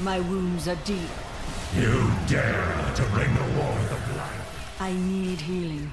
My wounds are deep. You dare to bring the war of the blood? I need healing.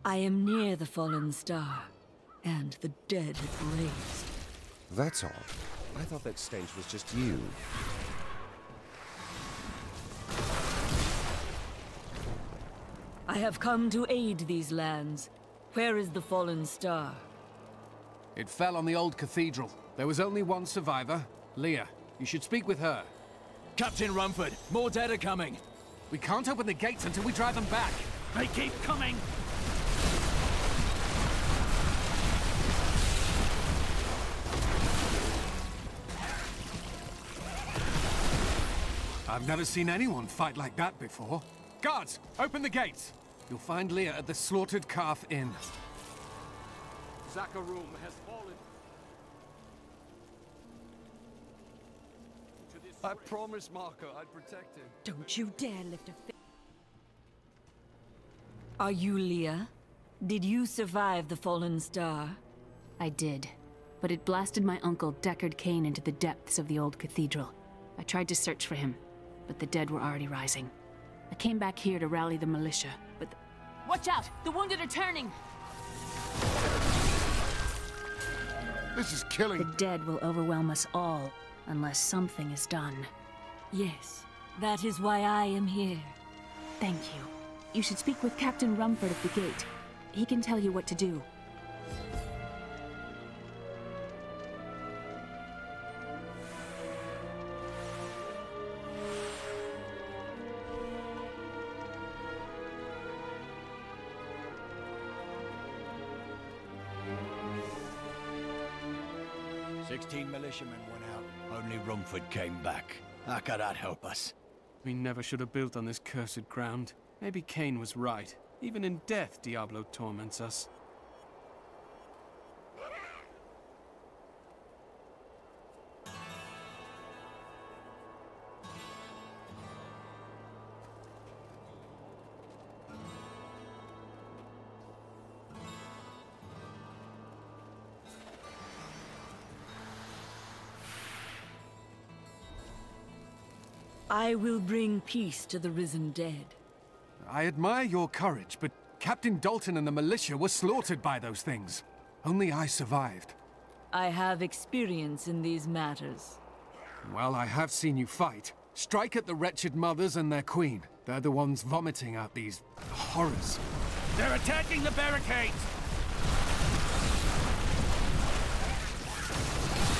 I am near the fallen star, and the dead have raised. That's odd. I thought that stench was just you. I have come to aid these lands. Where is the fallen star? It fell on the old cathedral. There was only one survivor, Leah. You should speak with her. Captain Rumford, more dead are coming. We can't open the gates until we drive them back. They keep coming! I've never seen anyone fight like that before. Guards, open the gates! You'll find Leah at the Slaughtered Calf Inn. Zakharum has fallen. I promised Marco I'd protect him. Don't you dare lift a finger. Are you Leah? Did you survive the fallen star? I did, but it blasted my uncle Deckard Cain into the depths of the old cathedral. I tried to search for him, but the dead were already rising. I came back here to rally the militia, but Watch out! The wounded are turning! This is killing. The dead will overwhelm us all, unless something is done. Yes, that is why I am here. Thank you. You should speak with Captain Rumford at the gate. He can tell you what to do. 16 militiamen went out. Only Rumford came back. How could that help us? We never should have built on this cursed ground. Maybe Cain was right. Even in death, Diablo torments us. I will bring peace to the risen dead. I admire your courage, but Captain Dalton and the militia were slaughtered by those things. Only I survived. I have experience in these matters. Well, I have seen you fight. Strike at the wretched mothers and their queen. They're the ones vomiting out these horrors. They're attacking the barricades!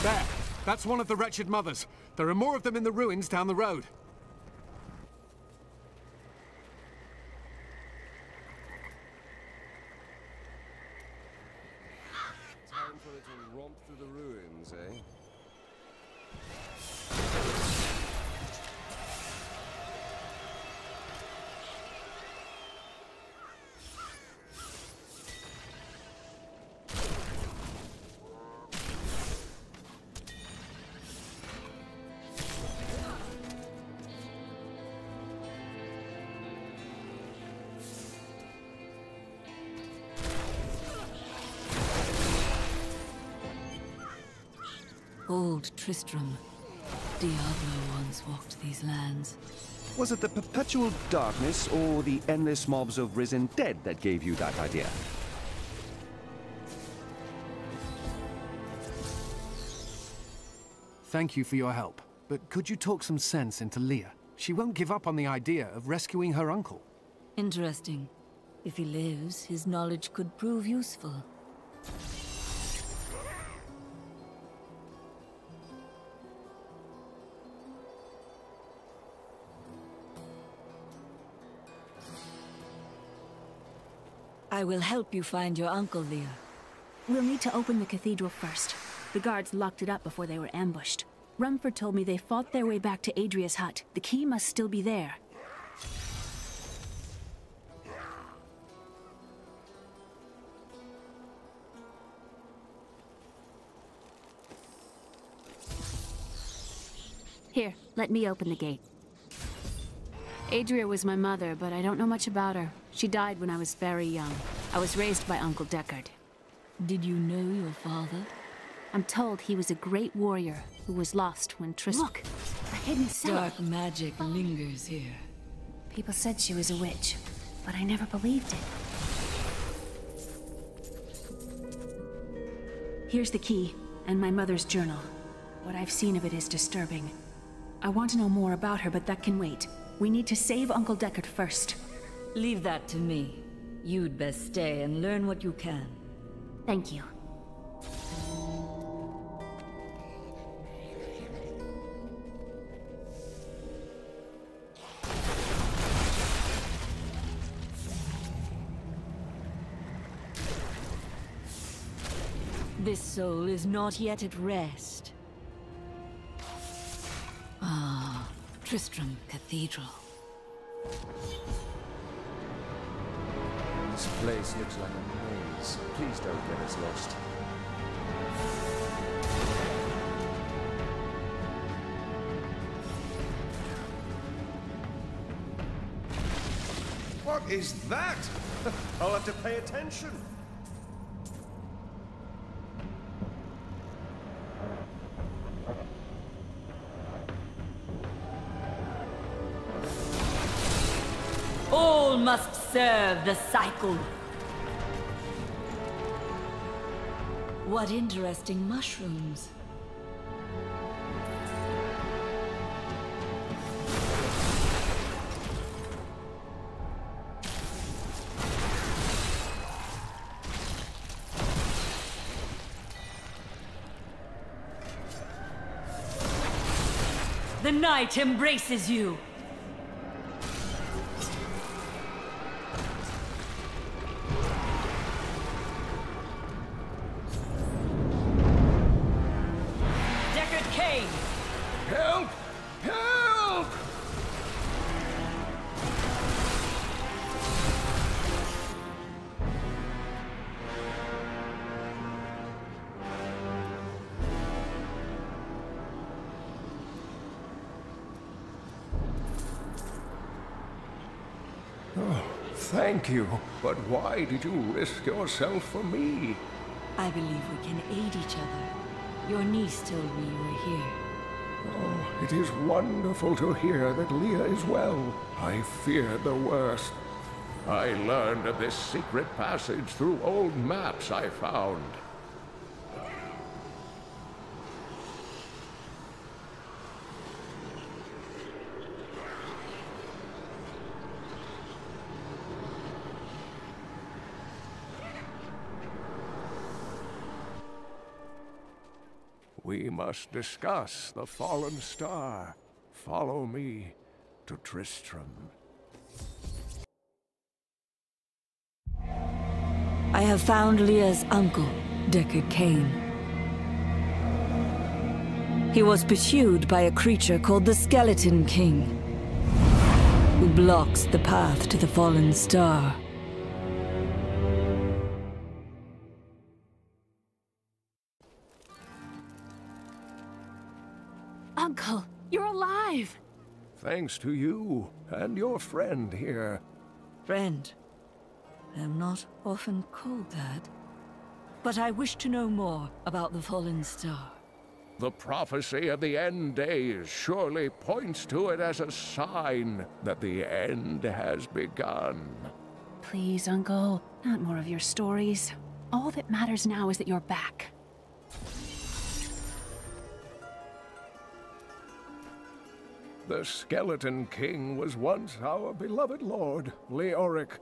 There! That's one of the wretched mothers. There are more of them in the ruins down the road. Time for it to romp through the ruins, eh? Old Tristram. Diablo once walked these lands. Was it the perpetual darkness or the endless mobs of risen dead that gave you that idea? Thank you for your help, but could you talk some sense into Leah? She won't give up on the idea of rescuing her uncle. Interesting. If he lives, his knowledge could prove useful. I will help you find your uncle, Leah. We'll need to open the cathedral first. The guards locked it up before they were ambushed. Rumford told me they fought their way back to Adria's hut. The key must still be there. Here, let me open the gate. Adria was my mother, but I don't know much about her. She died when I was very young. I was raised by Uncle Deckard. Did you know your father? I'm told he was a great warrior who was lost when Look! A hidden cellar! Dark magic lingers here. People said she was a witch, but I never believed it. Here's the key, and my mother's journal. What I've seen of it is disturbing. I want to know more about her, but that can wait. We need to save Uncle Deckard first. Leave that to me. You'd best stay and learn what you can. Thank you. This soul is not yet at rest. Ah, Tristram Cathedral. This place looks like a maze. Please don't get us lost. What is that? I'll have to pay attention. All must serve the cycle. What interesting mushrooms. The night embraces you. Help! Help! Oh, thank you. But why did you risk yourself for me? I believe we can aid each other. Your niece told me you were here. Oh, it is wonderful to hear that Leah is well. I feared the worst. I learned of this secret passage through old maps I found. We must discuss the fallen star. Follow me to Tristram. I have found Leah's uncle, Deckard Cain. He was pursued by a creature called the Skeleton King, who blocks the path to the fallen star. Uncle, you're alive! Thanks to you and your friend here. Friend, I am not often called that, but I wish to know more about the fallen star. The prophecy of the end days surely points to it as a sign that the end has begun. Please, Uncle, not more of your stories. All that matters now is that you're back. The Skeleton King was once our beloved lord, Leoric.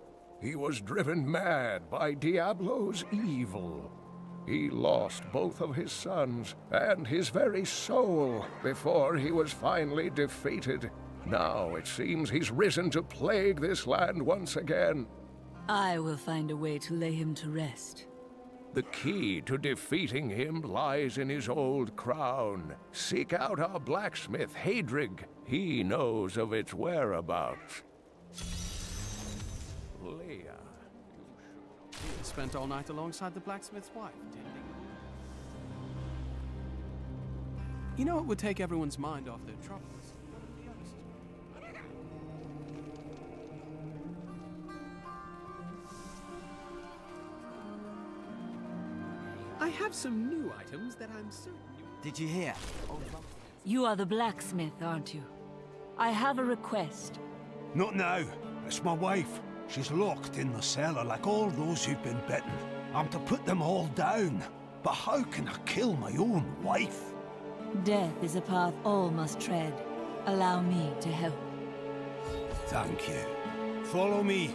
He was driven mad by Diablo's evil. He lost both of his sons and his very soul before he was finally defeated. Now it seems he's risen to plague this land once again. I will find a way to lay him to rest. The key to defeating him lies in his old crown. Seek out our blacksmith, Hadrig. He knows of its whereabouts. Leah, He spent all night alongside the blacksmith's wife, didn't he? You know, it would take everyone's mind off their troubles. Be honest. I have some new items that I'm certain you... Did you hear? You are the blacksmith, aren't you? I have a request. Not now. It's my wife. She's locked in the cellar like all those who've been bitten. I'm to put them all down. But how can I kill my own wife? Death is a path all must tread. Allow me to help. Thank you. Follow me.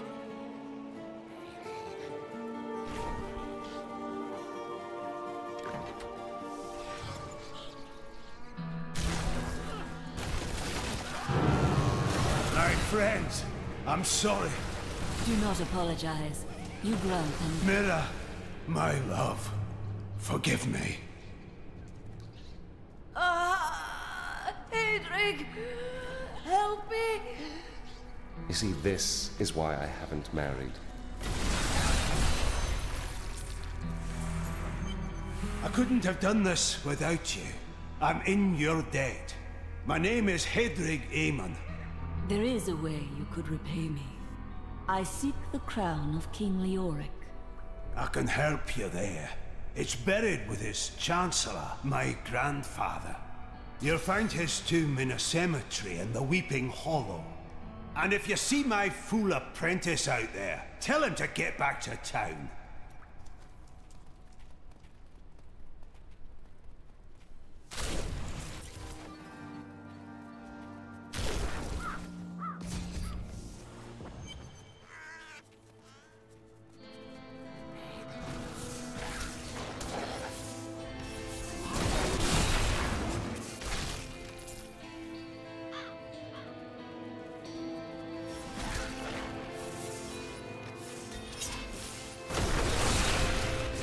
My friends, I'm sorry. Do not apologize. You grant and... Mira, my love, forgive me. Hadrig! Help me! You see, this is why I haven't married. I couldn't have done this without you. I'm in your debt. My name is Hadrig Aemon. There is a way you could repay me. I seek the crown of King Leoric. I can help you there. It's buried with his Chancellor, my grandfather. You'll find his tomb in a cemetery in the Weeping Hollow. And if you see my fool apprentice out there, tell him to get back to town.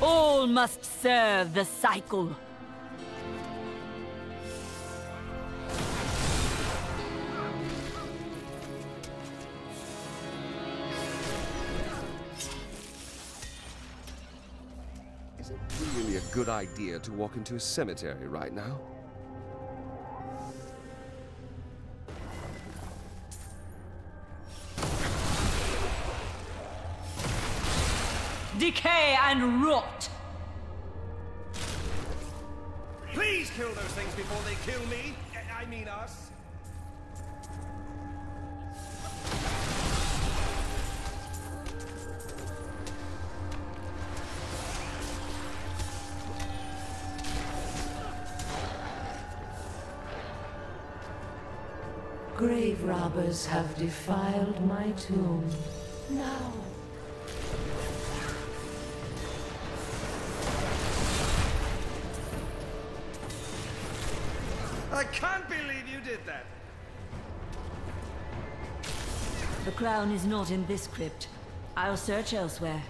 All must serve the cycle. Is it really a good idea to walk into a cemetery right now? Decay and rot! Please kill those things before they kill me. I mean us. Grave robbers have defiled my tomb. Now. I can't believe you did that. The crown is not in this crypt. I'll search elsewhere.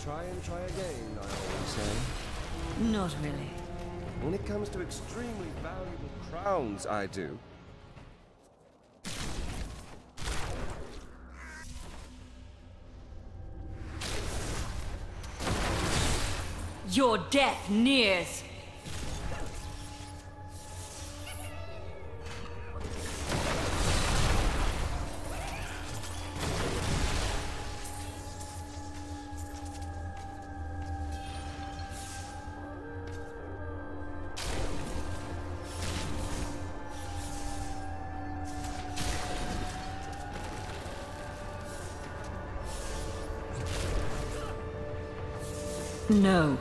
Try and try again, I always say. Not really. When it comes to extremely valuable crowns, I do. Your death nears! No.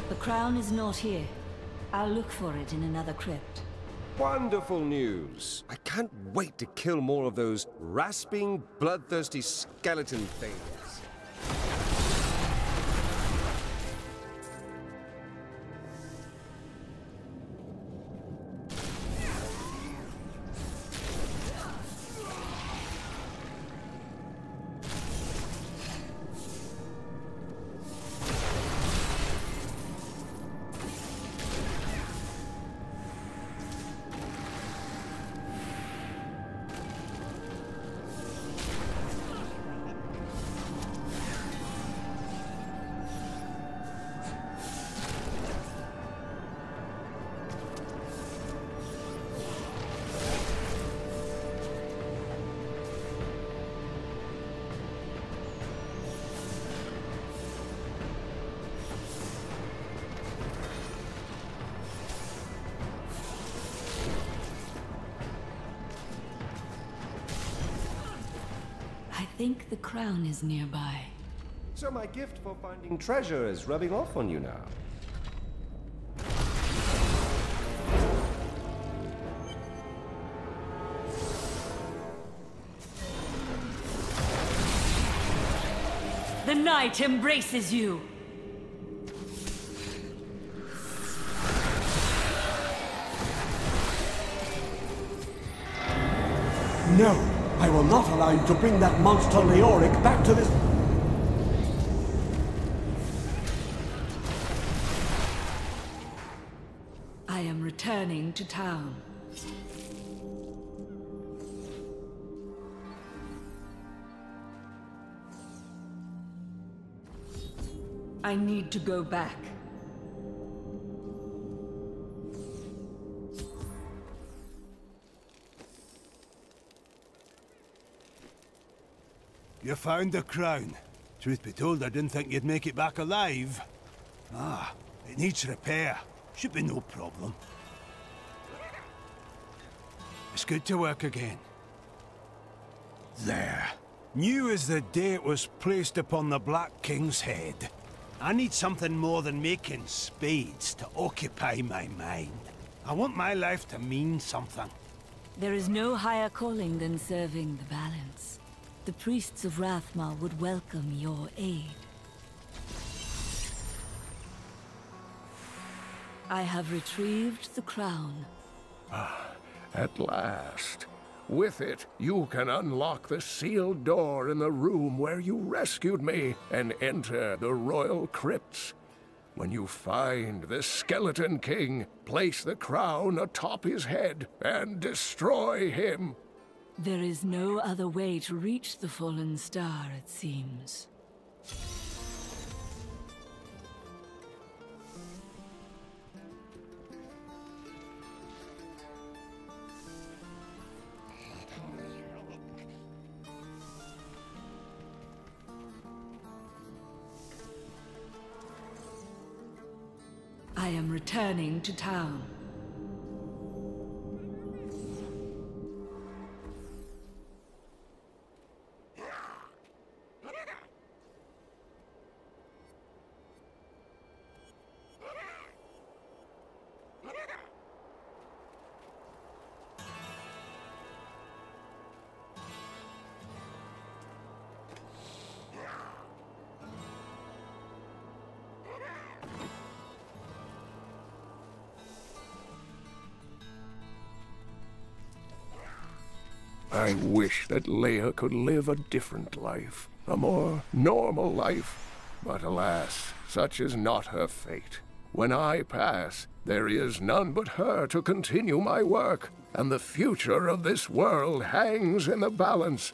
The crown is not here. I'll look for it in another crypt. Wonderful news. I can't wait to kill more of those rasping, bloodthirsty skeleton things. I think the crown is nearby. So my gift for finding treasure is rubbing off on you now. The night embraces you! No! I will not allow you to bring that monster Leoric back to this... I am returning to town. I need to go back. You found the crown. Truth be told, I didn't think you'd make it back alive. Ah, it needs repair. Should be no problem. It's good to work again. There. New as the day it was placed upon the Black King's head. I need something more than making spades to occupy my mind. I want my life to mean something. There is no higher calling than serving the balance. The priests of Rathmar would welcome your aid. I have retrieved the crown. At last. With it, you can unlock the sealed door in the room where you rescued me and enter the royal crypts. When you find the Skeleton King, place the crown atop his head and destroy him. There is no other way to reach the fallen star, it seems. I am returning to town. I wish that Leia could live a different life, a more normal life. But alas, such is not her fate. When I pass, there is none but her to continue my work, and the future of this world hangs in the balance.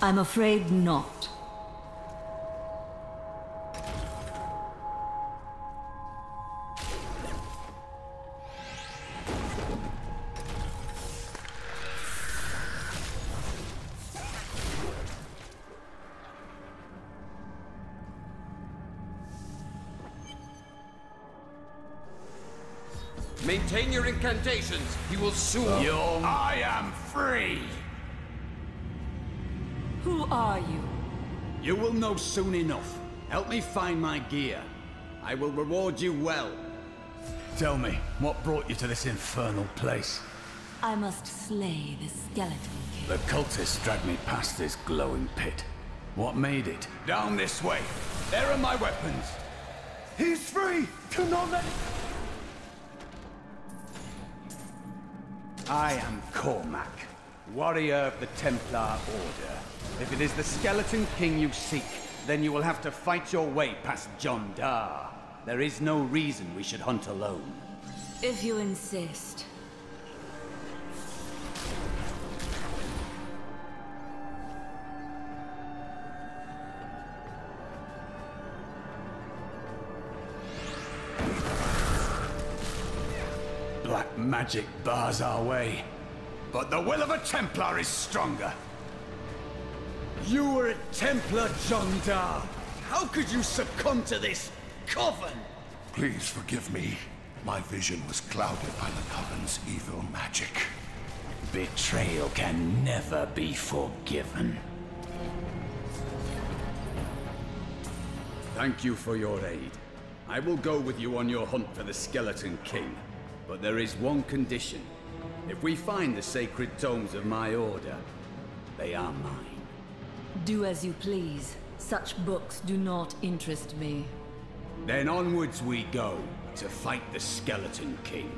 I'm afraid not. Maintain your incantations. He will soon... I am free! Who are you? You will know soon enough. Help me find my gear. I will reward you well. Tell me, what brought you to this infernal place? I must slay the Skeleton King. The cultists dragged me past this glowing pit. What made it? Down this way. There are my weapons. He's free! Do not let... I am Cormac, warrior of the Templar Order. If it is the Skeleton King you seek, then you will have to fight your way past John Dar. There is no reason we should hunt alone. If you insist. Black magic bars our way, but the will of a Templar is stronger. You were a Templar, John Dar. How could you succumb to this coven? Please forgive me. My vision was clouded by the Coven's evil magic. Betrayal can never be forgiven. Thank you for your aid. I will go with you on your hunt for the Skeleton King. But there is one condition. If we find the sacred tomes of my order, they are mine. Do as you please. Such books do not interest me. Then onwards we go, to fight the Skeleton King.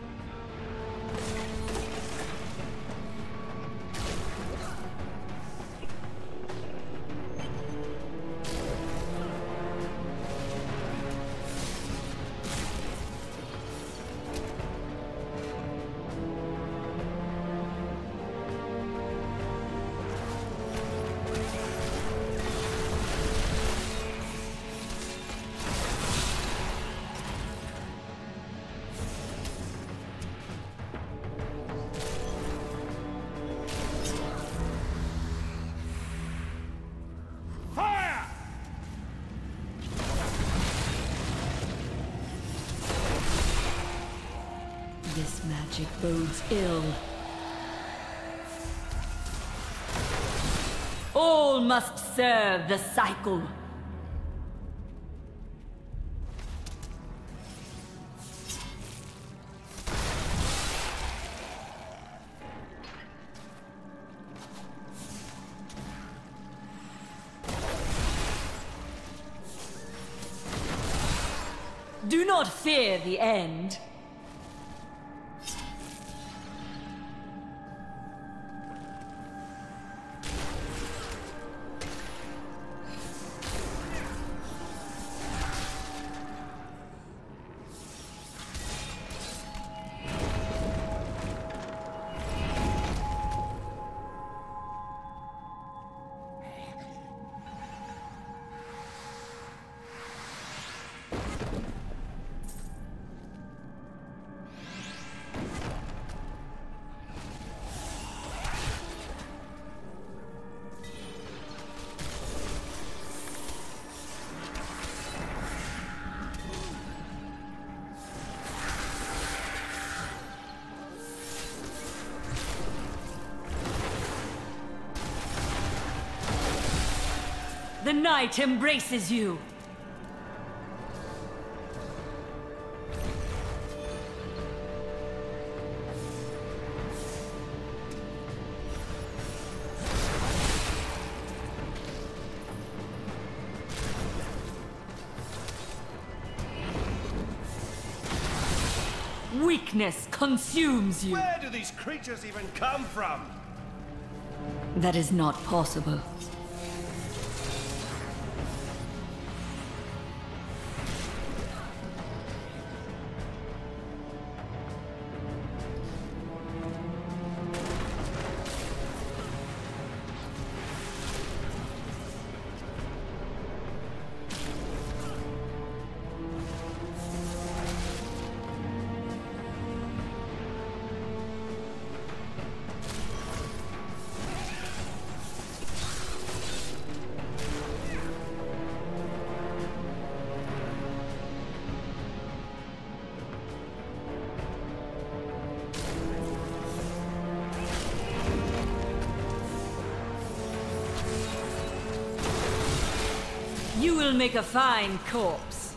This magic bodes ill. All must serve the cycle. Do not fear the end. The night embraces you. Weakness consumes you. Where do these creatures even come from? That is not possible. You will make a fine corpse.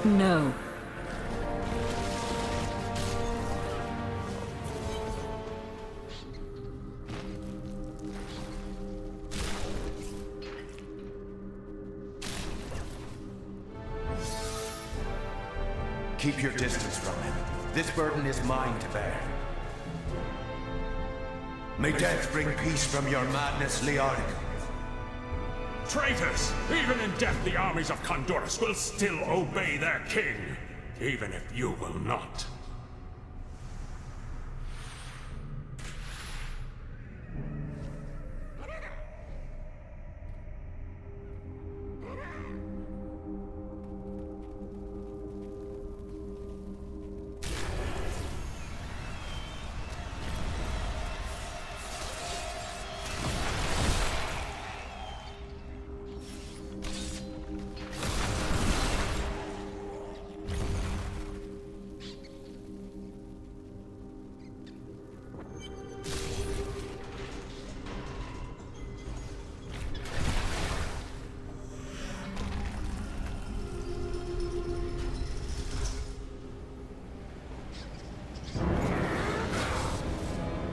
No. Keep your distance from him. This burden is mine to bear. May death bring peace from your madness, Leoric. Traitors! Even in death, the armies of Condorus will still obey their king, even if you will not.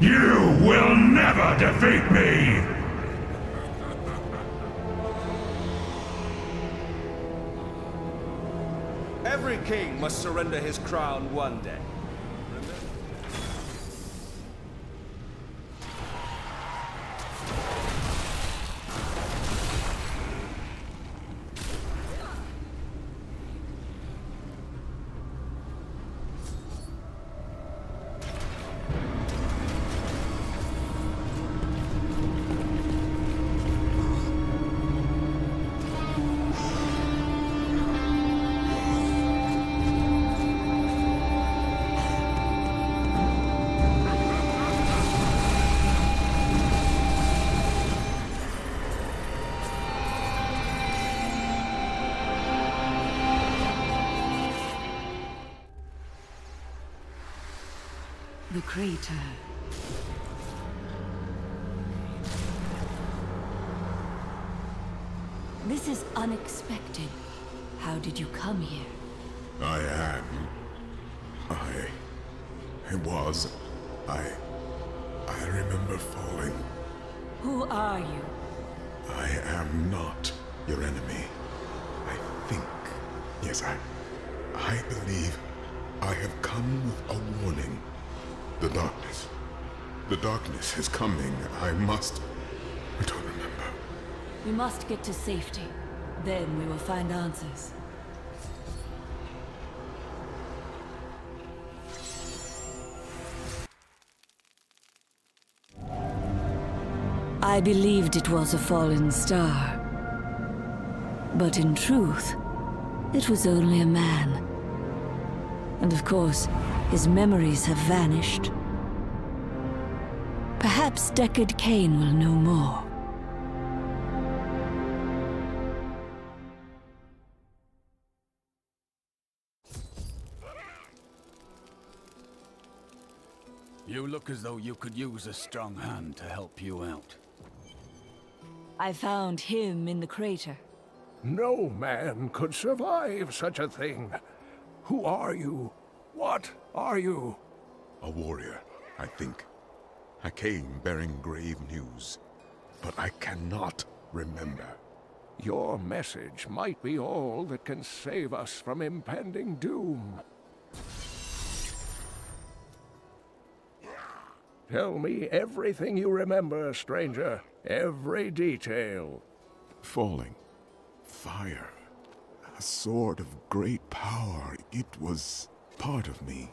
You will never defeat me! Every king must surrender his crown one day. The crater. This is unexpected. How did you come here? I remember falling. Who are you? I am not your enemy. I think. Yes, I believe I have come with a warning. The darkness. The darkness is coming. I must... I don't remember. We must get to safety. Then we will find answers. I believed it was a fallen star. But in truth, it was only a man. And of course, his memories have vanished. Perhaps Deckard Cain will know more. You look as though you could use a strong hand to help you out. I found him in the crater. No man could survive such a thing. Who are you? What are you? A warrior, I think. I came bearing grave news, but I cannot remember. Your message might be all that can save us from impending doom. Tell me everything you remember, stranger. Every detail. Falling. Fire. A sword of great power. It was part of me.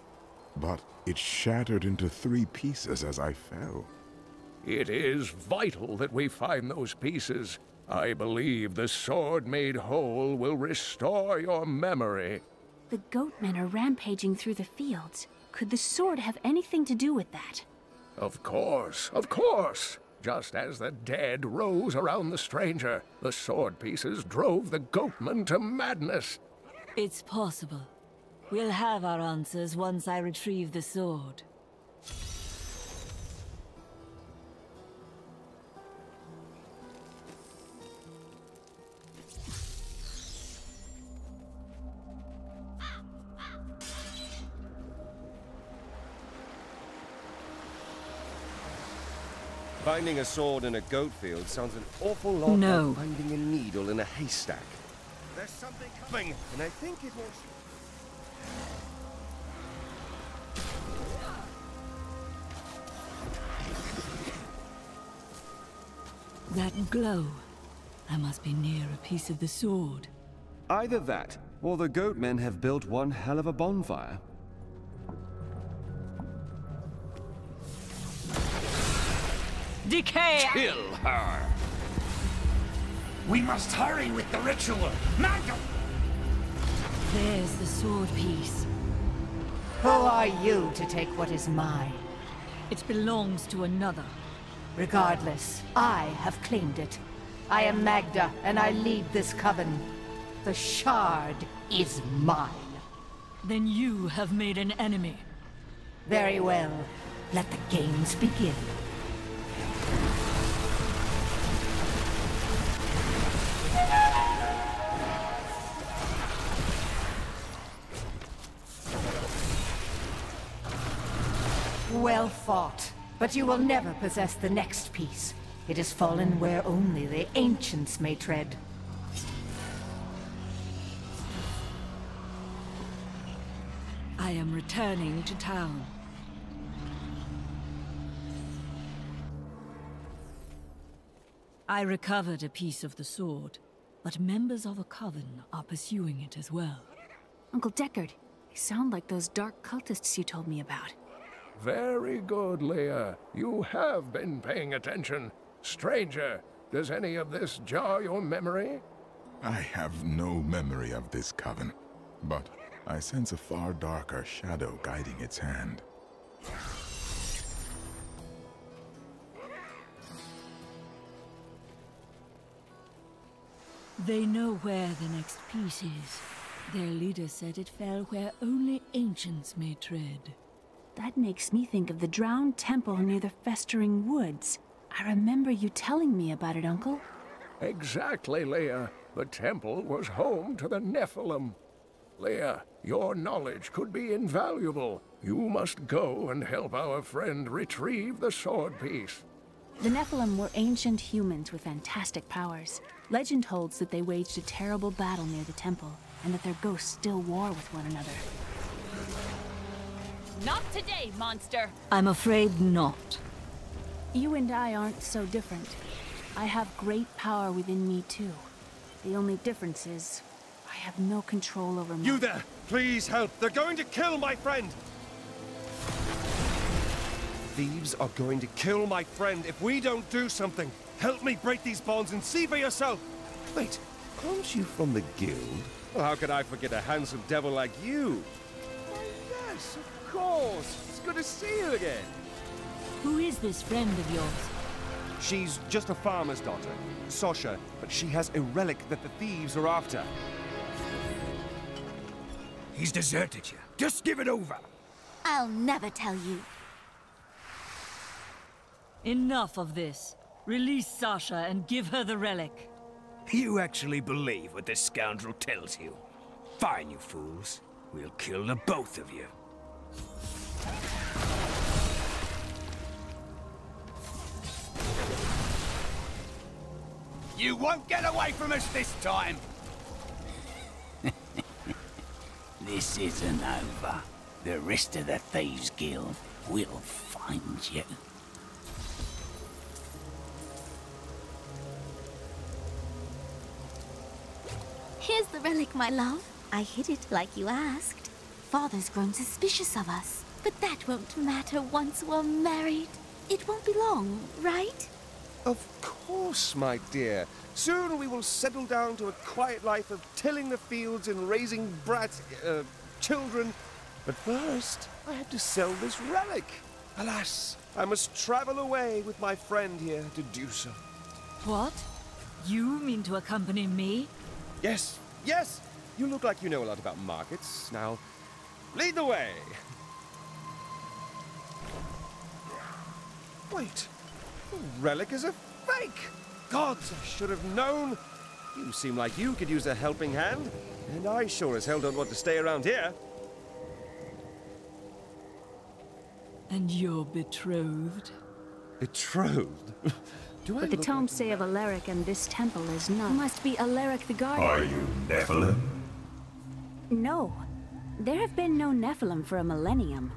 But it shattered into 3 pieces as I fell. It is vital that we find those pieces. I believe the sword made whole will restore your memory. The goatmen are rampaging through the fields. Could the sword have anything to do with that? Of course, of course. Just as the dead rose around the stranger, the sword pieces drove the goatmen to madness. It's possible. We'll have our answers once I retrieve the sword. Finding a sword in a goat field sounds an awful lot like finding a needle in a haystack. There's something coming, and I think it will... That glow. I must be near a piece of the sword. Either that, or the goatmen have built one hell of a bonfire. Decay! Kill her! We must hurry with the ritual! Magdal! There's the sword piece. Who are you to take what is mine? It belongs to another. Regardless, I have claimed it. I am Magda, and I lead this coven. The shard is mine. Then you have made an enemy. Very well. Let the games begin. Well fought. But you will never possess the next piece. It has fallen where only the ancients may tread. I am returning to town. I recovered a piece of the sword, but members of a coven are pursuing it as well. Uncle Deckard, they sound like those dark cultists you told me about. Very good, Leah. You have been paying attention. Stranger, does any of this jar your memory? I have no memory of this coven, but I sense a far darker shadow guiding its hand. They know where the next piece is. Their leader said it fell where only ancients may tread. That makes me think of the drowned temple near the festering woods. I remember you telling me about it, Uncle. Exactly, Leah. The temple was home to the Nephilim. Leah, your knowledge could be invaluable. You must go and help our friend retrieve the sword piece. The Nephilim were ancient humans with fantastic powers. Legend holds that they waged a terrible battle near the temple, and that their ghosts still war with one another. Not today, monster! I'm afraid not. You and I aren't so different. I have great power within me, too. The only difference is, I have no control over my... You there! Please help! They're going to kill my friend! Thieves are going to kill my friend if we don't do something! Help me break these bonds and see for yourself! Wait, aren't you from the guild? Well, how could I forget a handsome devil like you? Why, yes, of course! It's good to see you again! Who is this friend of yours? She's just a farmer's daughter, Sasha, but she has a relic that the thieves are after. He's deserted you. Just give it over. I'll never tell you. Enough of this. Release Sasha and give her the relic. You actually believe what this scoundrel tells you? Fine, you fools. We'll kill the both of you. You won't get away from us this time! This isn't over. The rest of the Thieves Guild will find you. Here's the relic, my love. I hid it like you asked. Father's grown suspicious of us, but that won't matter once we're married. It won't be long, right? Of course, my dear. Soon we will settle down to a quiet life of tilling the fields and raising children. But first, I have to sell this relic. Alas, I must travel away with my friend here to do so. What? You mean to accompany me? Yes, yes! You look like you know a lot about markets. Now, lead the way! Wait, the relic is a fake! Gods, I should have known! You seem like you could use a helping hand, and I sure as hell don't want to stay around here. And you're betrothed? Betrothed? But the tomes say of Alaric and this temple is not. Must be Alaric the Guardian. Are you Nephilim? No. There have been no Nephilim for a millennium.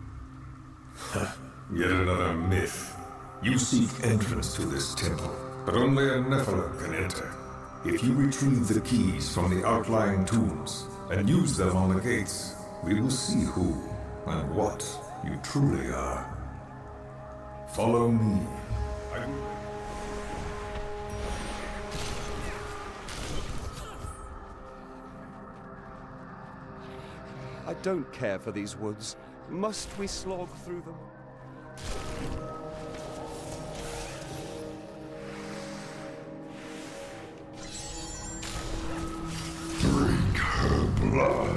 Yet another myth. You seek entrance to this temple, but only a Nephilim can enter. If you retrieve the keys from the outlying tombs and use them on the gates, we will see who and what you truly are. Follow me. I don't care for these woods. Must we slog through them? Drink her blood.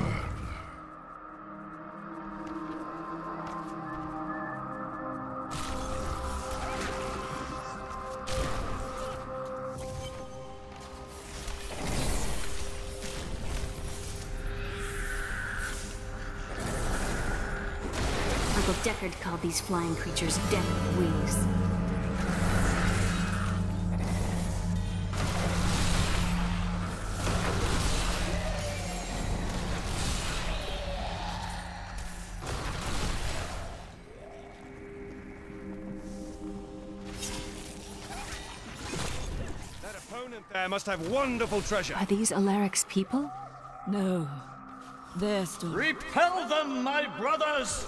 Uncle Deckard called these flying creatures death wings. That opponent there must have wonderful treasure. Are these Alaric's people? No. They're still... Repel them, my brothers!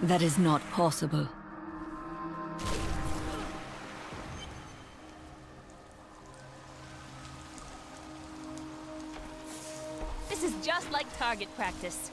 That is not possible. This is just like target practice.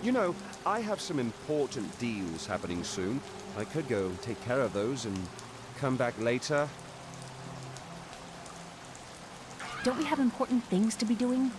You know, I have some important deals happening soon. I could go take care of those and come back later. Don't we have important things to be doing?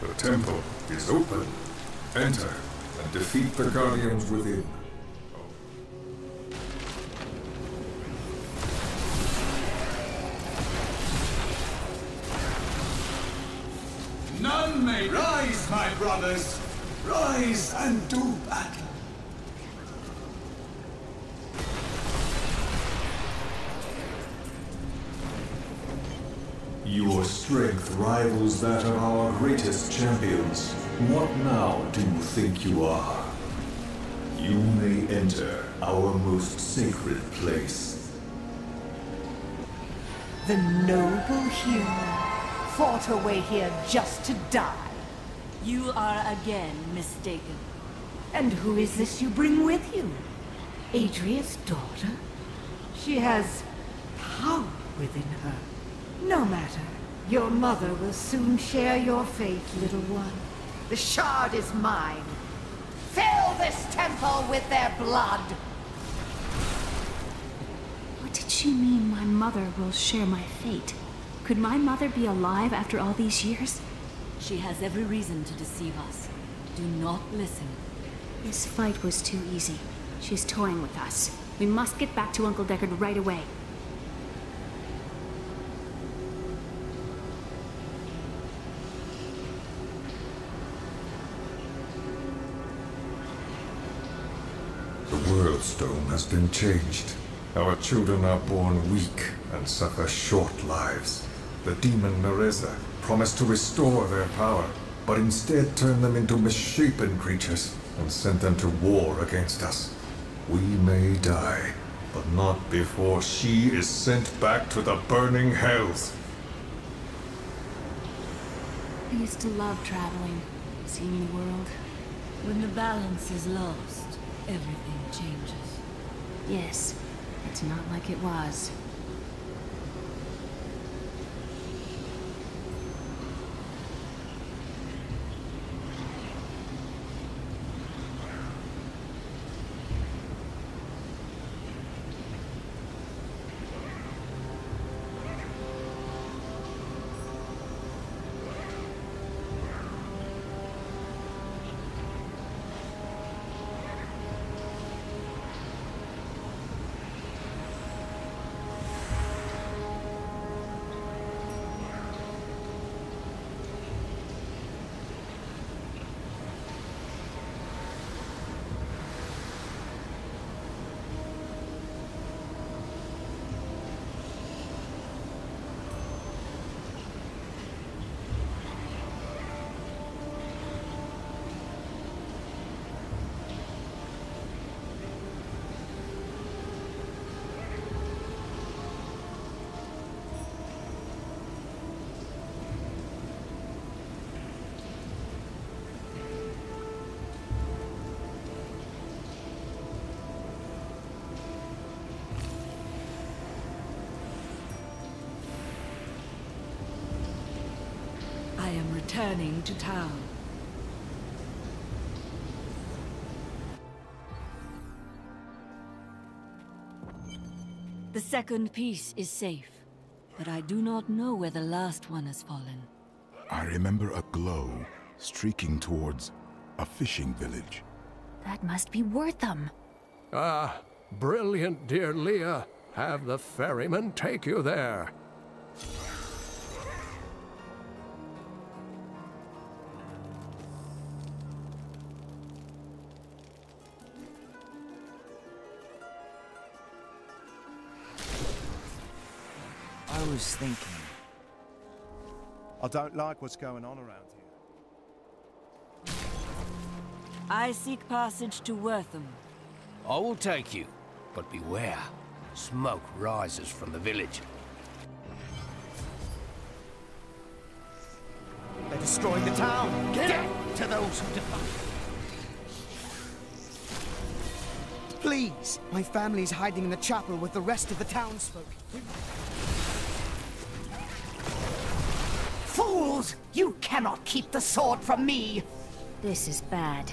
The temple is open. Enter and defeat the guardians within. None may rise, my brothers! Rise and do battle! Your strength rivals that of our greatest champions. What now do you think you are? You may enter our most sacred place. The noble hero fought her way here just to die. You are again mistaken. And who is this you bring with you? Adria's daughter? She has power within her. No matter. Your mother will soon share your fate, little one. The shard is mine. Fill this temple with their blood! What did she mean my mother will share my fate? Could my mother be alive after all these years? She has every reason to deceive us. Do not listen. This fight was too easy. She's toying with us. We must get back to Uncle Deckard right away. The world stone has been changed. Our children are born weak and suffer short lives. The demon Nereza promised to restore their power, but instead turned them into misshapen creatures and sent them to war against us. We may die, but not before she is sent back to the burning hells. I used to love traveling, seeing the world. When the balance is lost, everything changes. Yes, it's not like it was. I am returning to town. The second piece is safe, but I do not know where the last one has fallen. I remember a glow streaking towards a fishing village. That must be Wortham. Ah, brilliant, dear Leah. Have the ferryman take you there. I was thinking. I don't like what's going on around here. I seek passage to Wortham. I will take you, but beware. Smoke rises from the village. They're destroying the town! Death to those who defy! Please! My family's hiding in the chapel with the rest of the townsfolk. Fools! You cannot keep the sword from me! This is bad.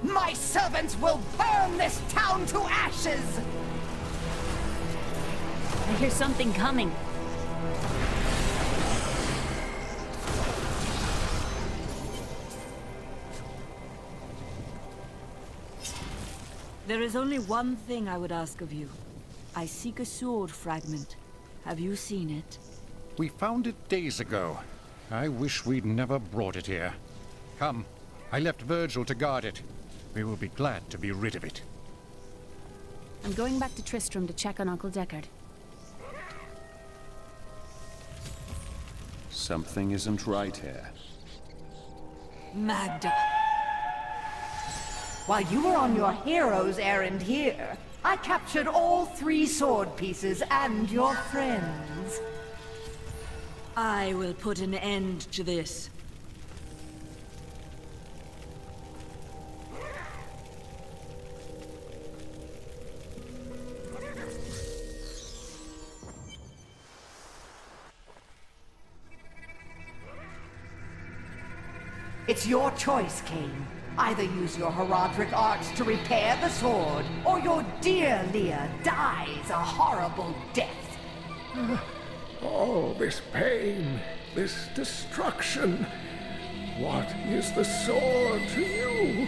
My servants will burn this town to ashes! I hear something coming. There is only one thing I would ask of you. I seek a sword fragment. Have you seen it? We found it days ago. I wish we'd never brought it here. Come, I left Virgil to guard it. We will be glad to be rid of it. I'm going back to Tristram to check on Uncle Deckard. Something isn't right here. Magda. While you were on your hero's errand here, I captured all 3 sword pieces and your friends. I will put an end to this. It's your choice, Cain. Either use your Herodric arts to repair the sword, or your dear Leah dies a horrible death. All this pain, this destruction. What is the sword to you?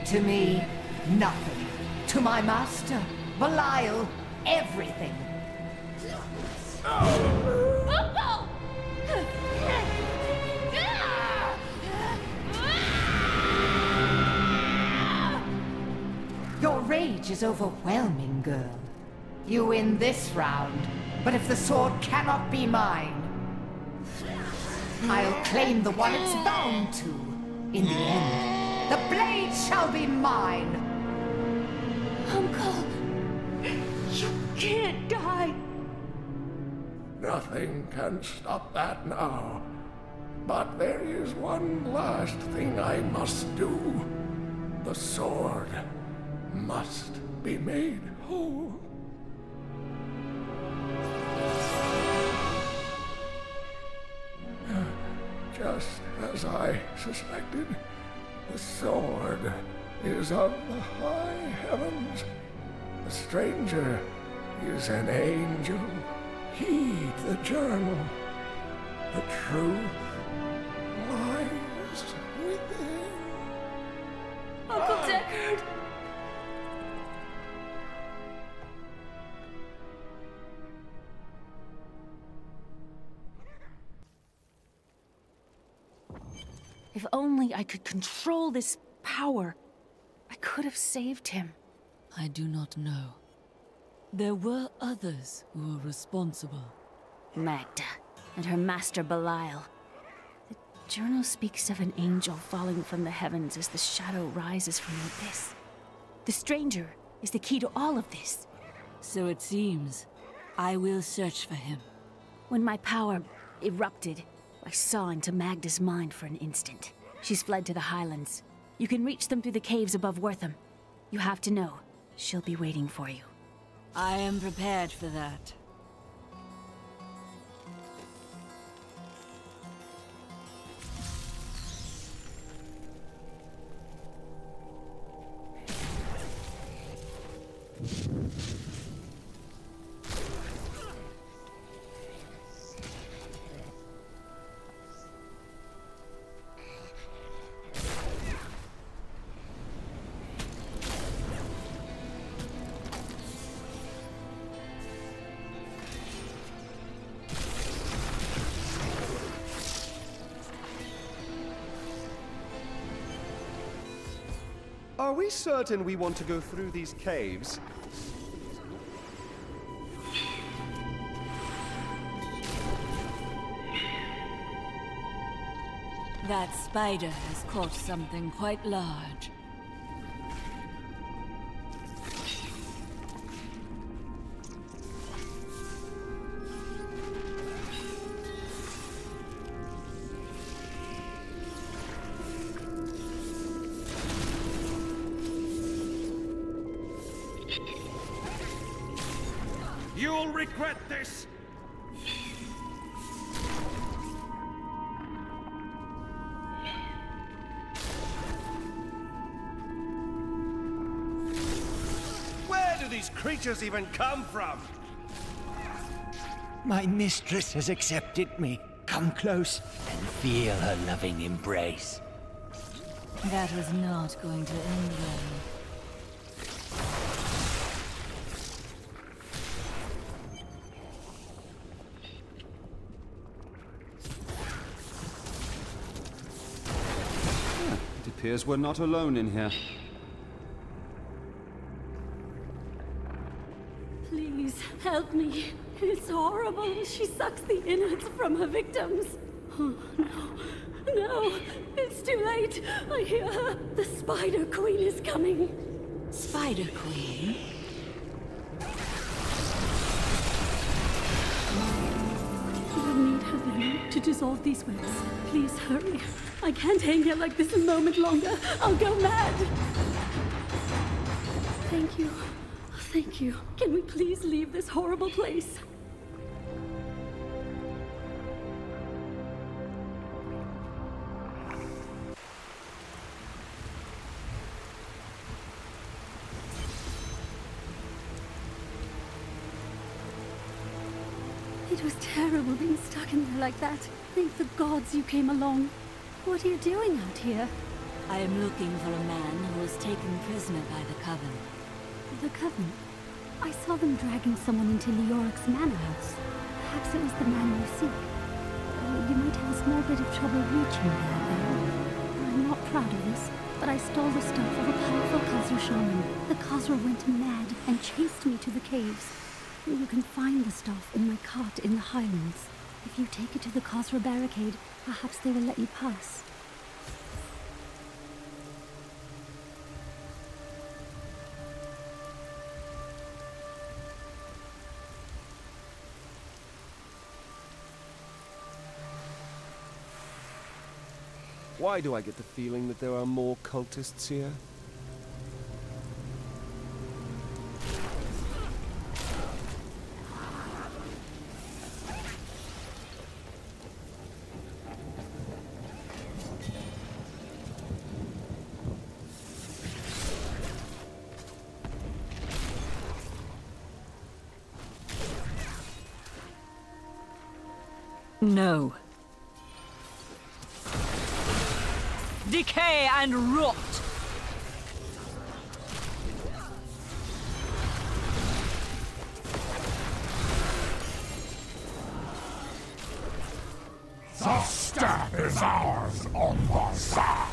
To me, nothing. To my master, Belial, everything. Your rage is overwhelming, girl. You win this round, but if the sword cannot be mine, I'll claim the one it's bound to. In the end, the blade shall be mine. Uncle, you can't die. Nothing can stop that now. But there is one last thing I must do. The sword must be made whole. Just as I suspected, the sword is of the high heavens. The stranger is an angel. Heed the journal. The truth lies within. Uncle Deckard! If only I could control this power, I could have saved him. I do not know. There were others who were responsible. Magda and her master Belial. The journal speaks of an angel falling from the heavens as the shadow rises from the abyss. The stranger is the key to all of this. So it seems. I will search for him. When my power erupted, I saw into Magda's mind for an instant. She's fled to the Highlands. You can reach them through the caves above Wortham. You have to know, she'll be waiting for you. I am prepared for that. Are we certain we want to go through these caves? That spider has caught something quite large. You'll regret this! Where do these creatures even come from? My mistress has accepted me. Come close and feel her loving embrace. That was not going to end well. It appears we're not alone in here. Please, help me. It's horrible. She sucks the innards from her victims. Oh, no. No. It's too late. I hear her. The Spider Queen is coming. Spider Queen? I need her venom to dissolve these webs. Please hurry. I can't hang here like this a moment longer. I'll go mad. Thank you. Thank you. Can we please leave this horrible place? It was terrible being stuck in there like that. Thank the gods you came along. What are you doing out here? I am looking for a man who was taken prisoner by the Coven. The Coven? I saw them dragging someone into Leoric's manor house. Perhaps it was the man you seek. You might have a small bit of trouble reaching there, though. I'm not proud of this, but I stole the stuff of a powerful Khazra shaman. The Khazra went mad and chased me to the caves. You can find the stuff in my cart in the Highlands. If you take it to the Khosra barricade, perhaps they will let you pass. Why do I get the feeling that there are more cultists here? No. Decay and rot! The step is ours on the side.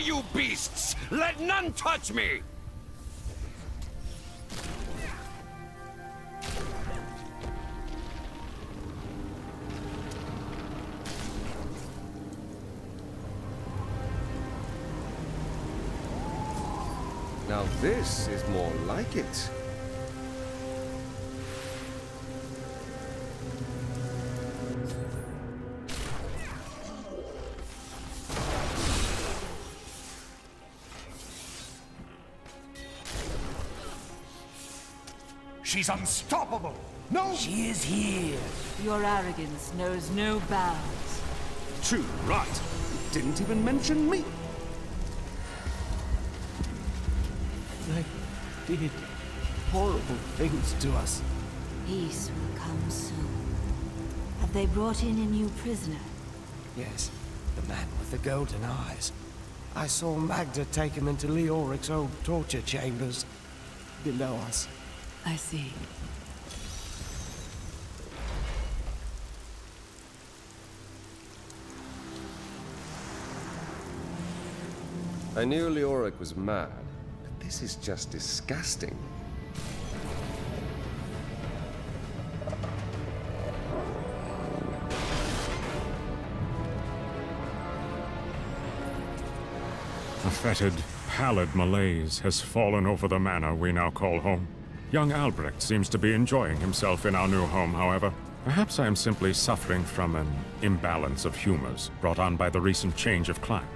You beasts! Let none touch me! Now this is more like it. She's unstoppable! No! She is here. Your arrogance knows no bounds. True, right. Didn't even mention me. They did horrible things to us. Peace will come soon. Have they brought in a new prisoner? Yes, the man with the golden eyes. I saw Magda take him into Leoric's old torture chambers below us. I see. I knew Leoric was mad, but this is just disgusting. A fetid, pallid malaise has fallen over the manor we now call home. Young Albrecht seems to be enjoying himself in our new home, however. Perhaps I am simply suffering from an imbalance of humors brought on by the recent change of climate.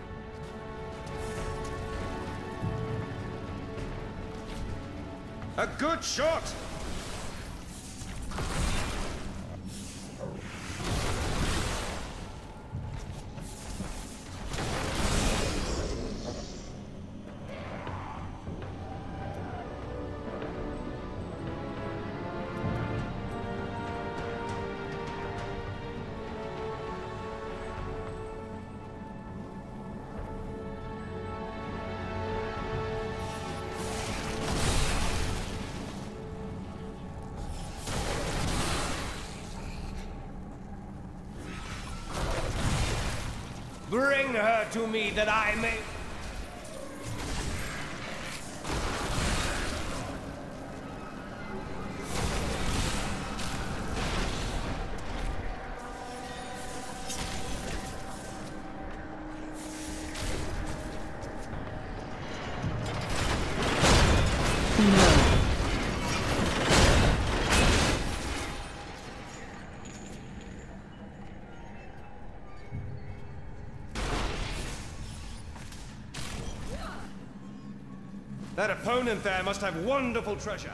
A good shot! Bring her to me that I may... That opponent there must have wonderful treasure.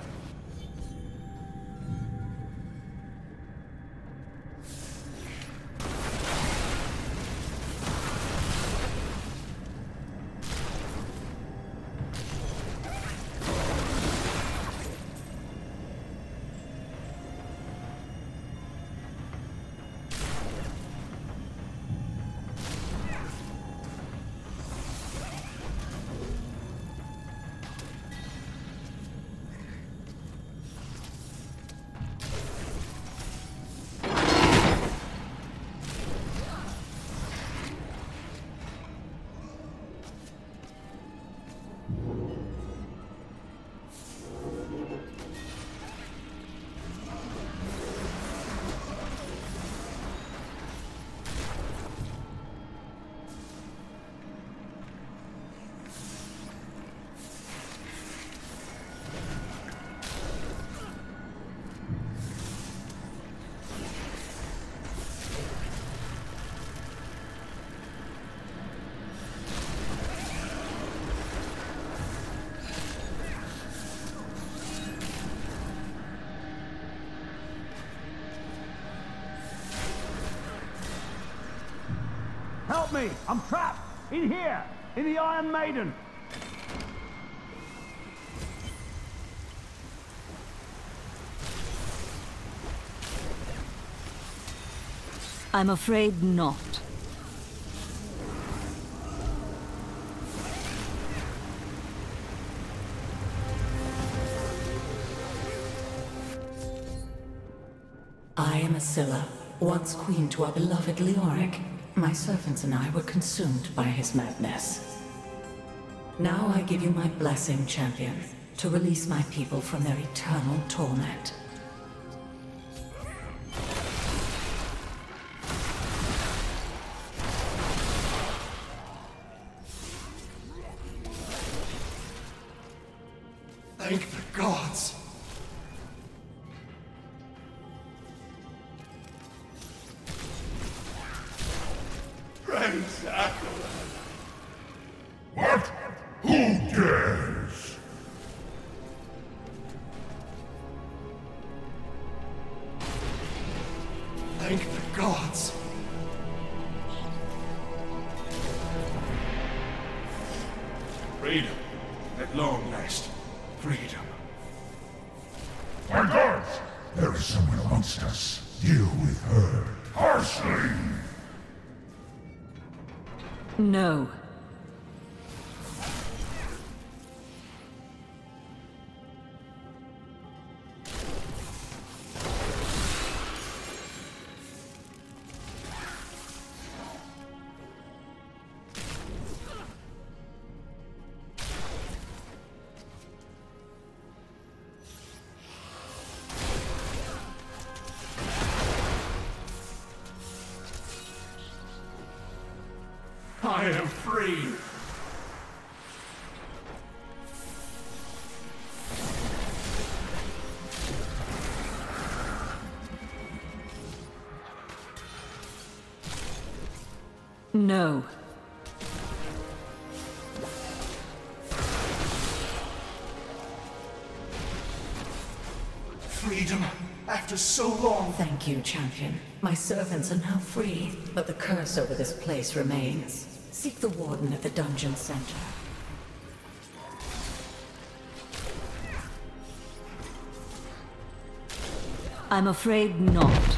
Help me! I'm trapped! In here! In the Iron Maiden! I'm afraid not. I am Asilla, once queen to our beloved Leoric. My servants and I were consumed by his madness. Now I give you my blessing, champion, to release my people from their eternal torment. Thank the gods! Friends, what? Who dares? Thank the gods! Freedom. At long last. Freedom. My gods! There is someone amongst us. Deal with her harshly. No. I am free. No. Freedom, after so long. Thank you, champion. My servants are now free, but the curse over this place remains. Seek the warden at the dungeon center. I'm afraid not.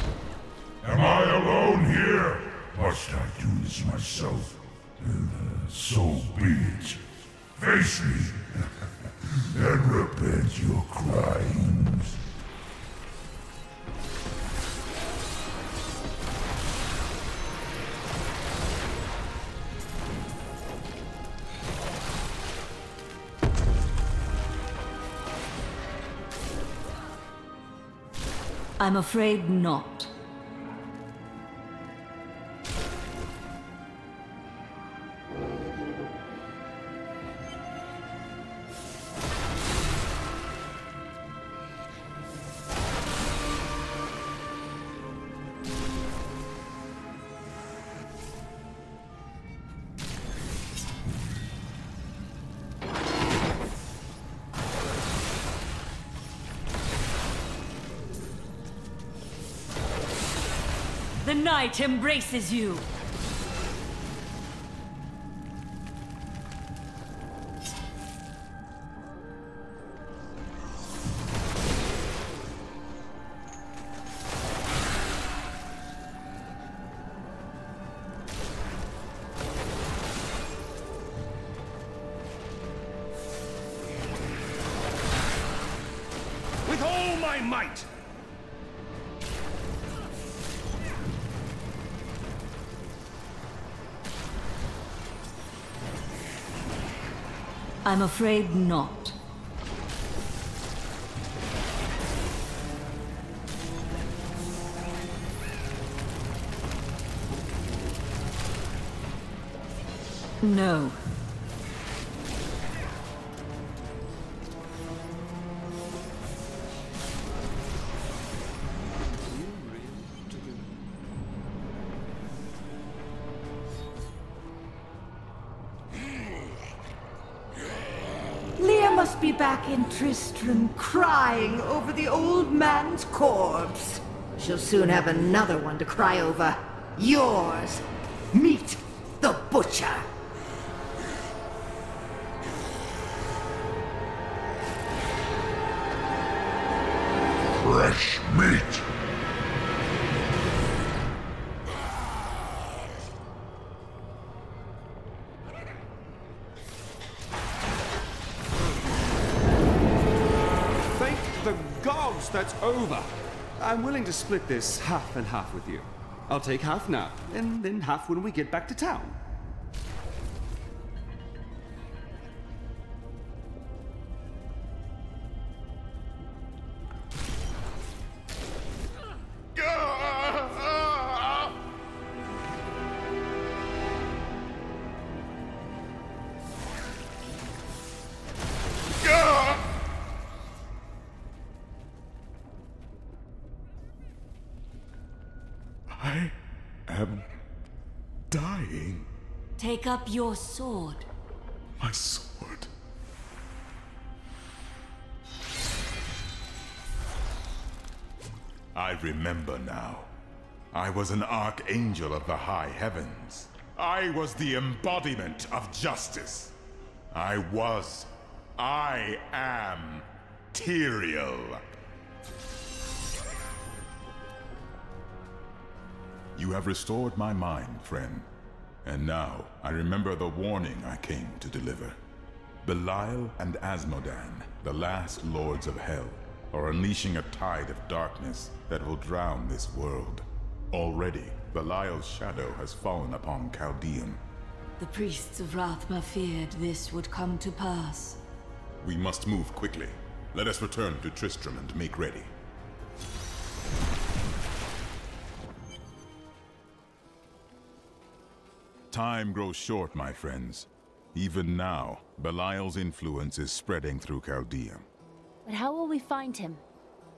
Am I alone here? Must I do this myself? So be it. Face me, and repent your crimes. I'm afraid not. The night embraces you! With all my might! I'm afraid not. No. Leah must be back in Tristram crying over the old man's corpse. She'll soon have another one to cry over. Yours. Meet the butcher. Fresh meat. Thank the gods that's over. I'm willing to split this half and half with you. I'll take half now, and then half when we get back to town. I am dying. Take up your sword. My sword. I remember now. I was an archangel of the high heavens. I was the embodiment of justice. I am Tyrael. You have restored my mind, friend. And now, I remember the warning I came to deliver. Belial and Asmodan, the last lords of hell, are unleashing a tide of darkness that will drown this world. Already, Belial's shadow has fallen upon Chaldean. The priests of Rathma feared this would come to pass. We must move quickly. Let us return to Tristram and make ready. Time grows short, my friends. Even now, Belial's influence is spreading through Chaldea. But how will we find him?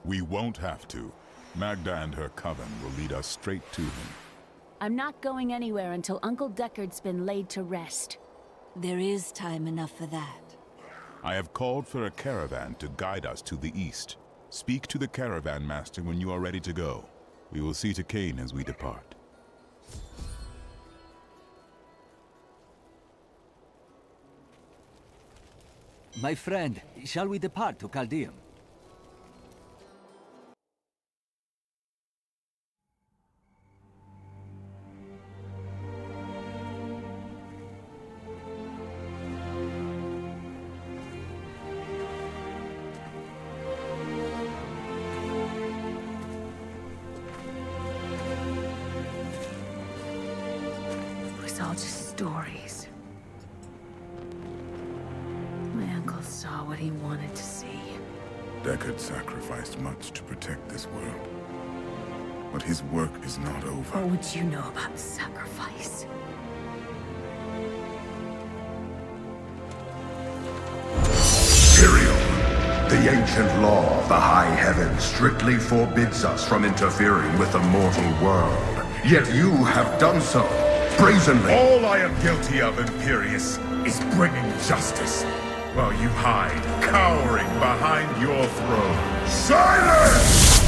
We won't have to. Magda and her coven will lead us straight to him. I'm not going anywhere until Uncle Deckard's been laid to rest. There is time enough for that. I have called for a caravan to guide us to the east. Speak to the caravan master when you are ready to go. We will see to Cain as we depart. My friend, shall we depart to Chaldea? It was all just stories. My uncle saw what he wanted to see. Deckard sacrificed much to protect this world. But his work is not over. What would you know about sacrifice? Tyrael, the ancient law of the high heavens strictly forbids us from interfering with the mortal world. Yet you have done so, brazenly. All I am guilty of, Imperius, is bringing justice, while you hide, cowering behind your throne. Silence!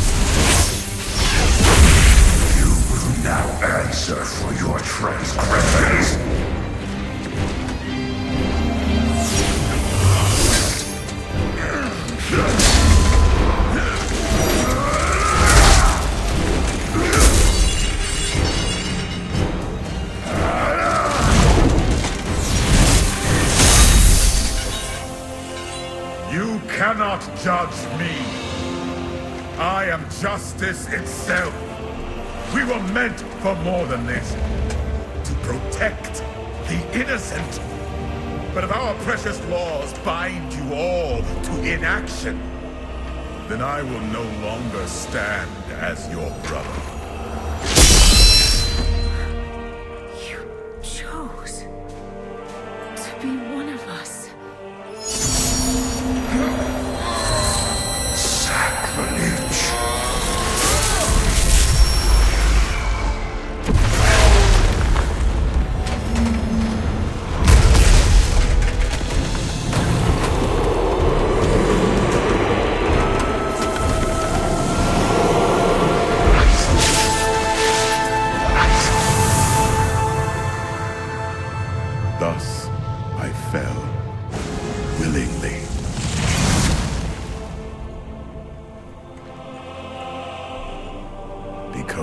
You will now answer for your transgressions. You cannot judge me. I am justice itself. We were meant for more than this. To protect the innocent. But if our precious laws bind you all to inaction, then I will no longer stand as your brother. You chose to be one of us. Sacrilege.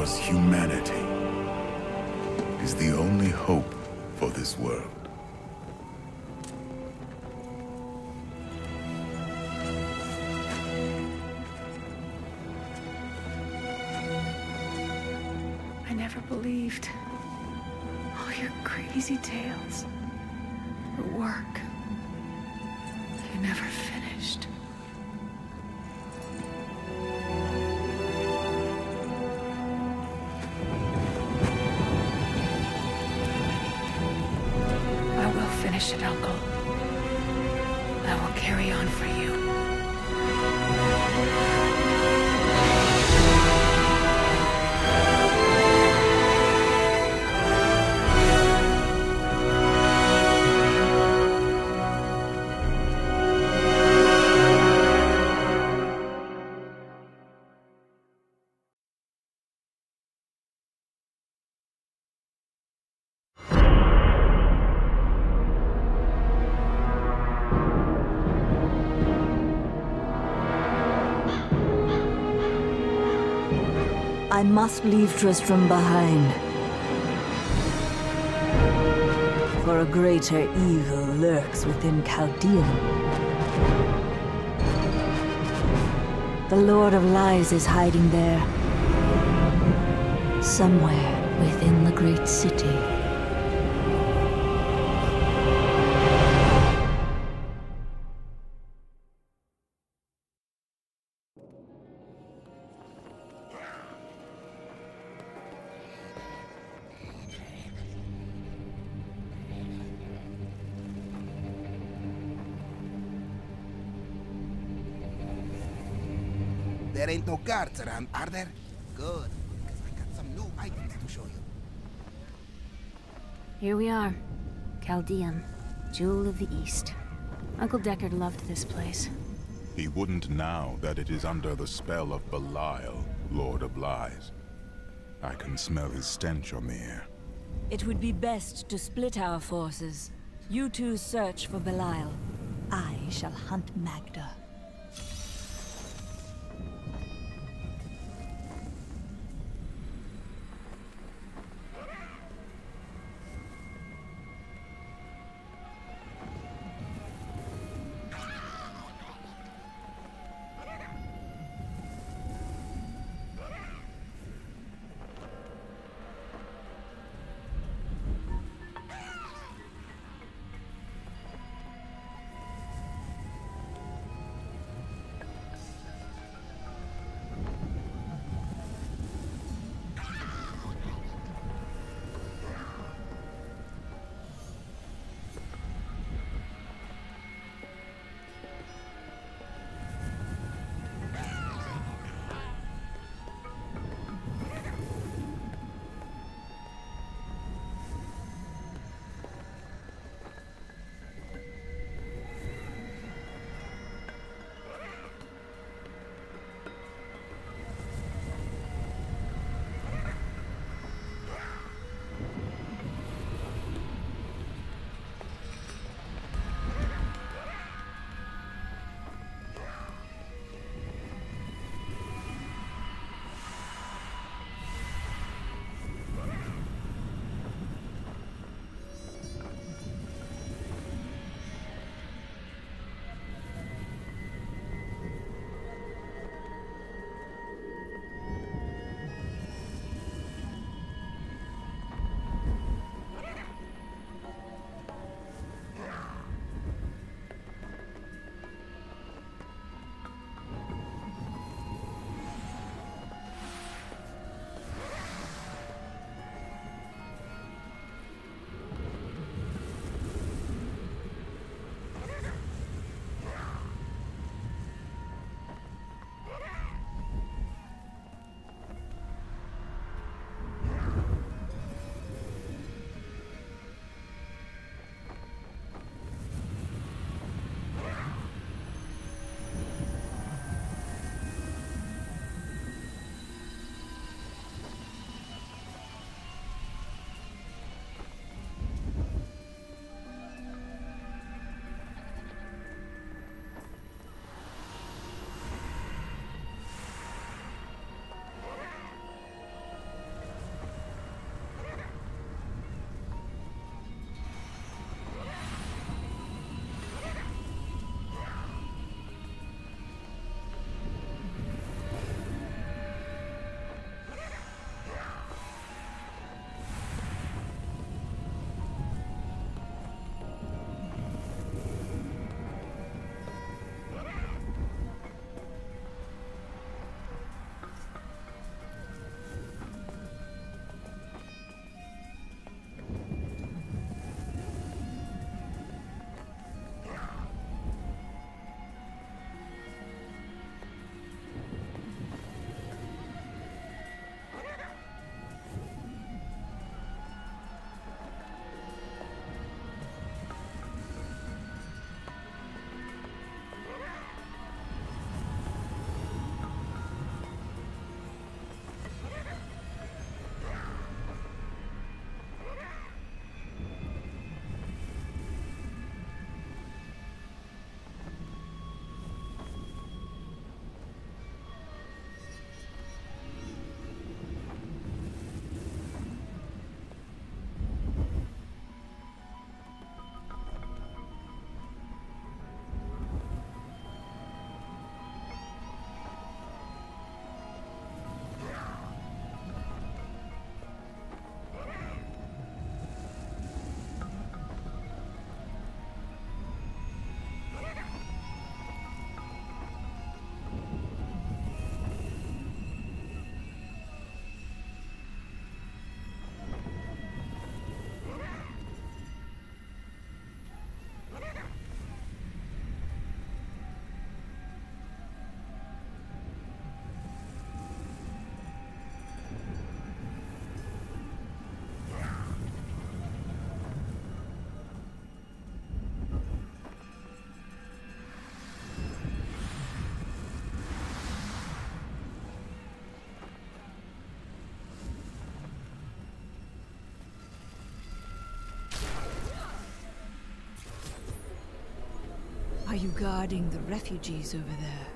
because humanity is the only hope for this world. I never believed all your crazy tales. The work. You never finished. I will finish it, Uncle. I will carry on for you. I must leave Tristram behind. For a greater evil lurks within Chaldean. The Lord of Lies is hiding there. Somewhere within the great city. There ain't no guards around, are there? Good, because I got some new items to show you. Here we are. Chaldean, Jewel of the East. Uncle Deckard loved this place. He wouldn't now that it is under the spell of Belial, Lord of Lies. I can smell his stench on the air. It would be best to split our forces. You two search for Belial. I shall hunt Magda. you guarding the refugees over there?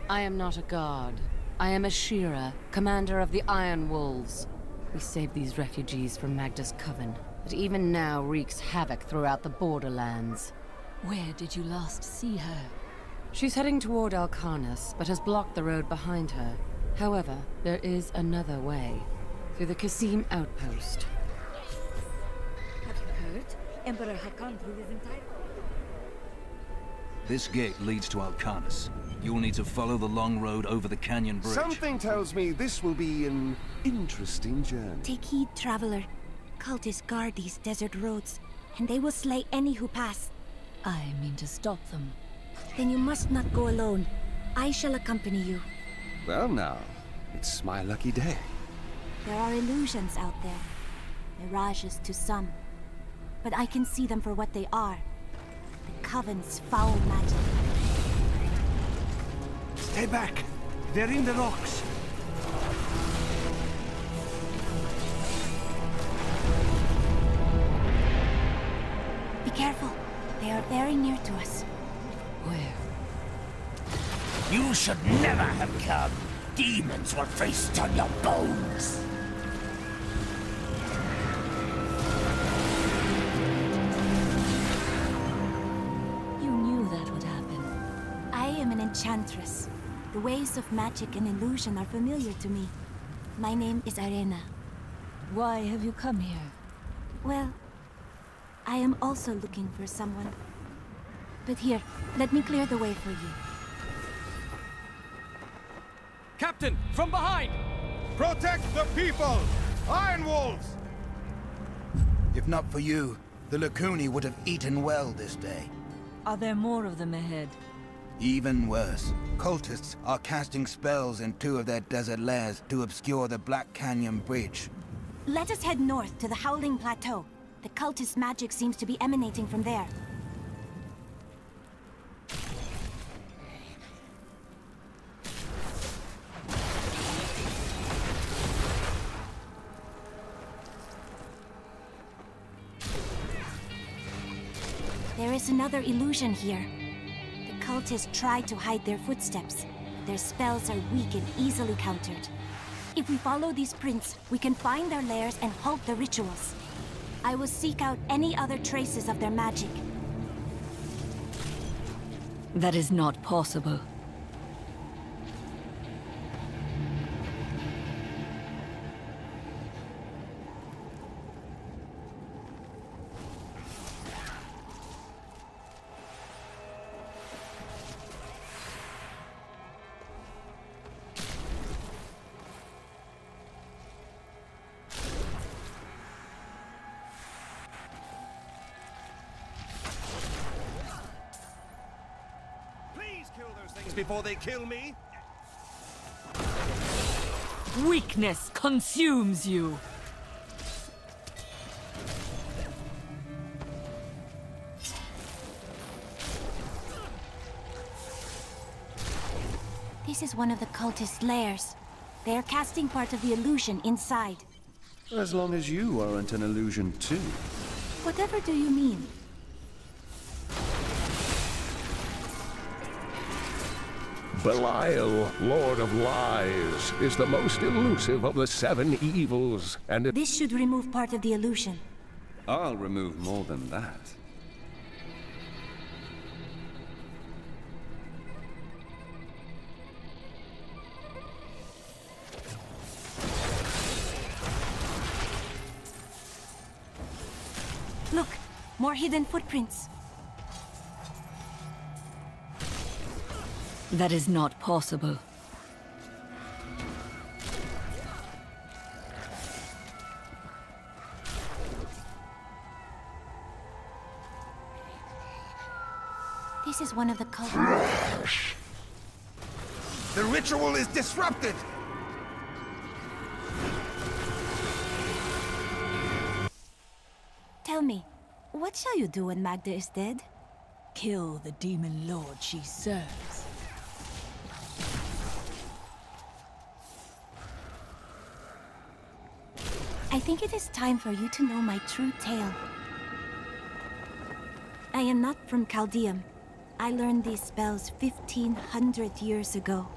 I am not a guard. I am a Shira, commander of the Iron Wolves. We saved these refugees from Magda's coven, but even now wreaks havoc throughout the borderlands. Where did you last see her? She's heading toward Alcarnus, but has blocked the road behind her. However, there is another way, through the Kasim outpost. Have you heard? Emperor Hakan threw his entire... This gate leads to Alcarnus. You'll need to follow the long road over the canyon bridge. Something tells me this will be an interesting journey. Take heed, traveler. Cultists guard these desert roads, and they will slay any who pass. I mean to stop them. Then you must not go alone. I shall accompany you. Well now, it's my lucky day. There are illusions out there. Mirages to some. But I can see them for what they are. The Coven's foul magic. Stay back! They're in the rocks! Be careful. They are very near to us. Where? You should never have come. Demons will feast on your bones. You knew that would happen. I am an enchantress. The ways of magic and illusion are familiar to me. My name is Arena. Why have you come here? Well, I am also looking for someone. But here, let me clear the way for you. Captain, from behind! Protect the people! Iron Wolves! If not for you, the Lacuni would have eaten well this day. Are there more of them ahead? Even worse. Cultists are casting spells in 2 of their desert lairs to obscure the Black Canyon Bridge. Let us head north to the Howling Plateau. The cultist magic seems to be emanating from there. There is another illusion here. The cultists try to hide their footsteps. Their spells are weak and easily countered. If we follow these prints, we can find their lairs and halt the rituals. I will seek out any other traces of their magic. That is not possible. Before they kill me? Weakness consumes you. This is one of the cultist lairs. They are casting part of the illusion inside. As long as you aren't an illusion too. Whatever do you mean? Belial, Lord of Lies, is the most elusive of the 7 evils, and This should remove part of the illusion. I'll remove more than that. Look, more hidden footprints. That is not possible. This is one of the cult. The ritual is disrupted! Tell me, what shall you do when Magda is dead? Kill the demon lord she serves. I think it is time for you to know my true tale. I am not from Chaldeum. I learned these spells 1,500 years ago.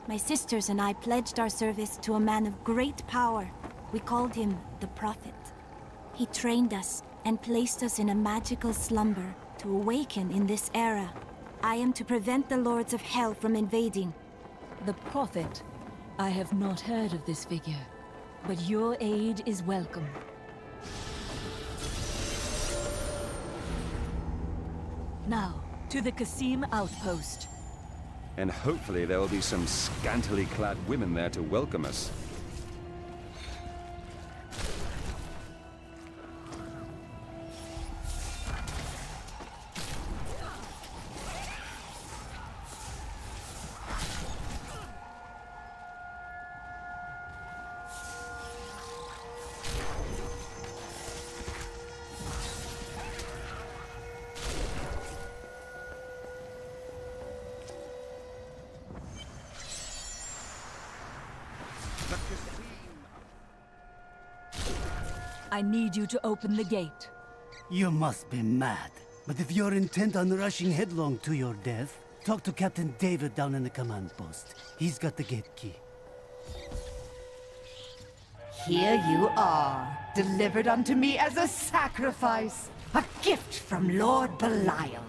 My sisters and I pledged our service to a man of great power. We called him the Prophet. He trained us and placed us in a magical slumber to awaken in this era. I am to prevent the Lords of Hell from invading. The Prophet? I have not heard of this figure, but your aid is welcome. Now, to the Qasim outpost. And hopefully there will be some scantily clad women there to welcome us. I need you to open the gate. You must be mad. But if you're intent on rushing headlong to your death, talk to Captain David down in the command post. He's got the gate key. Here you are, delivered unto me as a sacrifice. A gift from Lord Belial.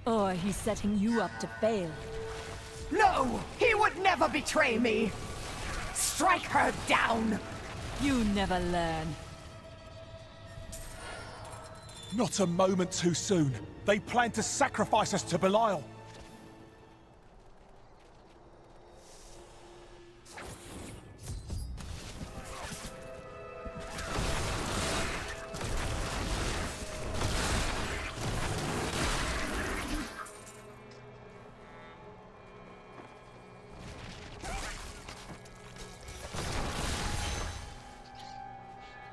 Or he's setting you up to fail. No! He would never betray me! Strike her down! You never learn. Not a moment too soon. They plan to sacrifice us to Belial.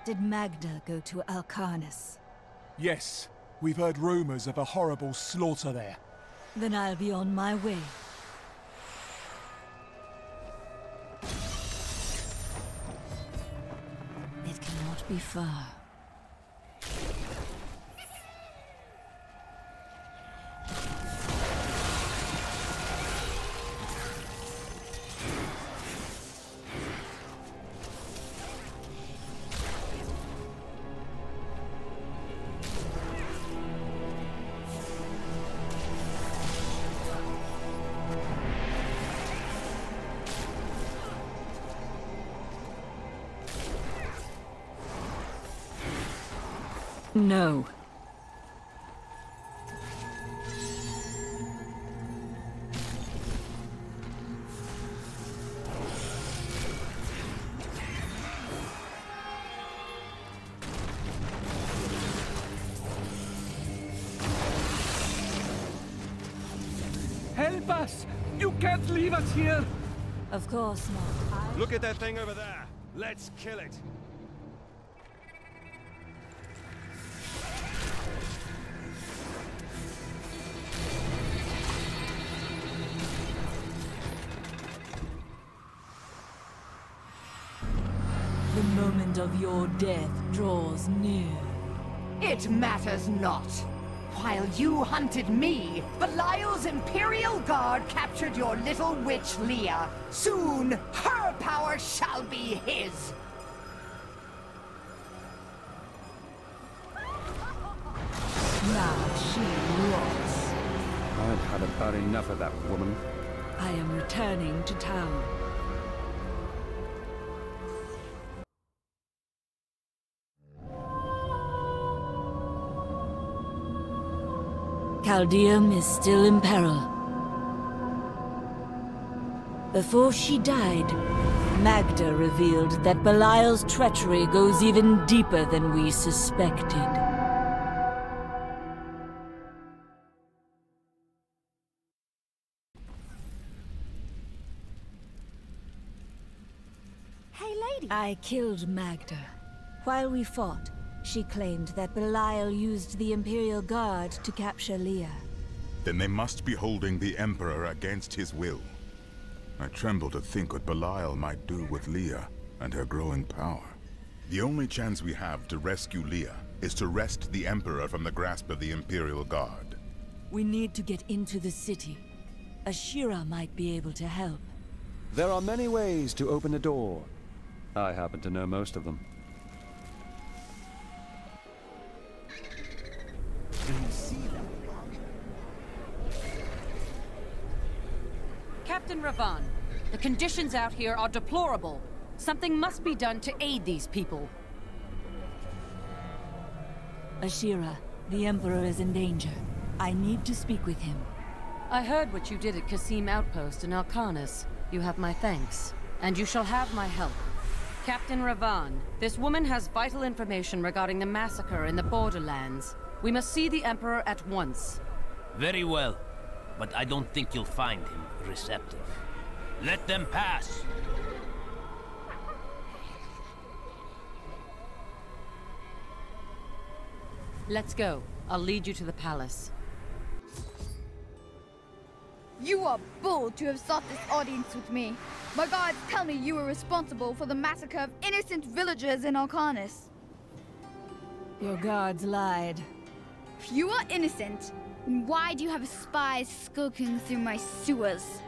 Did Magda go to Alcarnus? Yes, we've heard rumors of a horrible slaughter there. Then I'll be on my way. It cannot be far. No. Help us! You can't leave us here! Of course not. Look at that thing over there. Let's kill it. The moment of your death draws near. It matters not. While you hunted me, Belial's Imperial Guard captured your little witch Leah. Soon, her power shall be his. Now she rots. I've had about enough of that woman. I am returning to town. Caldeum is still in peril. Before she died, Magda revealed that Belial's treachery goes even deeper than we suspected. Hey, lady! I killed Magda. While we fought, she claimed that Belial used the Imperial Guard to capture Leah. Then they must be holding the Emperor against his will. I tremble to think what Belial might do with Leah and her growing power. The only chance we have to rescue Leah is to wrest the Emperor from the grasp of the Imperial Guard. We need to get into the city. Ashira might be able to help. There are many ways to open a door. I happen to know most of them. Captain Ravan, the conditions out here are deplorable. Something must be done to aid these people. Ashira, the Emperor is in danger. I need to speak with him. I heard what you did at Qasim Outpost in Alcanis. You have my thanks, and you shall have my help. Captain Ravan, this woman has vital information regarding the massacre in the Borderlands. We must see the Emperor at once. Very well, but I don't think you'll find him receptive. Let them pass! Let's go. I'll lead you to the palace. You are bold to have sought this audience with me. My guards tell me you were responsible for the massacre of innocent villagers in Alcanis. Your guards lied. If you are innocent, then why do you have spies skulking through my sewers?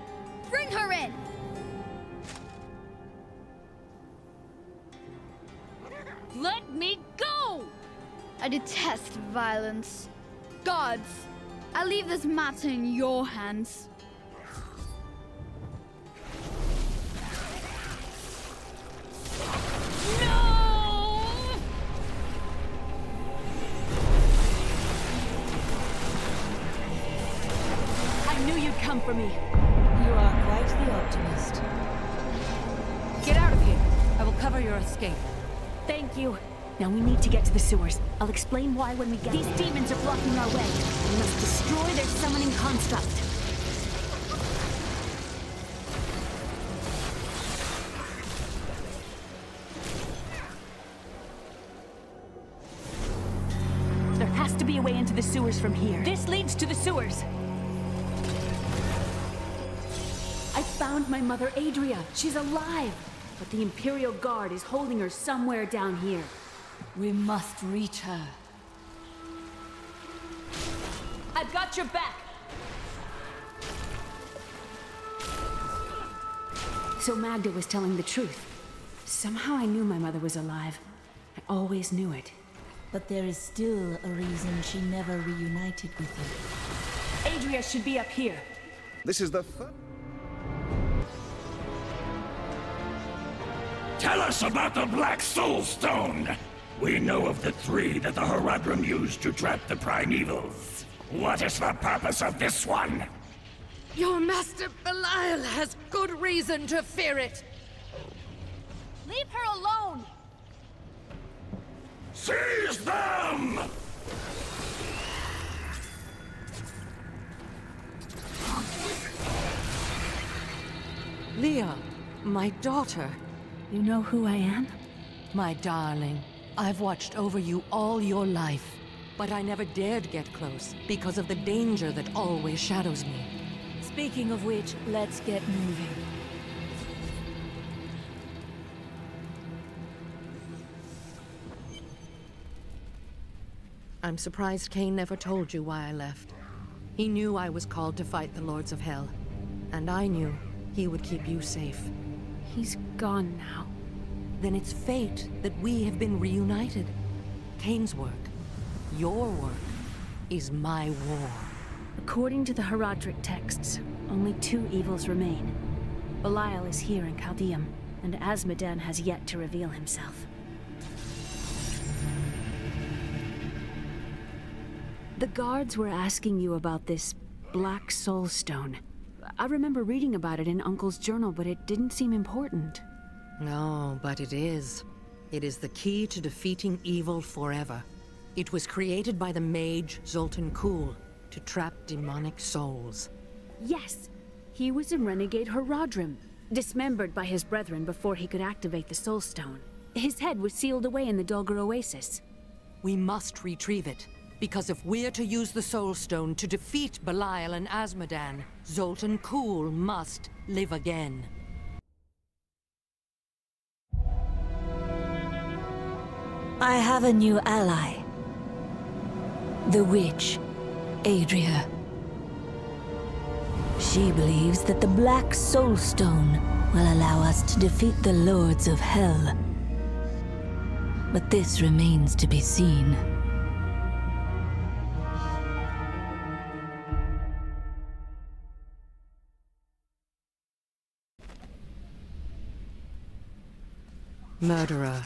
Bring her in! Let me go! I detest violence. Guards, I leave this matter in your hands. I knew you'd come for me. You are quite the optimist. Get out of here. I will cover your escape. Thank you. Now we need to get to the sewers. I'll explain why when we get there. These demons are blocking our way. We must destroy their summoning construct. There has to be a way into the sewers from here. This leads to the sewers. I found my mother, Adria. She's alive. But the Imperial Guard is holding her somewhere down here. We must reach her. I've got your back! So Magda was telling the truth. Somehow I knew my mother was alive. I always knew it. But there is still a reason she never reunited with you. Adria should be up here. This is the Tell us about the Black Soul Stone! We know of the 3 that the Horadrim used to trap the Primevals. What is the purpose of this one? Your master Belial has good reason to fear it. Leave her alone! Seize them! Leah, my daughter. You know who I am? My darling, I've watched over you all your life, but I never dared get close because of the danger that always shadows me. Speaking of which, let's get moving. I'm surprised Cain never told you why I left. He knew I was called to fight the Lords of Hell, and I knew he would keep you safe. He's gone now. Then it's fate that we have been reunited. Cain's work, your work, is my war. According to the Horadric texts, only 2 evils remain. Belial is here in Chaldeum, and Azmodan has yet to reveal himself. The guards were asking you about this Black Soul Stone. I remember reading about it in Uncle's journal, but it didn't seem important. No, but it is. It is the key to defeating evil forever. It was created by the mage Zoltan Kuhl to trap demonic souls. Yes! He was a renegade Horadrim, dismembered by his brethren before he could activate the Soul Stone. His head was sealed away in the Dulgar Oasis. We must retrieve it, because if we're to use the Soul Stone to defeat Belial and Azmodan, Zoltan Kuhl must live again. I have a new ally. The witch, Adria. She believes that the Black Soul Stone will allow us to defeat the Lords of Hell. But this remains to be seen. Murderer,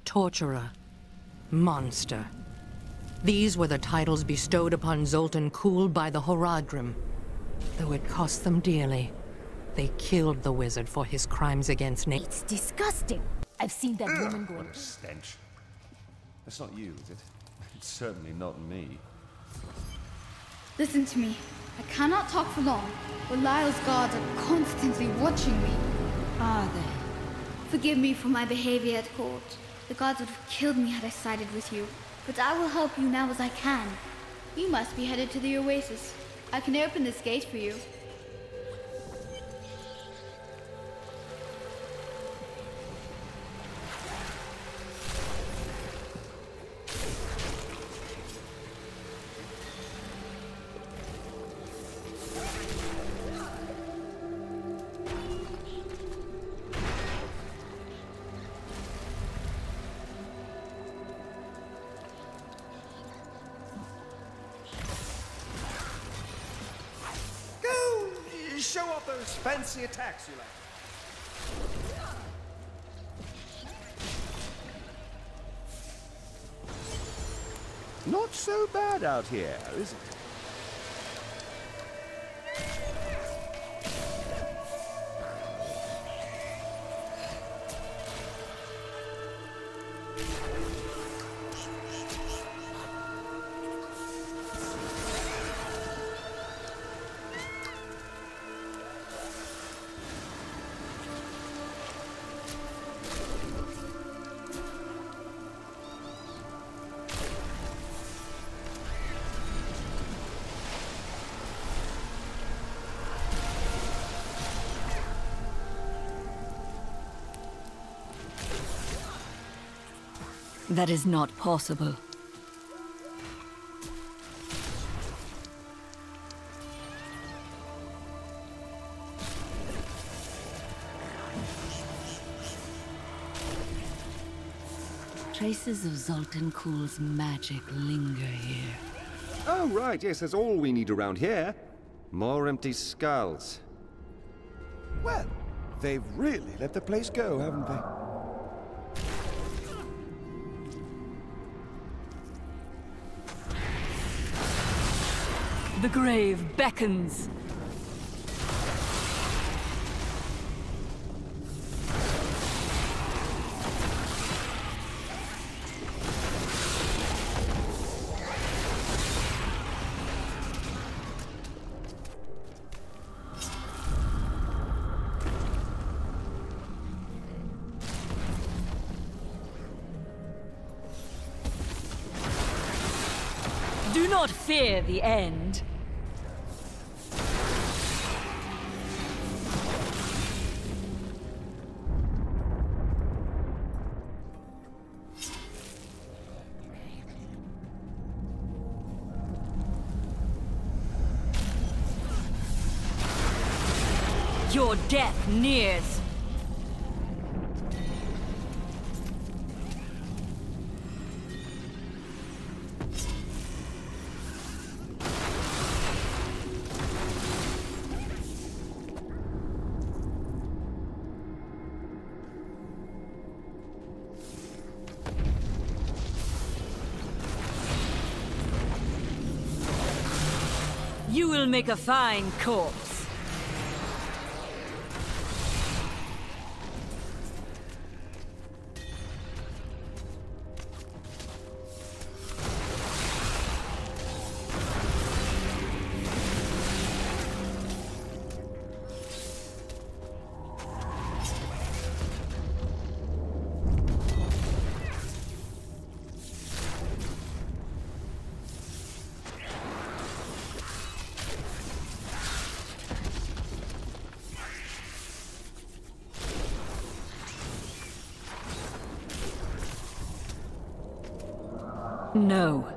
torturer, monster. These were the titles bestowed upon Zoltan Kulle by the Horadrim. Though it cost them dearly, they killed the wizard for his crimes against nature. It's disgusting. I've seen that woman go. What a stench. That's not you, is it? It's certainly not me. Listen to me. I cannot talk for long, but Lyle's guards are constantly watching me. Are they? Forgive me for my behavior at court. The gods would have killed me had I sided with you. But I will help you now as I can. You must be headed to the Oasis. I can open this gate for you. Show off those fancy attacks you like. Not so bad out here, is it? That is not possible. Traces of Zoltan Kulle's magic linger here. Oh, right, yes, that's all we need around here. More empty skulls. Well, they've really let the place go, haven't they? The grave beckons. Do not fear the end. Your death nears. You will make a fine corpse. No.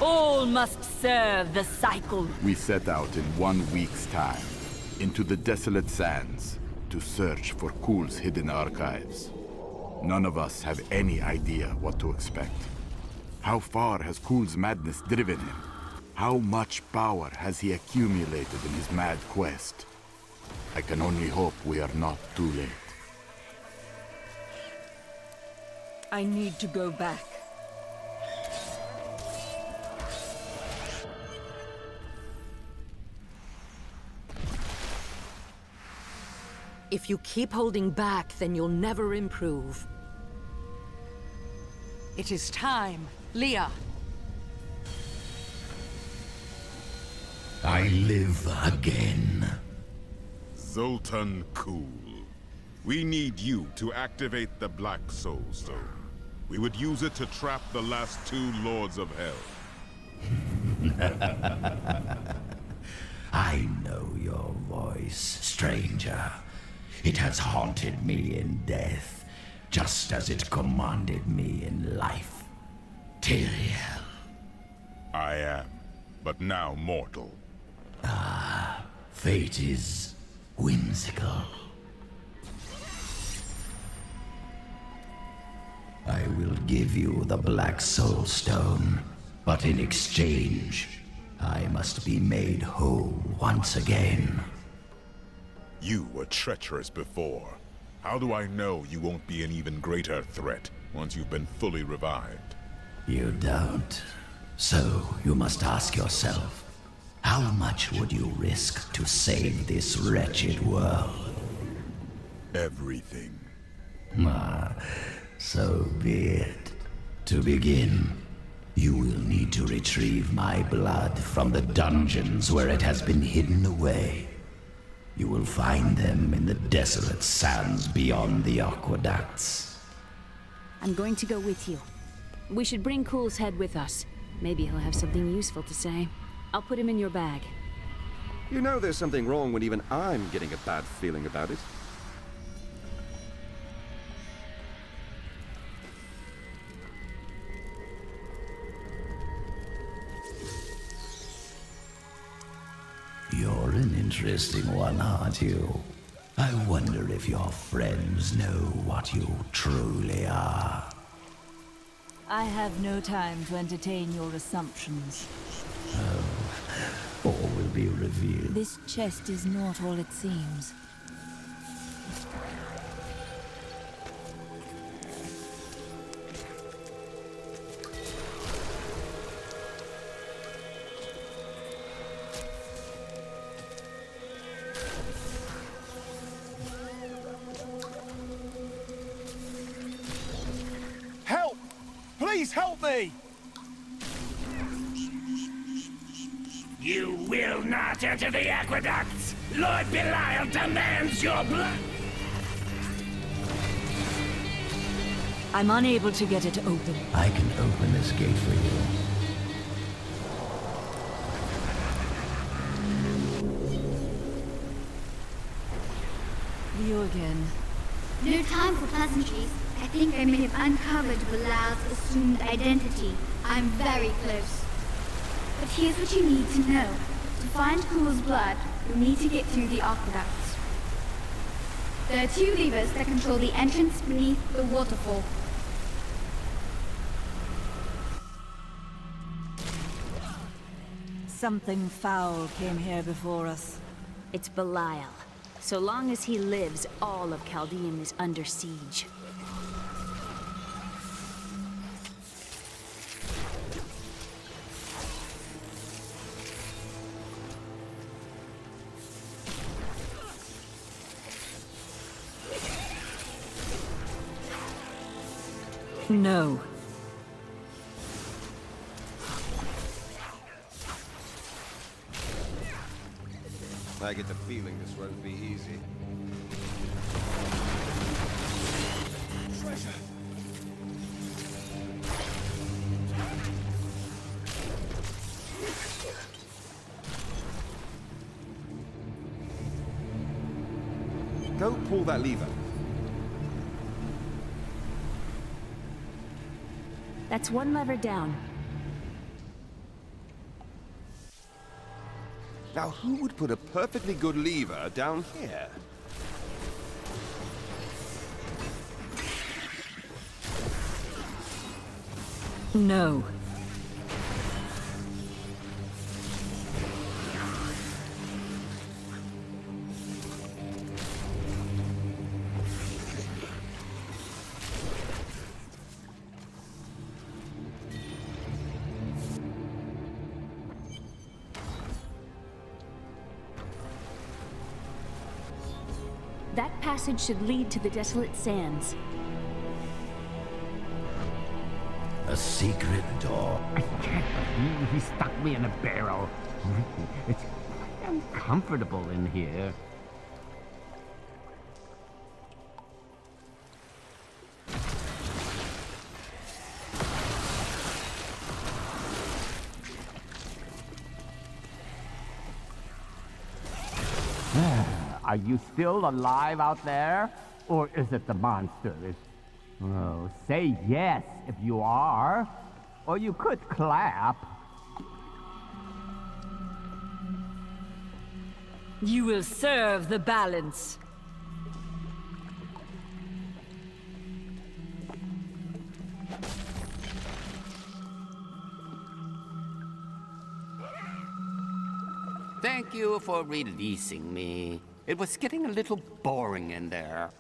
All must serve the cycle. We set out in 1 week's time, into the desolate sands, to search for Kul's hidden archives. None of us have any idea what to expect. How far has Kul's madness driven him? How much power has he accumulated in his mad quest? I can only hope we are not too late. I need to go back. If you keep holding back, then you'll never improve. It is time, Leah. I live again. Zoltan Kul. We need you to activate the Black Soul Stone. We would use it to trap the last 2 Lords of Hell. I know your voice, stranger. It has haunted me in death, just as it commanded me in life. Tyrael. I am, but now mortal. Ah, fate is whimsical. I will give you the Black Soul Stone, but in exchange, I must be made whole once again. You were treacherous before. How do I know you won't be an even greater threat once you've been fully revived? You don't. So you must ask yourself, how much would you risk to save this wretched world? Everything. Ah, so be it. To begin, you will need to retrieve my blood from the dungeons where it has been hidden away. You will find them in the desolate sands beyond the aqueducts. I'm going to go with you. We should bring Kul's head with us. Maybe he'll have something useful to say. I'll put him in your bag. You know there's something wrong when even I'm getting a bad feeling about it. You're an interesting one, aren't you? I wonder if your friends know what you truly are. I have no time to entertain your assumptions. Oh, all will be revealed. This chest is not all it seems. Help! Please help me! You will not enter the aqueducts! Lord Belial demands your blood! I'm unable to get it open. I can open this gate for you. You again. No time for pleasantries. I think I may have uncovered Belial's assumed identity. I'm very close. But here's what you need to know. To find Kul's blood, you'll need to get through the aqueducts. There are 2 levers that control the entrance beneath the waterfall. Something foul came here before us. It's Belial. So long as he lives, all of Chaldean is under siege. No. I get the feeling this won't be easy. Treasure! Go pull that lever. That's 1 lever down. Now, who would put a perfectly good lever down here? No. That passage should lead to the Desolate Sands. A secret door. I can't believe he stuck me in a barrel. It's uncomfortable in here. Are you still alive out there? Or is it the monsters? Oh, say yes if you are. Or you could clap. You will serve the balance. Thank you for releasing me. It was getting a little boring in there.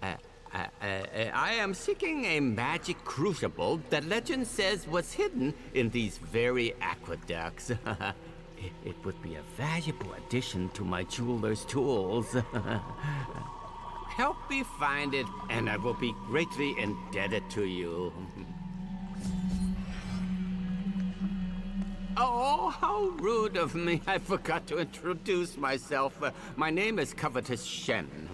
I am seeking a magic crucible that legend says was hidden in these very aqueducts. It would be a valuable addition to my jeweler's tools. Help me find it, and I will be greatly indebted to you. Oh, how rude of me. I forgot to introduce myself. My name is Covetous Shen.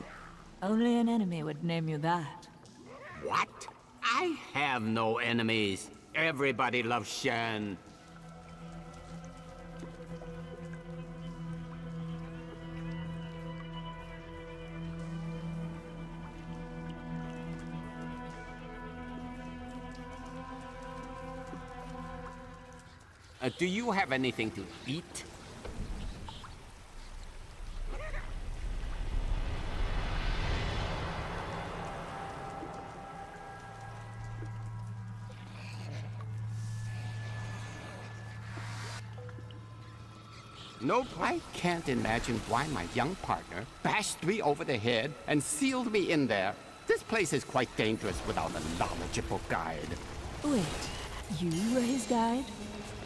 Only an enemy would name you that. What? I have no enemies. Everybody loves Shen. Do you have anything to eat? Nope. I can't imagine why my young partner bashed me over the head and sealed me in there. This place is quite dangerous without a knowledgeable guide. Wait, you were his guide?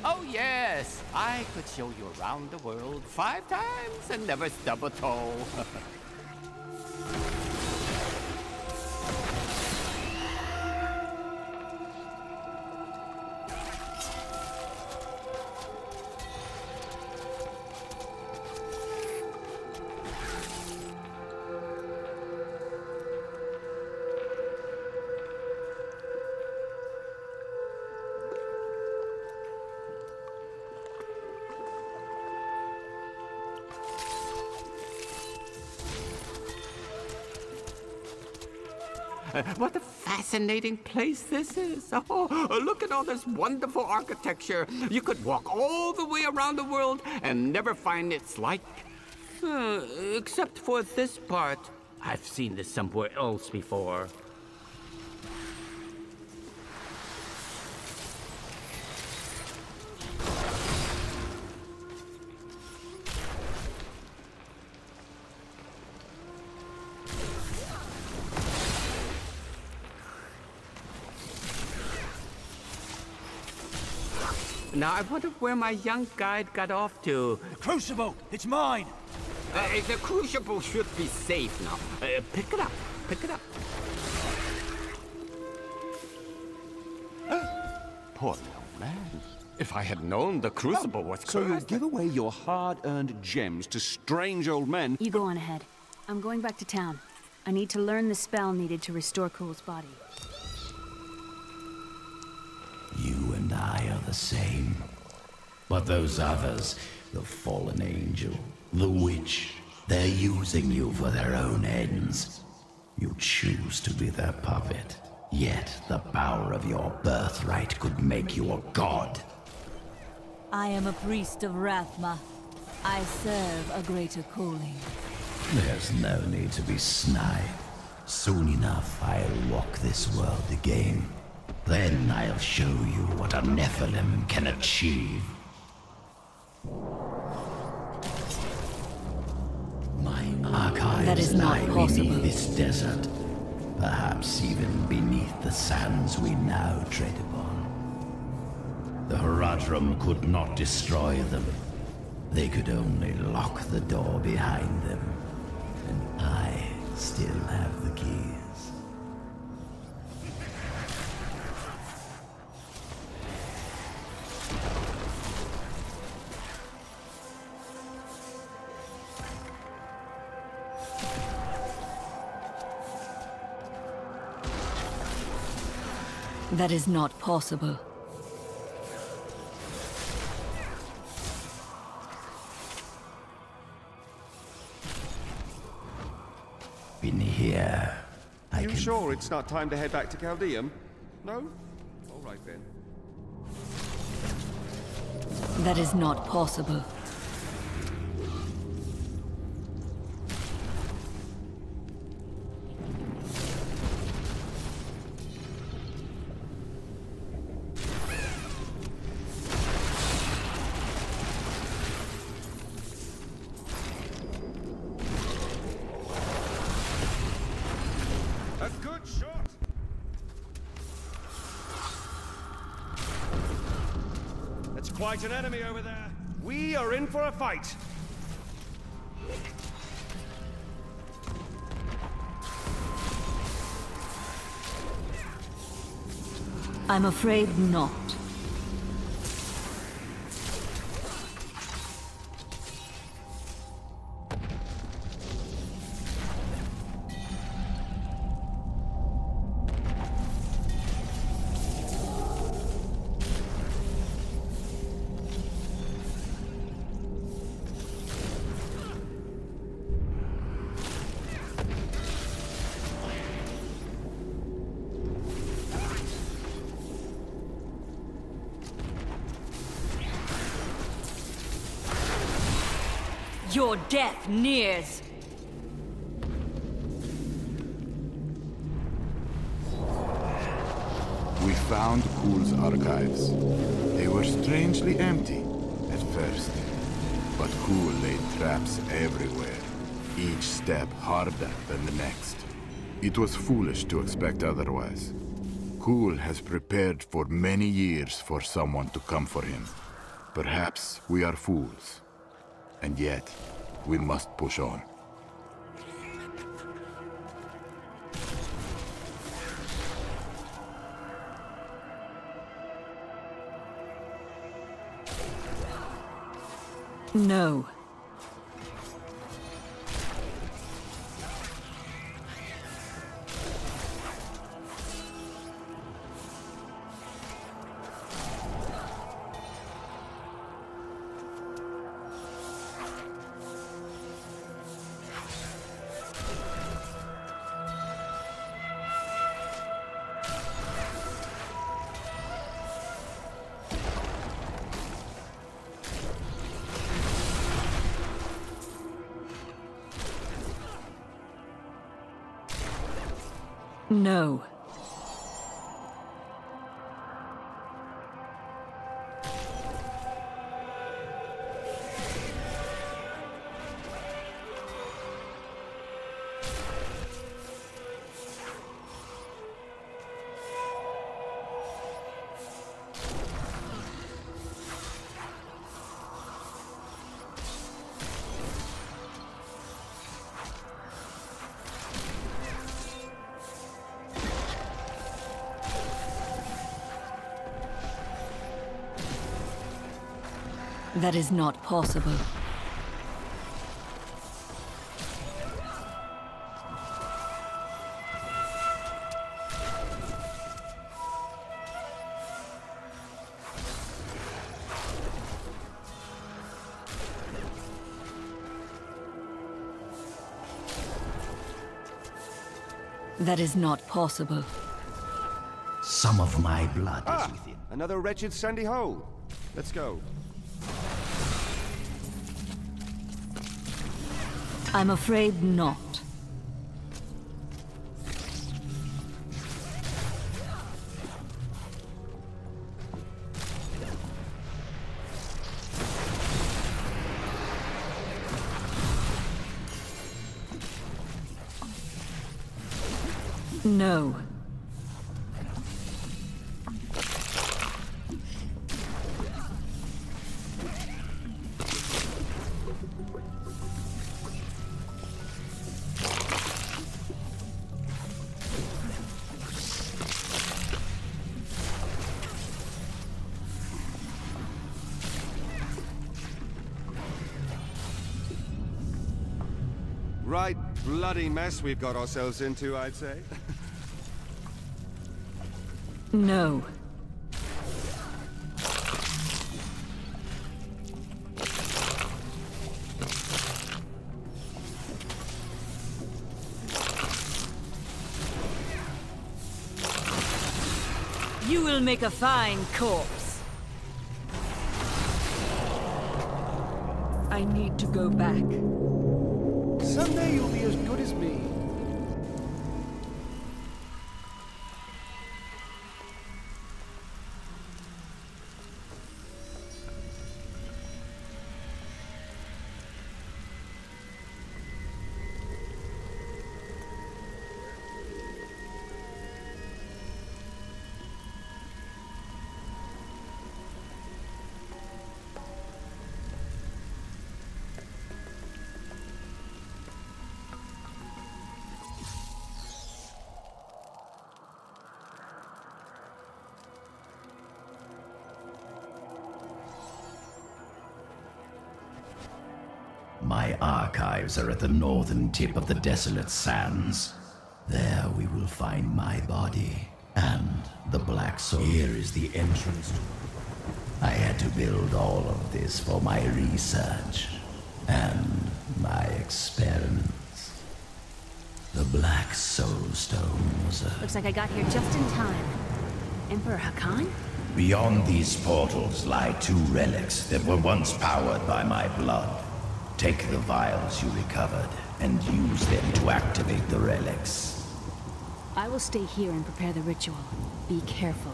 Oh, yes. I could show you around the world 5 times and never stub a toe. What a fascinating place this is. Oh, look at all this wonderful architecture. You could walk all the way around the world and never find its like. Except for this part. I've seen this somewhere else before. Now, I wonder where my young guide got off to. The crucible! It's mine! The crucible should be safe now. Pick it up. Pick it up. Poor little man. If I had known the crucible was cursed... So you'll give away your hard-earned gems to strange old men? You go on ahead. I'm going back to town. I need to learn the spell needed to restore Cool's body. You and I are the same. But those others, the fallen angel, the witch, they're using you for their own ends. You choose to be their puppet. Yet the power of your birthright could make you a god. I am a priest of Rathma. I serve a greater calling. There's no need to be snide. Soon enough, I'll walk this world again. Then I'll show you what a Nephilim can achieve. My archives That is not lie possible. beneath this desert. Perhaps even beneath the sands we now tread upon. The Horadrim could not destroy them. They could only lock the door behind them. And I still have the keys. That is not possible. In here, You sure it's not time to head back to Chaldeum? No? All right then. That is not possible. A good shot! That's quite an enemy over there. We are in for a fight. I'm afraid not. Your death nears. We found Kuhl's archives. They were strangely empty at first, but Kuhl laid traps everywhere, each step harder than the next. It was foolish to expect otherwise. Kuhl has prepared for many years for someone to come for him. Perhaps we are fools. And yet, we must push on. No. No. That is not possible. That is not possible. Some of my blood is within. Another wretched sandy hole. Let's go. I'm afraid not. No. Right bloody mess we've got ourselves into, I'd say. No. You will make a fine corpse. I need to go back. Someday you'll be as good as me. My archives are at the northern tip of the desolate sands. There we will find my body and the Black Soul. Here is the entrance. I had to build all of this for my research and my experiments. The Black Soul Stone was a... Looks like I got here just in time. Emperor Hakan? Beyond these portals lie two relics that were once powered by my blood. Take the vials you recovered and use them to activate the relics. I will stay here and prepare the ritual. Be careful.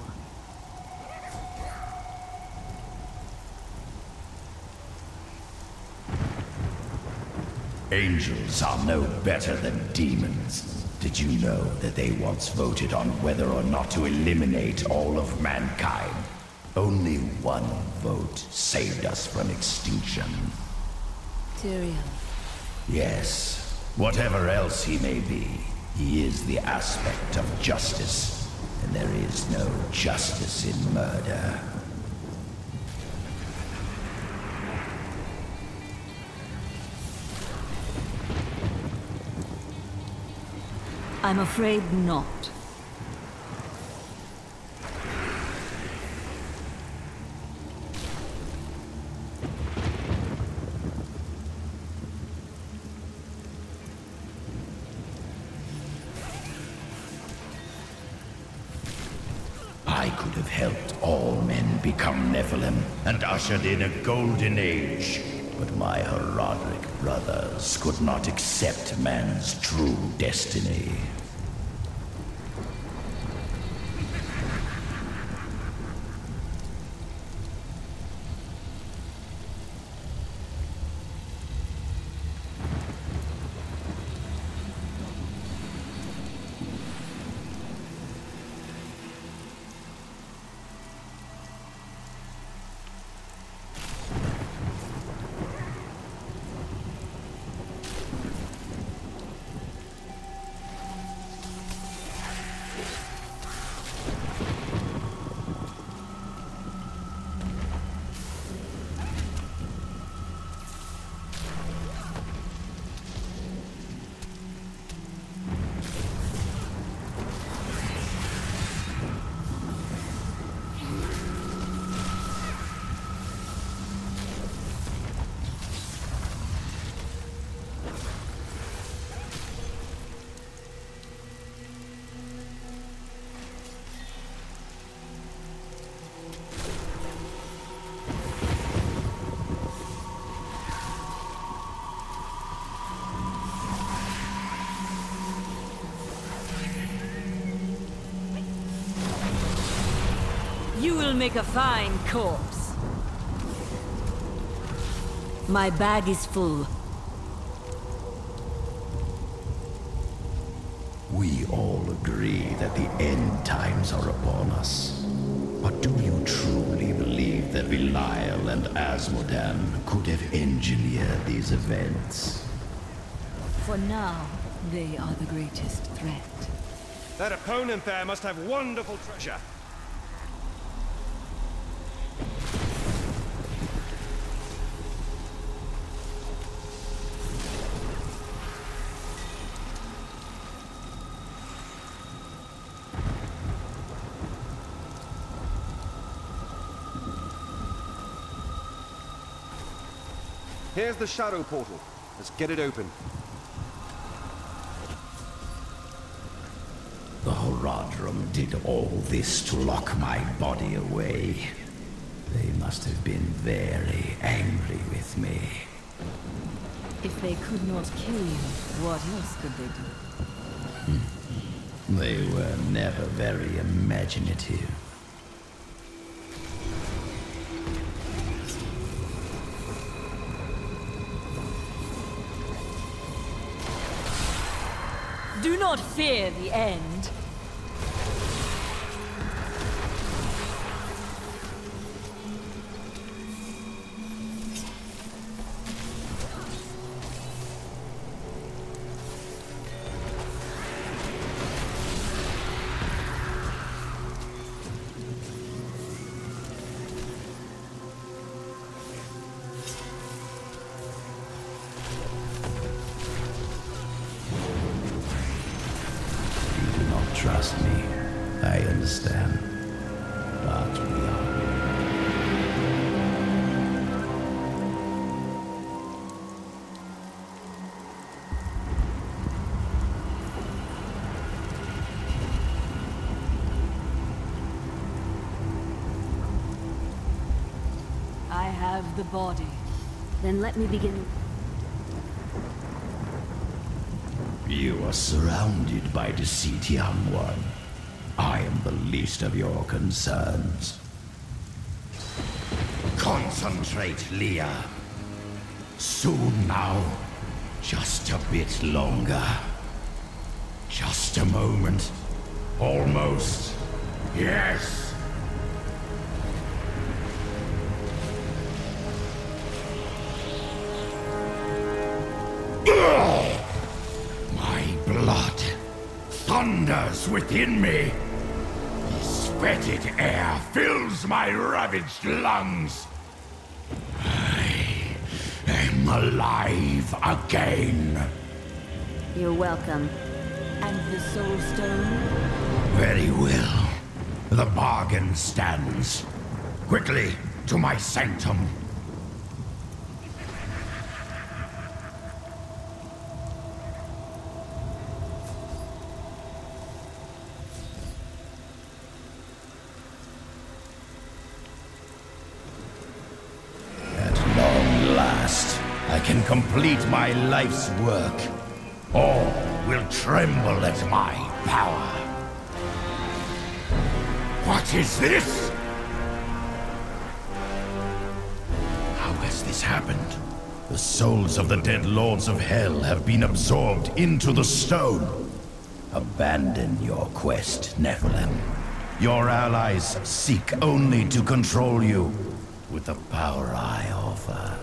Angels are no better than demons. Did you know that they once voted on whether or not to eliminate all of mankind? Only one vote saved us from extinction. Tyrion. Yes. Whatever else he may be, he is the aspect of justice. And there is no justice in murder. I'm afraid not. I could have helped all men become Nephilim and ushered in a golden age. But my Herodic brothers could not accept man's true destiny. make a fine corpse. My bag is full. We all agree that the end times are upon us. But do you truly believe that Belial and Asmodan could have engineered these events? For now, they are the greatest threat. That opponent there must have wonderful treasure. Here's the shadow portal. Let's get it open. The Horadrim did all this to lock my body away. They must have been very angry with me. If they could not kill you, what else could they do? They were never very imaginative. Do not fear the end. Trust me, I understand. But we are. I have the body. Then let me begin. You are surrounded by deceit, young one. I am the least of your concerns. Concentrate, Leah. Soon now. Just a bit longer. Just a moment. Almost. Yes. Blood thunders within me. This fetid air fills my ravaged lungs. I am alive again. You're welcome. And the Soul Stone? Very well. The bargain stands. Quickly, to my sanctum. I can complete my life's work. All will tremble at my power. What is this? How has this happened? The souls of the dead lords of hell have been absorbed into the stone. Abandon your quest, Nephilim. Your allies seek only to control you. With the power I offer,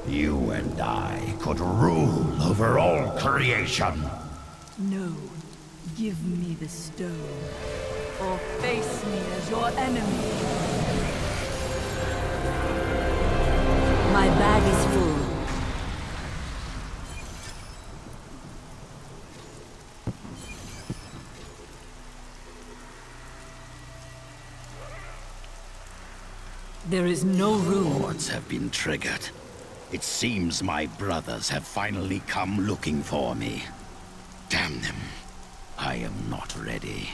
you and I could rule over all creation. No. Give me the stone. Or face me as your enemy. My bag is full. There is no room. Wards have been triggered. It seems my brothers have finally come looking for me. Damn them. I am not ready.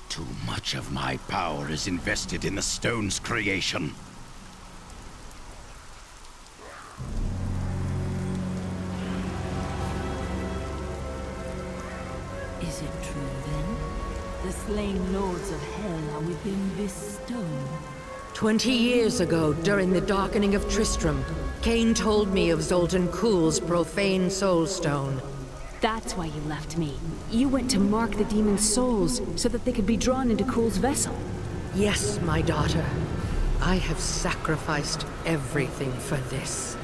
Too much of my power is invested in the stone's creation. Is it true then? The slain lords of hell are within this stone. 20 years ago, during the darkening of Tristram, Cain told me of Zoltan Kuhl's profane soulstone. That's why you left me. You went to mark the demon's souls so that they could be drawn into Kuhl's vessel. Yes, my daughter. I have sacrificed everything for this.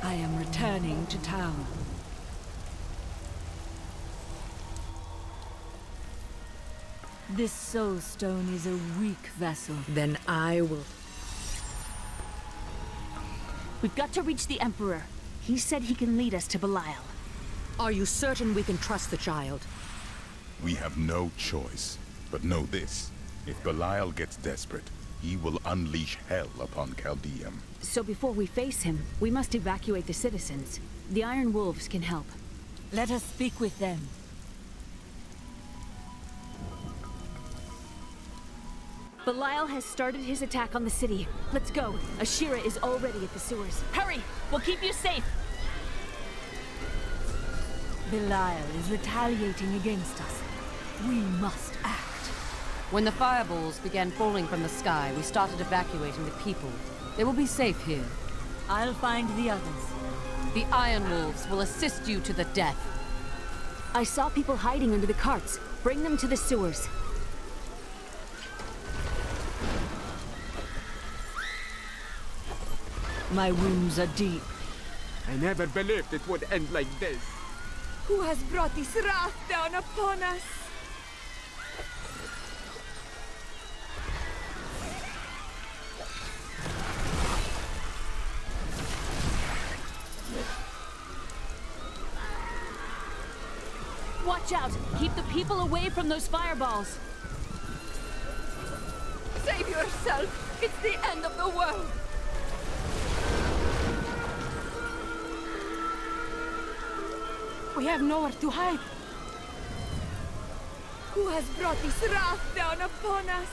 I am returning to town. This soul stone is a weak vessel. Then I will... We've got to reach the Emperor. He said he can lead us to Belial. Are you certain we can trust the child? We have no choice. But know this. If Belial gets desperate, he will unleash hell upon Chaldeum. So before we face him, we must evacuate the citizens. The Iron Wolves can help. Let us speak with them. Belial has started his attack on the city. Let's go. Ashira is already at the sewers. Hurry! We'll keep you safe! Belial is retaliating against us. We must act. When the fireballs began falling from the sky, we started evacuating the people. They will be safe here. I'll find the others. The Iron Wolves will assist you to the death. I saw people hiding under the carts. Bring them to the sewers. My wounds are deep. I never believed it would end like this. Who has brought this wrath down upon us? Watch out! Keep the people away from those fireballs! Save yourself! It's the end of the world! We have nowhere to hide. Who has brought this wrath down upon us?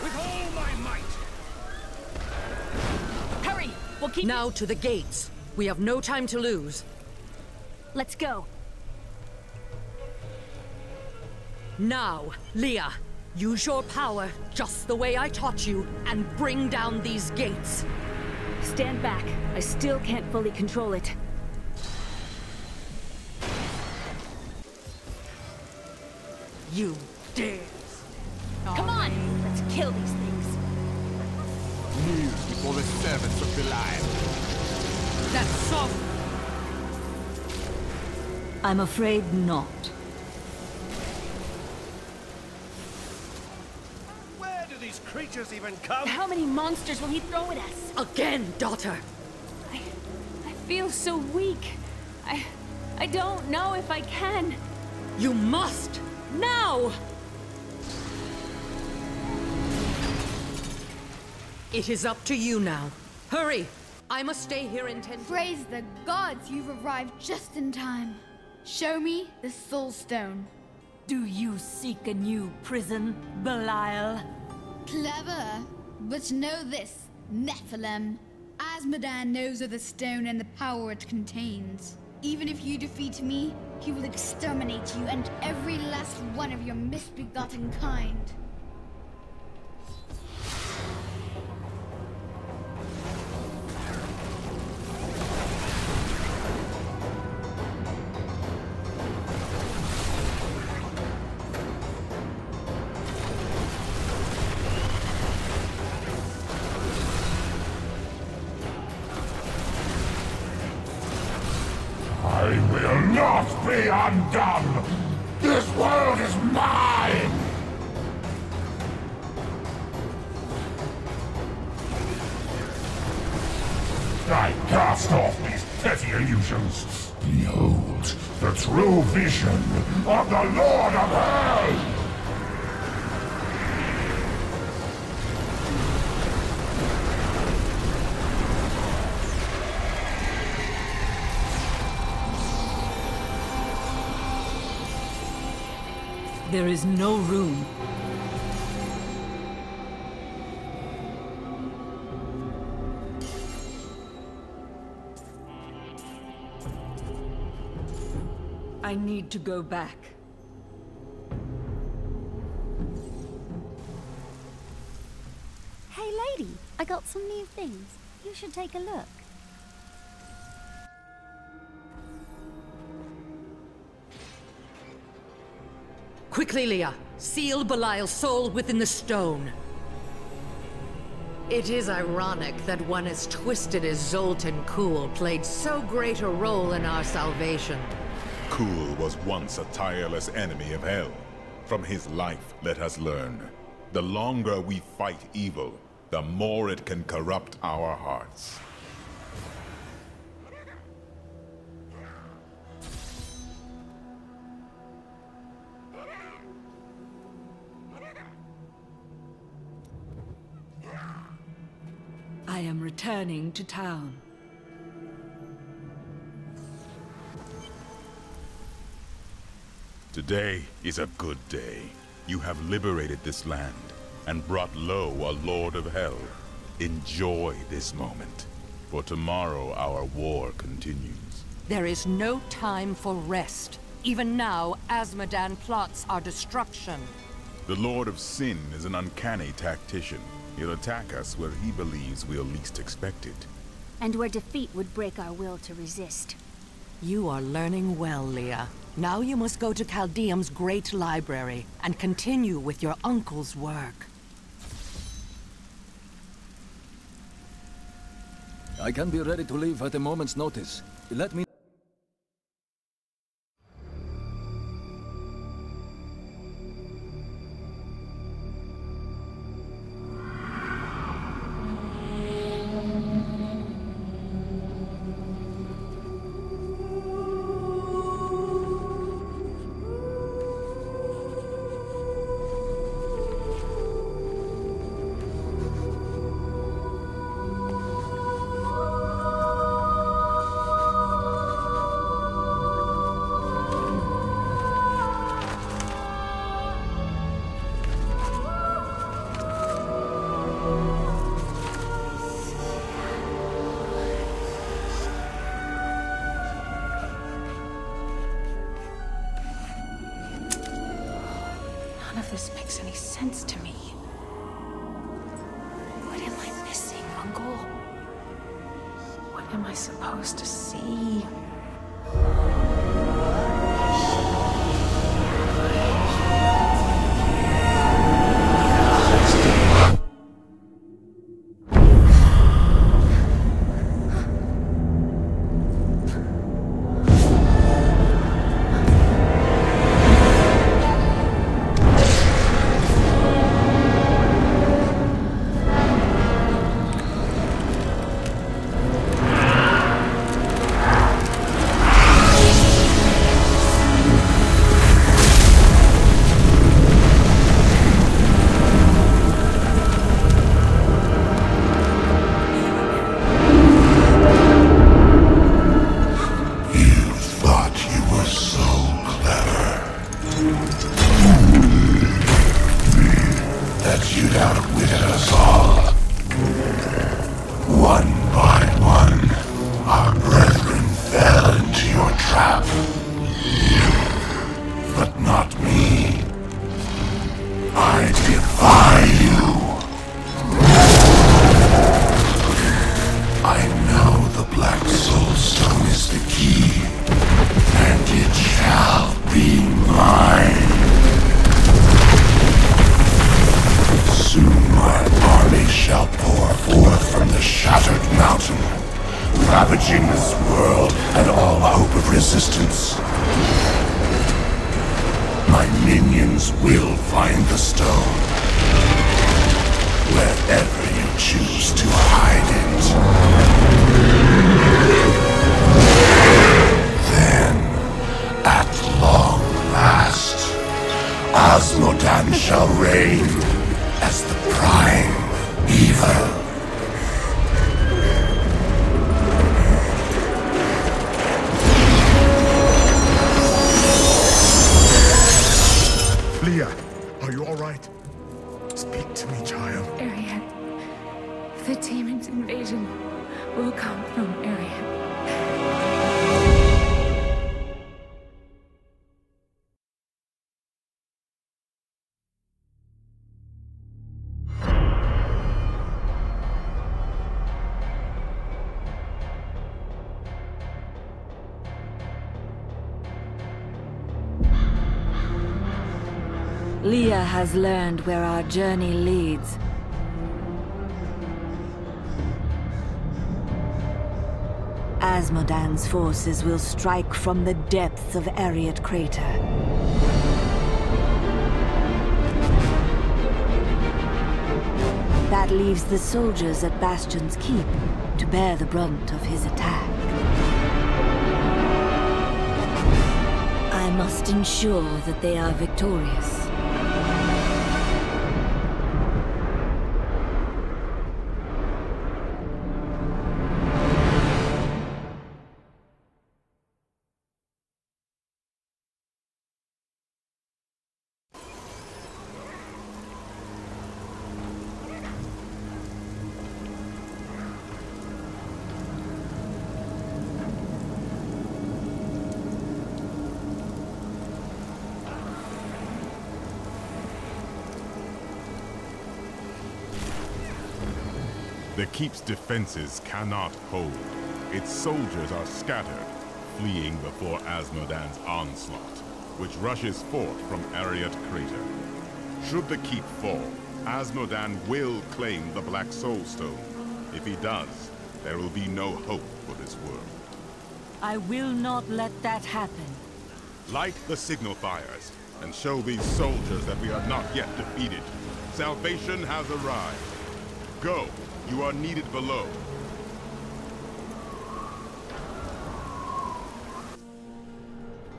With all my might! Hurry! We'll keep Now to the gates. We have no time to lose. Let's go. Now, Leah, use your power just the way I taught you and bring down these gates. Stand back. I still can't fully control it. You dare. Come on! Let's kill these things. Kneel before the servants of Belial. That's soft. I'm afraid not. Where do these creatures even come? How many monsters will he throw at us? Again, daughter. I feel so weak. I don't know if I can. You must! Now! It is up to you now. Hurry! I must stay here in 10... Praise the gods, you've arrived just in time. Show me the Soul Stone. Do you seek a new prison, Belial? Clever. But know this, Nephilim. Asmodan knows of the stone and the power it contains. Even if you defeat me, he will exterminate you and every last one of your misbegotten kind. I will not be undone! This world is mine! I cast off these petty illusions. Behold, the true vision of the Lord of Hell! There is no room. I need to go back. Hey lady, I got some new things. You should take a look. Quickly, Leah! Seal Belial's soul within the stone. It is ironic that one as twisted as Zoltan Kulle played so great a role in our salvation. Kulle was once a tireless enemy of hell. From his life, let us learn. The longer we fight evil, the more it can corrupt our hearts. I am returning to town. Today is a good day. You have liberated this land and brought low a Lord of Hell. Enjoy this moment, for tomorrow our war continues. There is no time for rest. Even now, Azmodan plots our destruction. The Lord of Sin is an uncanny tactician. He'll attack us where he believes we'll least expect it. And where defeat would break our will to resist. You are learning well, Leah. Now you must go to Caldeum's great library and continue with your uncle's work. I can be ready to leave at a moment's notice. Let me... None of this makes any sense to me. What am I missing, Uncle? What am I supposed to see? Ravaging this world and all hope of resistance. My minions will find the stone, wherever you choose to hide it. Then, at long last, Azmodan shall reign as the prime evil. will come from Arian. Leah has learned where our journey leads. Asmodan's forces will strike from the depths of Ariat Crater. That leaves the soldiers at Bastion's Keep to bear the brunt of his attack. I must ensure that they are victorious. The Keep's defenses cannot hold. Its soldiers are scattered, fleeing before Asmodan's onslaught, which rushes forth from Ariat Crater. Should the Keep fall, Asmodan will claim the Black Soul Stone. If he does, there will be no hope for this world. I will not let that happen. Light the signal fires, and show these soldiers that we are not yet defeated. Salvation has arrived. Go! You are needed below.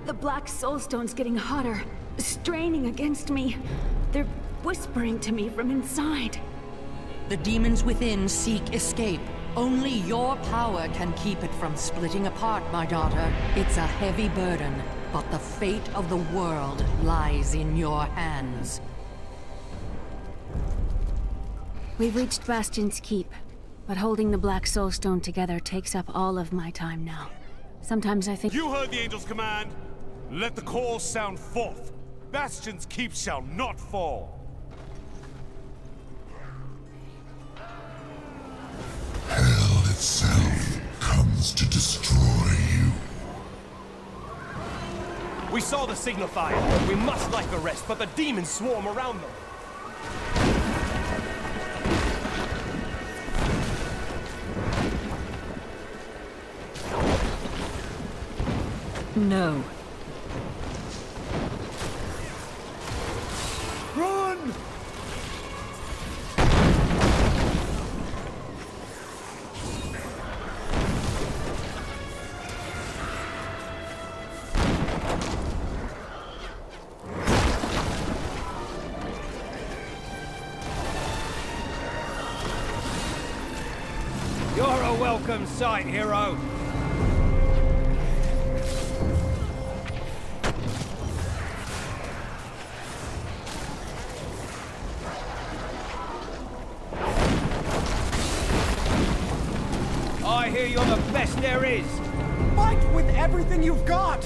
The Black Soulstone's getting hotter, straining against me. They're whispering to me from inside. The demons within seek escape. Only your power can keep it from splitting apart, my daughter. It's a heavy burden, but the fate of the world lies in your hands. We've reached Bastion's Keep, but holding the Black Soulstone together takes up all of my time now. Sometimes I think— You heard the Angel's command! Let the call sound forth! Bastion's Keep shall not fall! Hell itself comes to destroy you. We saw the signal fire. We must light the rest, but the demons swarm around them. No. Run! You're a welcome sight, hero. I hear you're the best there is. Fight with everything you've got!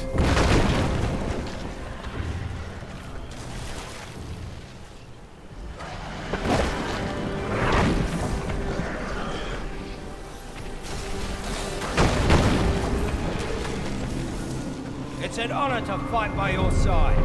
It's an honor to fight by your side.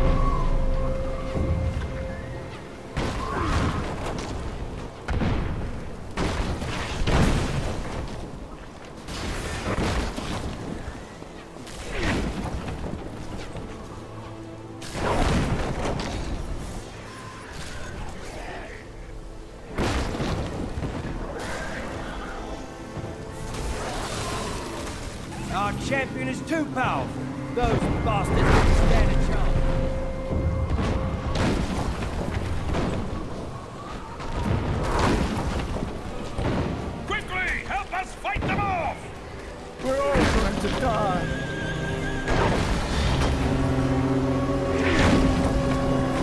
Our champion is too powerful. Those bastards didn't stand a chance. Quickly! Help us fight them off! We're all going to die.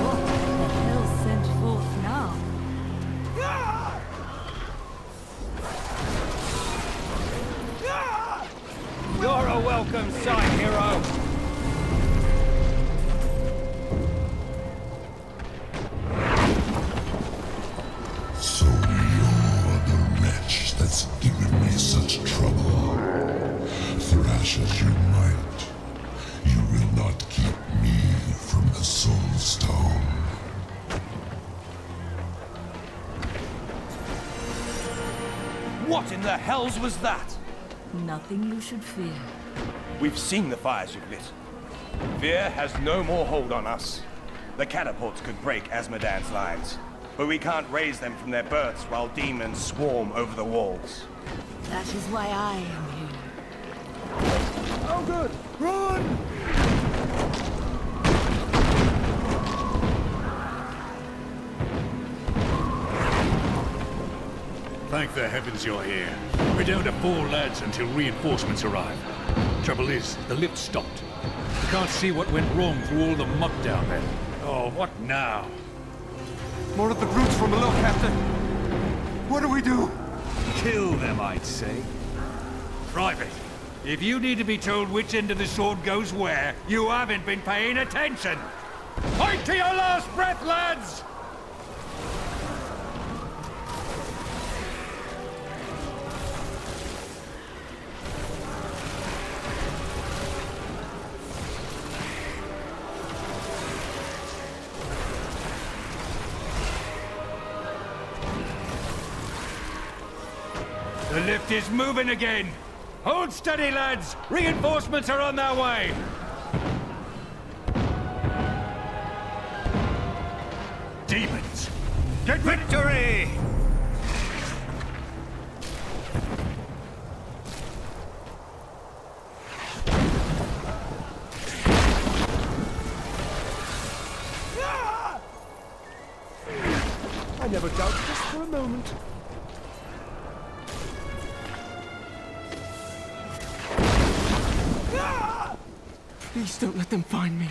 What the hell sent forth now? What in the hells was that? Nothing you should fear. We've seen the fires you've lit. Fear has no more hold on us. The catapults could break Asmodan's lines, but we can't raise them from their berths while demons swarm over the walls. That is why I am here. Oh good! Run! Thank the heavens you're here. We're down to 4 lads until reinforcements arrive. Trouble is, the lift stopped. We can't see what went wrong through all the muck down there. Oh, what now? More of the brutes from below, Captain. What do we do? Kill them, I'd say. Private, if you need to be told which end of the sword goes where, you haven't been paying attention. Fight to your last breath, lads! The lift is moving again! Hold steady, lads! Reinforcements are on their way! Demons! Get victory! I never doubted this for a moment. Please don't let them find me.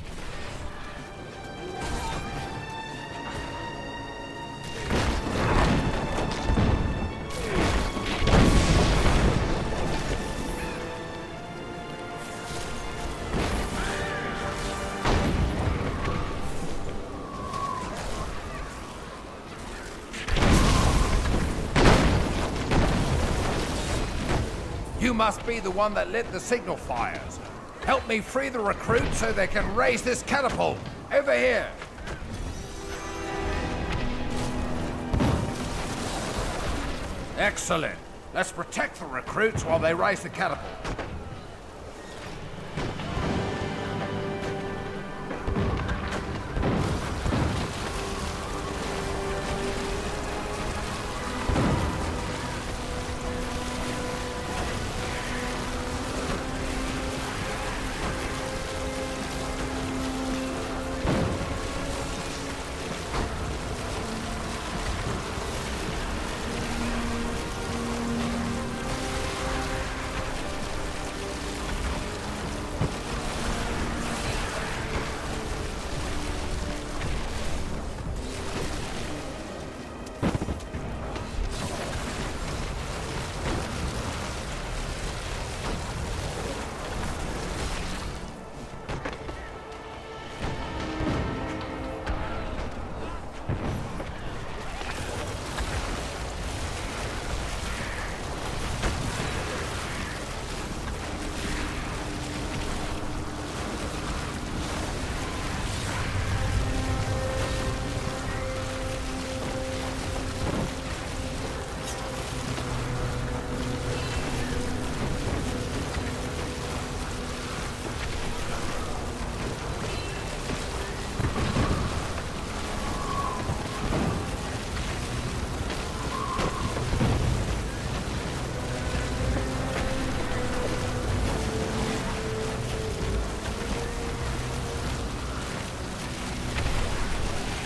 You must be the one that lit the signal fires. Help me free the recruits so they can raise this catapult. Over here. Excellent. Let's protect the recruits while they raise the catapult.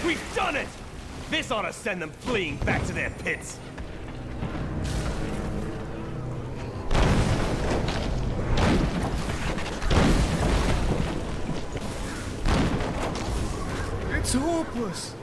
We've done it! This ought to send them fleeing back to their pits. It's hopeless.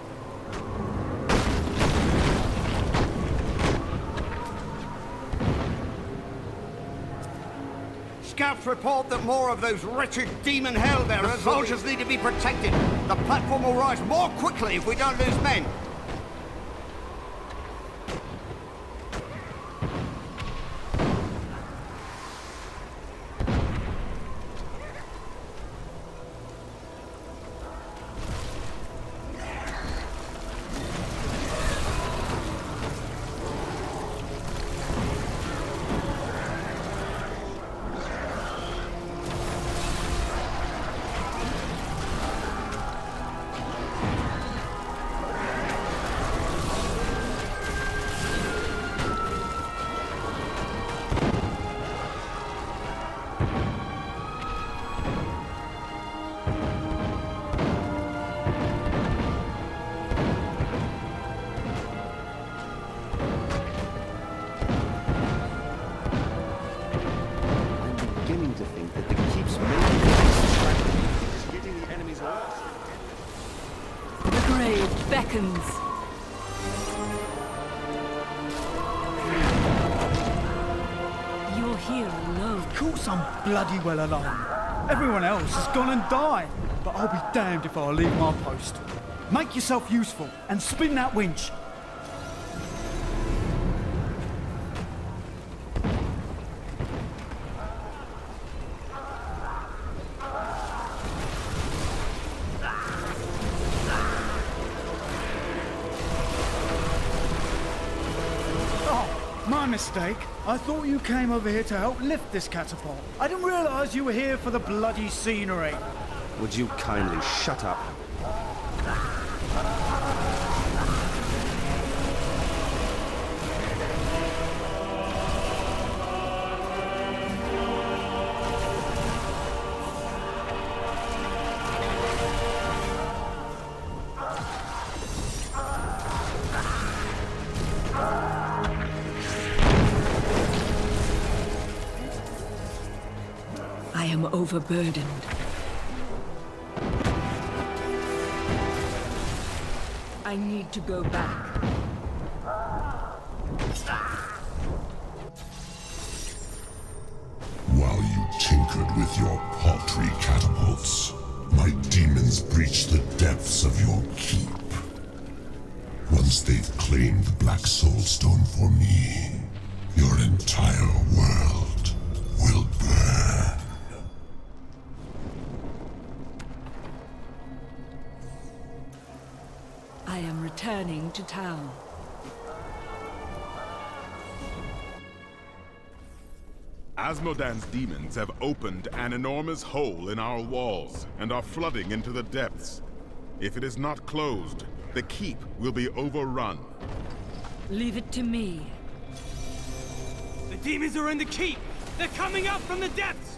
Scouts report that more of those wretched demon hellbearers. The soldiers need to be protected. The platform will rise more quickly if we don't lose men. beckons. You're here alone. Of course I'm bloody well alone. Everyone else has gone and died. But I'll be damned if I'll leave my post. Make yourself useful and spin that winch. My mistake. I thought you came over here to help lift this catapult. I didn't realise you were here for the bloody scenery. Would you kindly shut up? I am overburdened. I need to go back. While you tinkered with your paltry catapults, my demons breached the depths of your keep. Once they've claimed the Black Soulstone for me, your entire world will burn. I am returning to town. Asmodan's demons have opened an enormous hole in our walls and are flooding into the depths. If it is not closed, the keep will be overrun. Leave it to me. The demons are in the keep! They're coming up from the depths!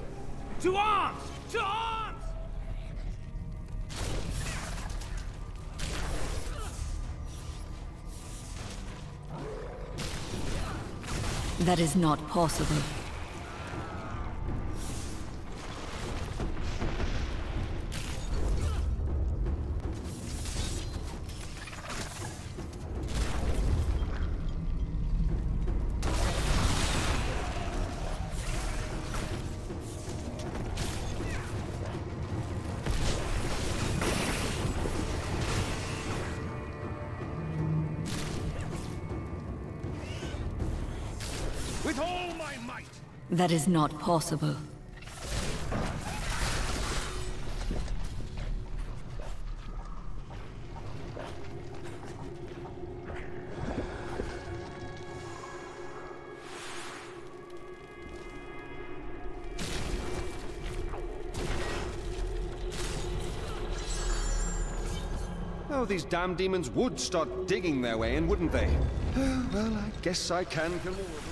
To arms! To arms! That is not possible. With all my might! That is not possible. Oh, these damn demons would start digging their way in, wouldn't they? Well, I guess I can kill more of them.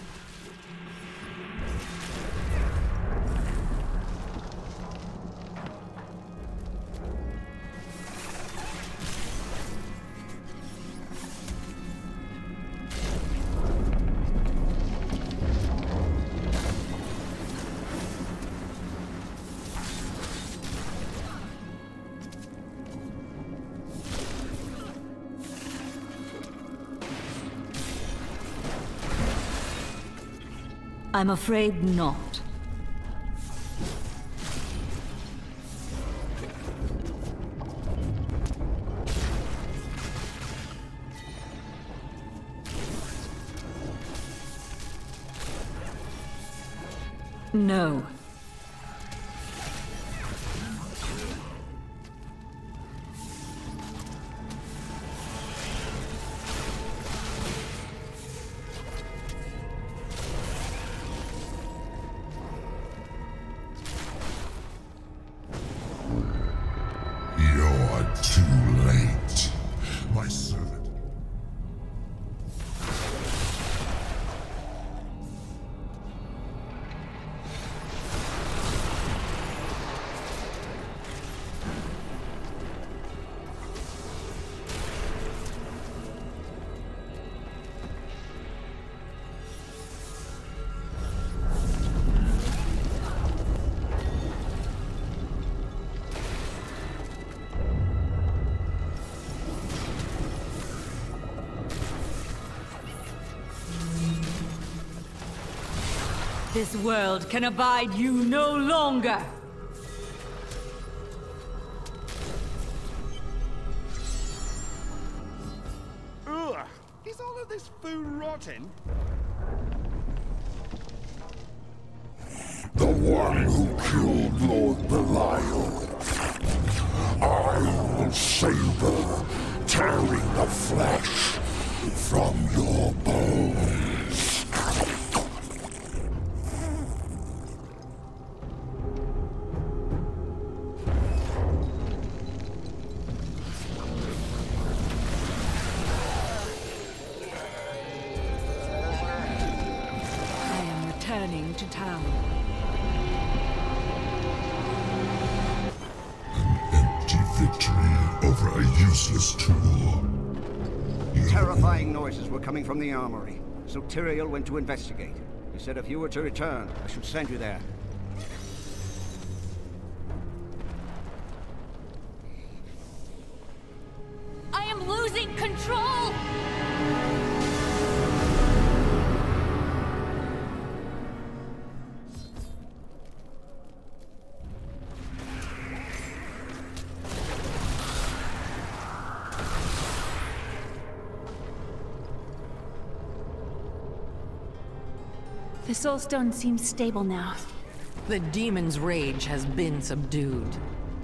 I'm afraid not. No. You're too late, my servant. This world can abide you no longer! Ugh! Is all of this food rotten? The one who killed Lord Belial. I will savor, tearing the flesh from your bones. I am returning to town. Victory over a useless tool. Terrifying noises were coming from the armory, so Tyrael went to investigate. He said if you were to return, I should send you there. I am losing control! The Soulstone seems stable now. The demon's rage has been subdued.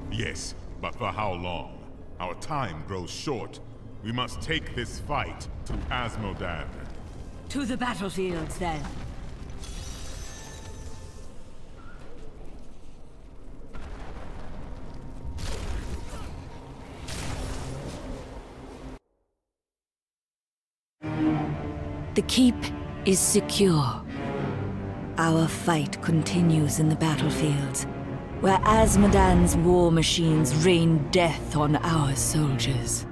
Yes, but for how long? Our time grows short. We must take this fight to Asmodan. To the battlefields, then. The keep is secure. Our fight continues in the battlefields, where Asmodan's war machines rain death on our soldiers.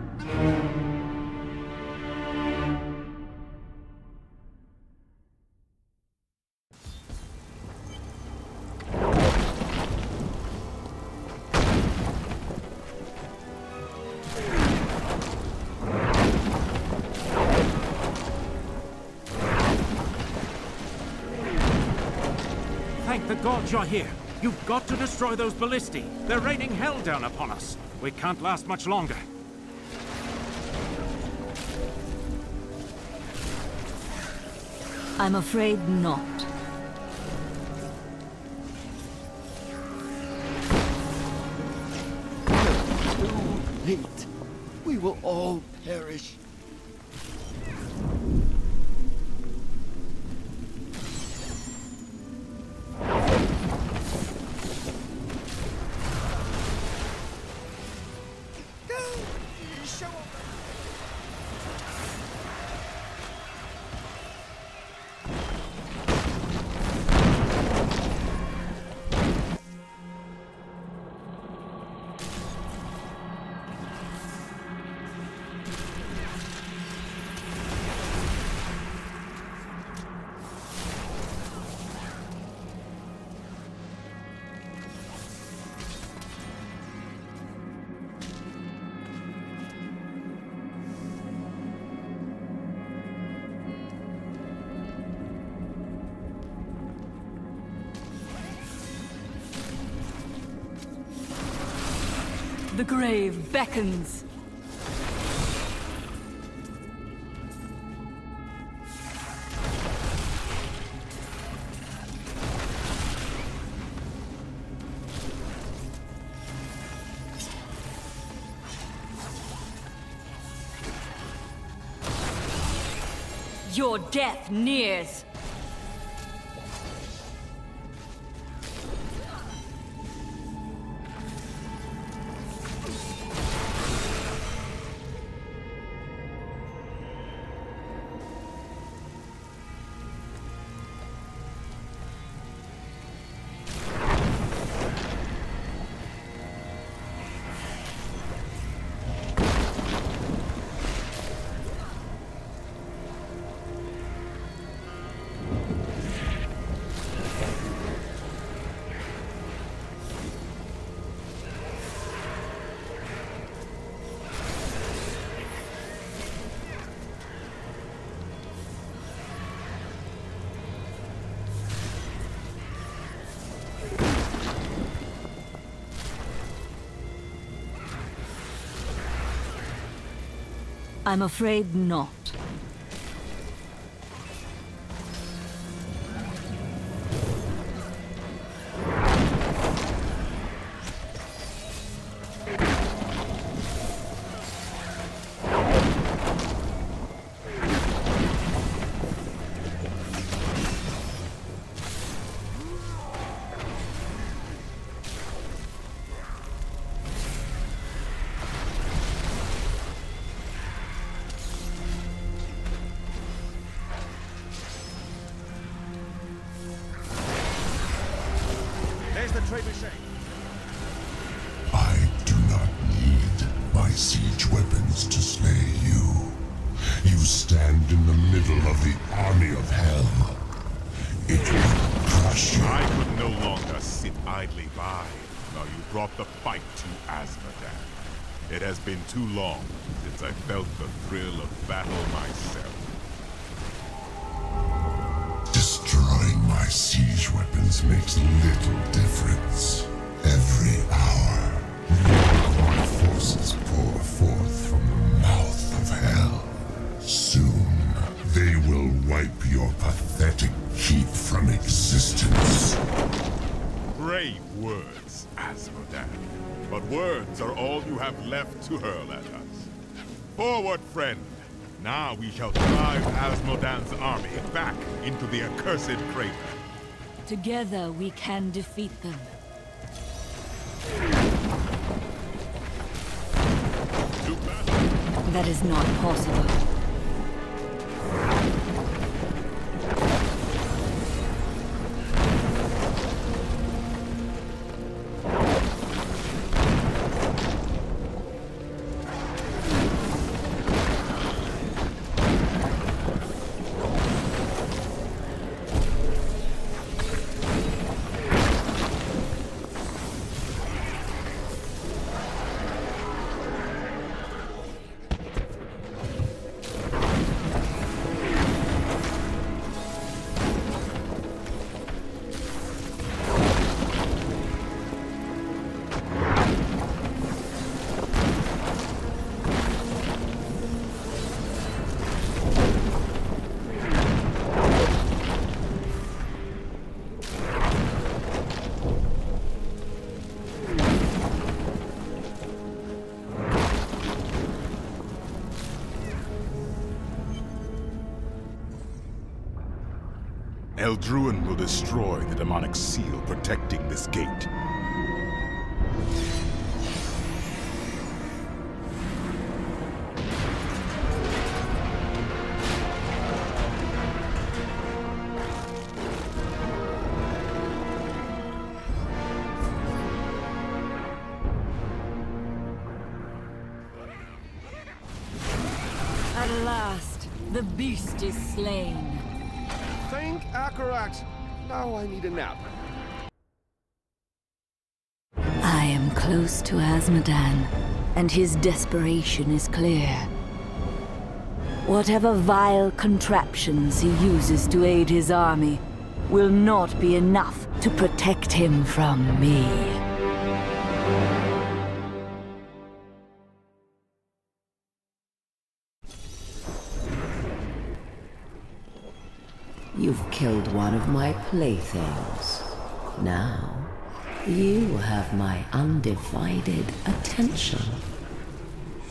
Thank the gods you're here. You've got to destroy those ballistae. They're raining hell down upon us. We can't last much longer. I'm afraid not. Too late. We will all perish. The grave beckons. Your death nears. I'm afraid not. There's the trebuchet. I do not need my siege weapons to slay you. You stand in the middle of the army of hell. It will crush you. I could no longer sit idly by while you brought the fight to Azmodan. It has been too long since I felt the thrill of battle myself. Destroying my siege weapons makes little difference. Every hour, more forces pour forth from the mouth of hell. Soon, they will wipe your pathetic keep from existence. Brave words, Azmodan. But words are all you have left to hurl at us. Forward, friend! Now we shall drive Azmodan's army back into the accursed crater. Together we can defeat them. To battle! That is not possible. Eldruin will destroy the demonic seal protecting this gate. At last, the beast is slain. Thank Akarat. Now I need a nap. I am close to Azmodan, and his desperation is clear. Whatever vile contraptions he uses to aid his army will not be enough to protect him from me. You've killed one of my playthings. Now, you have my undivided attention.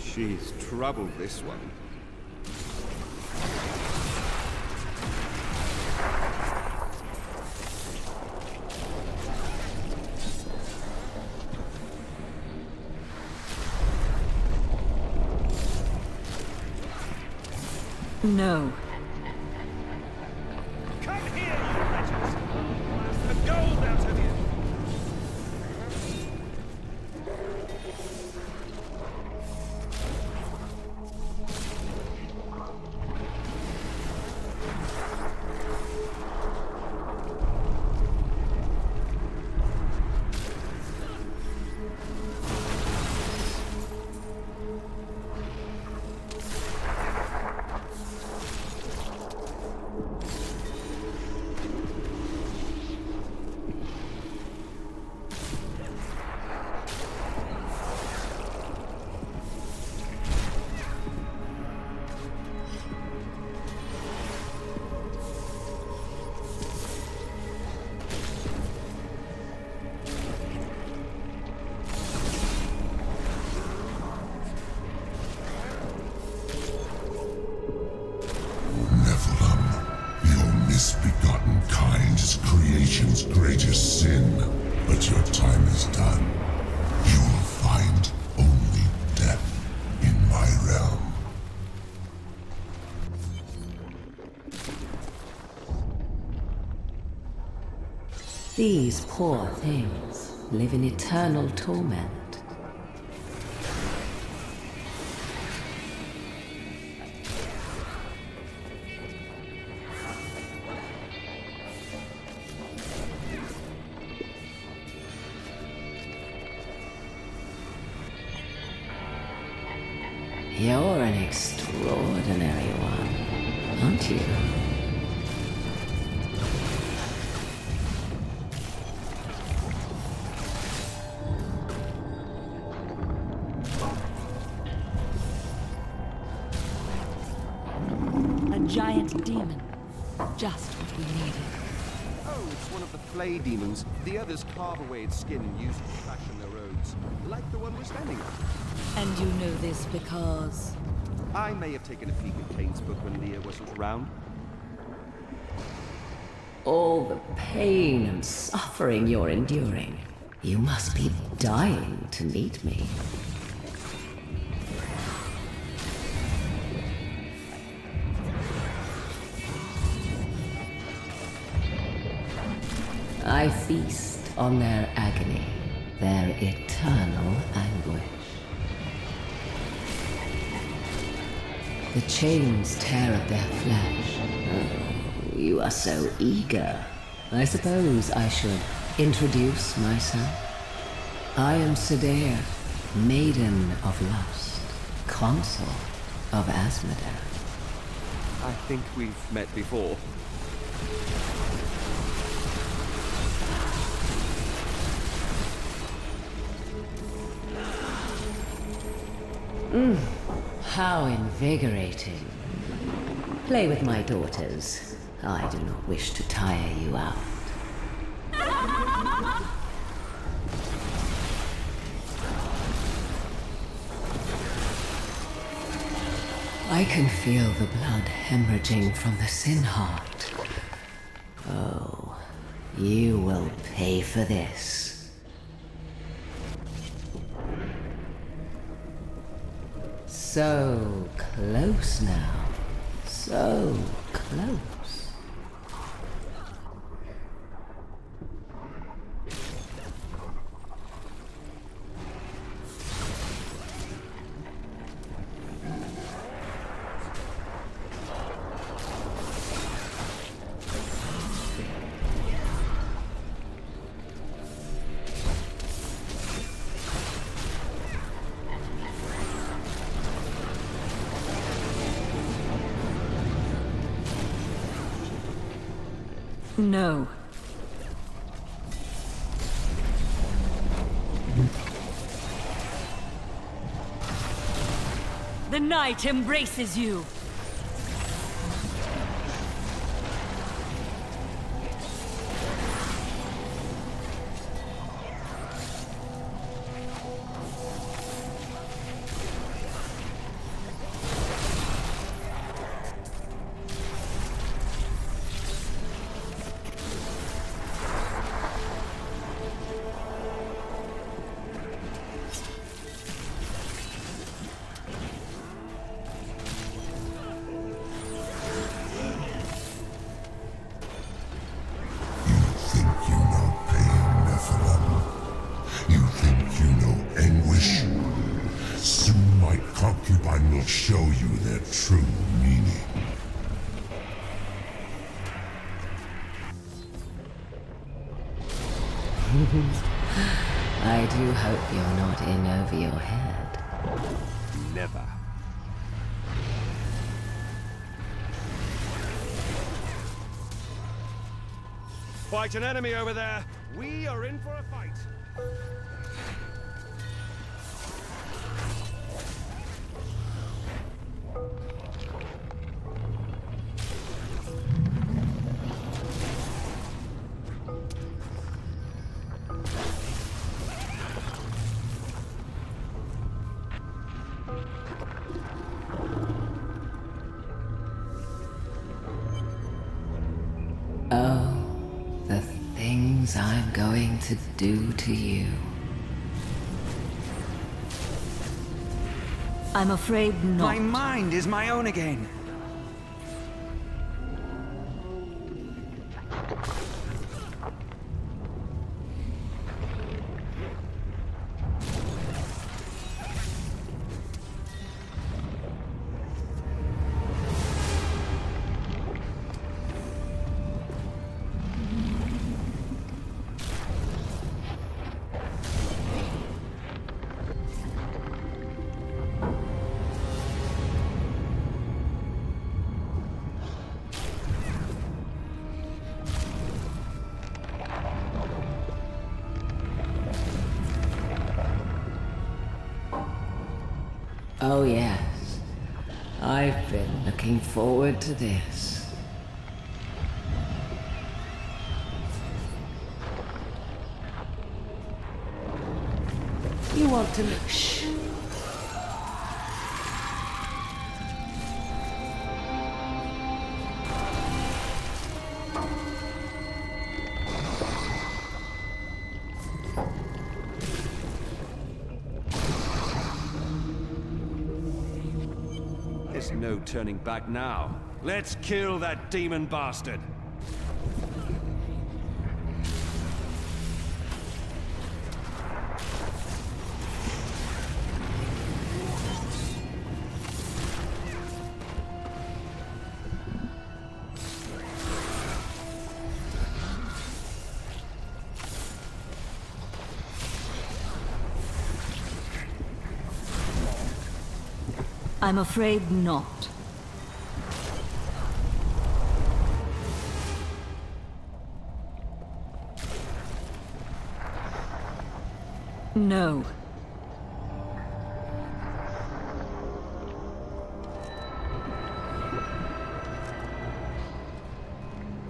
She's trouble, this one. No. Come here, you wretches! Blast the gold out of you! These poor things live in eternal torment. You're an extraordinary one, aren't you? A giant demon. Just what we needed. Oh, it's one of the flay demons. The others carve away its skin and use it to fashion their robes. Like the one we're standing on. And you know this because... I may have taken a peek at Kane's book when Leah wasn't around. All the pain and suffering you're enduring. You must be dying to meet me. I feast on their agony, their eternal anguish. The chains tear at their flesh. Oh, you are so eager. I suppose I should introduce myself. I am Sedea, Maiden of Lust, Consort of Asmodee. I think we've met before. How invigorating. Play with my daughters. I do not wish to tire you out. I can feel the blood hemorrhaging from the sin heart. Oh, you will pay for this. So close now. So close. No. The night embraces you. Concubine will show you their true meaning. I do hope you're not in over your head. Never. Fight an enemy over there. We are in for a fight. Oh, the things I'm going to do to you. I'm afraid not. My mind is my own again. Oh yes. I've been looking forward to this. You want to look? Shh. There's no turning back now. Let's kill that demon bastard. I'm afraid not. No.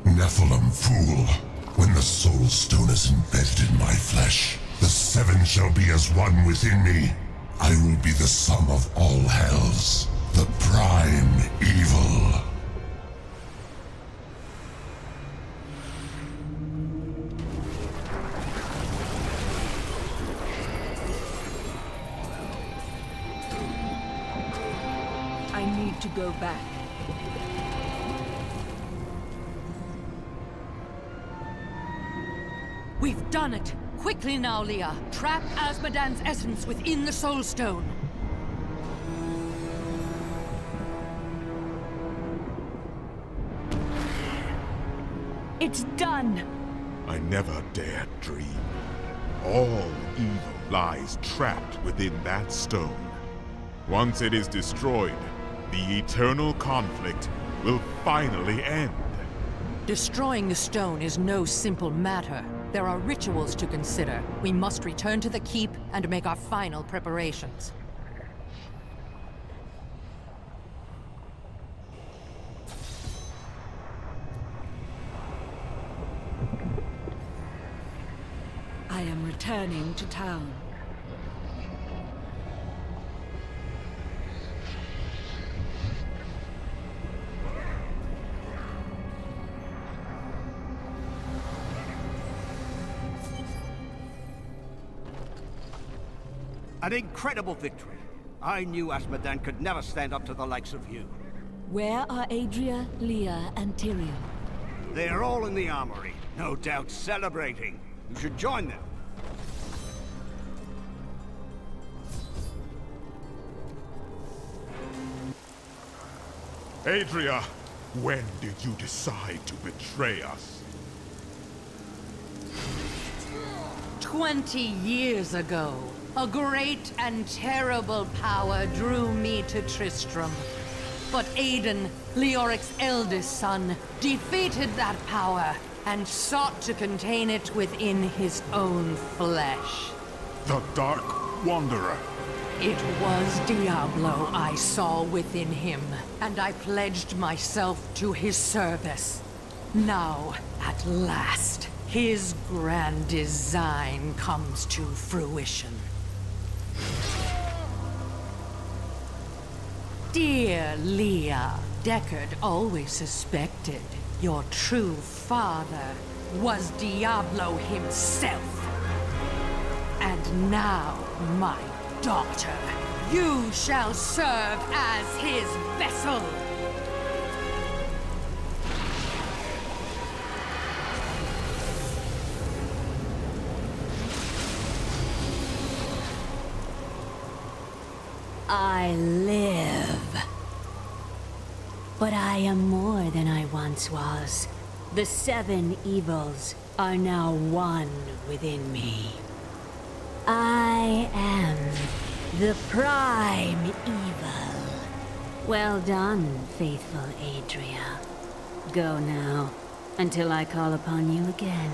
Nephilim fool. When the Soul Stone is embedded in my flesh, the seven shall be as one within me. I will be the sum of all hells, the prime evil. I need to go back. We've done it! Quickly now, Leah. Trap Azmodan's essence within the Soul Stone. It's done! I never dared dream. All evil lies trapped within that stone. Once it is destroyed, the eternal conflict will finally end. Destroying the stone is no simple matter. There are rituals to consider. We must return to the keep and make our final preparations. I am returning to town. An incredible victory. I knew Azmodan could never stand up to the likes of you. Where are Adria, Leah, and Tyrion? They are all in the armory, no doubt celebrating. You should join them. Adria, when did you decide to betray us? 20 years ago, a great and terrible power drew me to Tristram. But Aiden, Leoric's eldest son, defeated that power and sought to contain it within his own flesh. The Dark Wanderer. It was Diablo I saw within him, and I pledged myself to his service. Now, at last, his grand design comes to fruition. Dear Leah, Deckard always suspected your true father was Diablo himself. And now, my daughter, you shall serve as his vessel. I live. But I am more than I once was. The seven evils are now one within me. I am the prime evil. Well done, faithful Adria. Go now, until I call upon you again.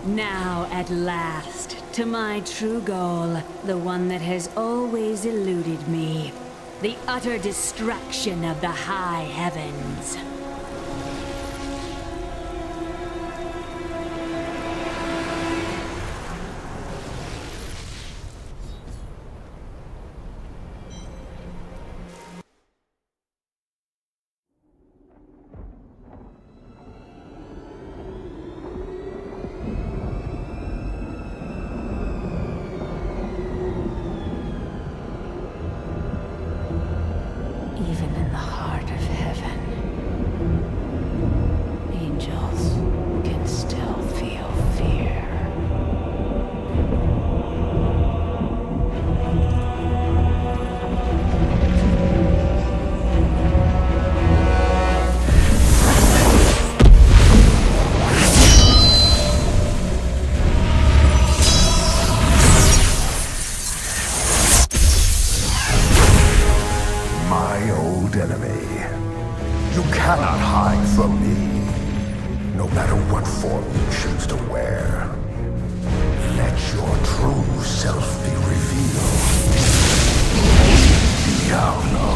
Now, at last, to my true goal, the one that has always eluded me. The utter destruction of the high heavens. Even in the heart of heaven, angels can still feel fear. My old enemy. You cannot hide from me, no matter what form you choose to wear. Let your true self be revealed. Diablo.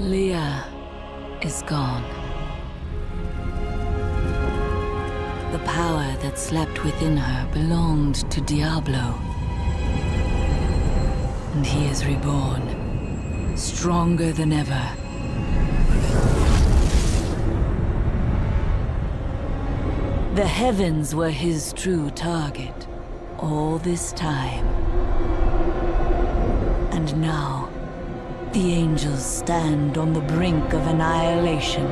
Leah is gone. The power that slept within her belonged to Diablo. And he is reborn, stronger than ever. The heavens were his true target all this time. And now, the angels stand on the brink of annihilation.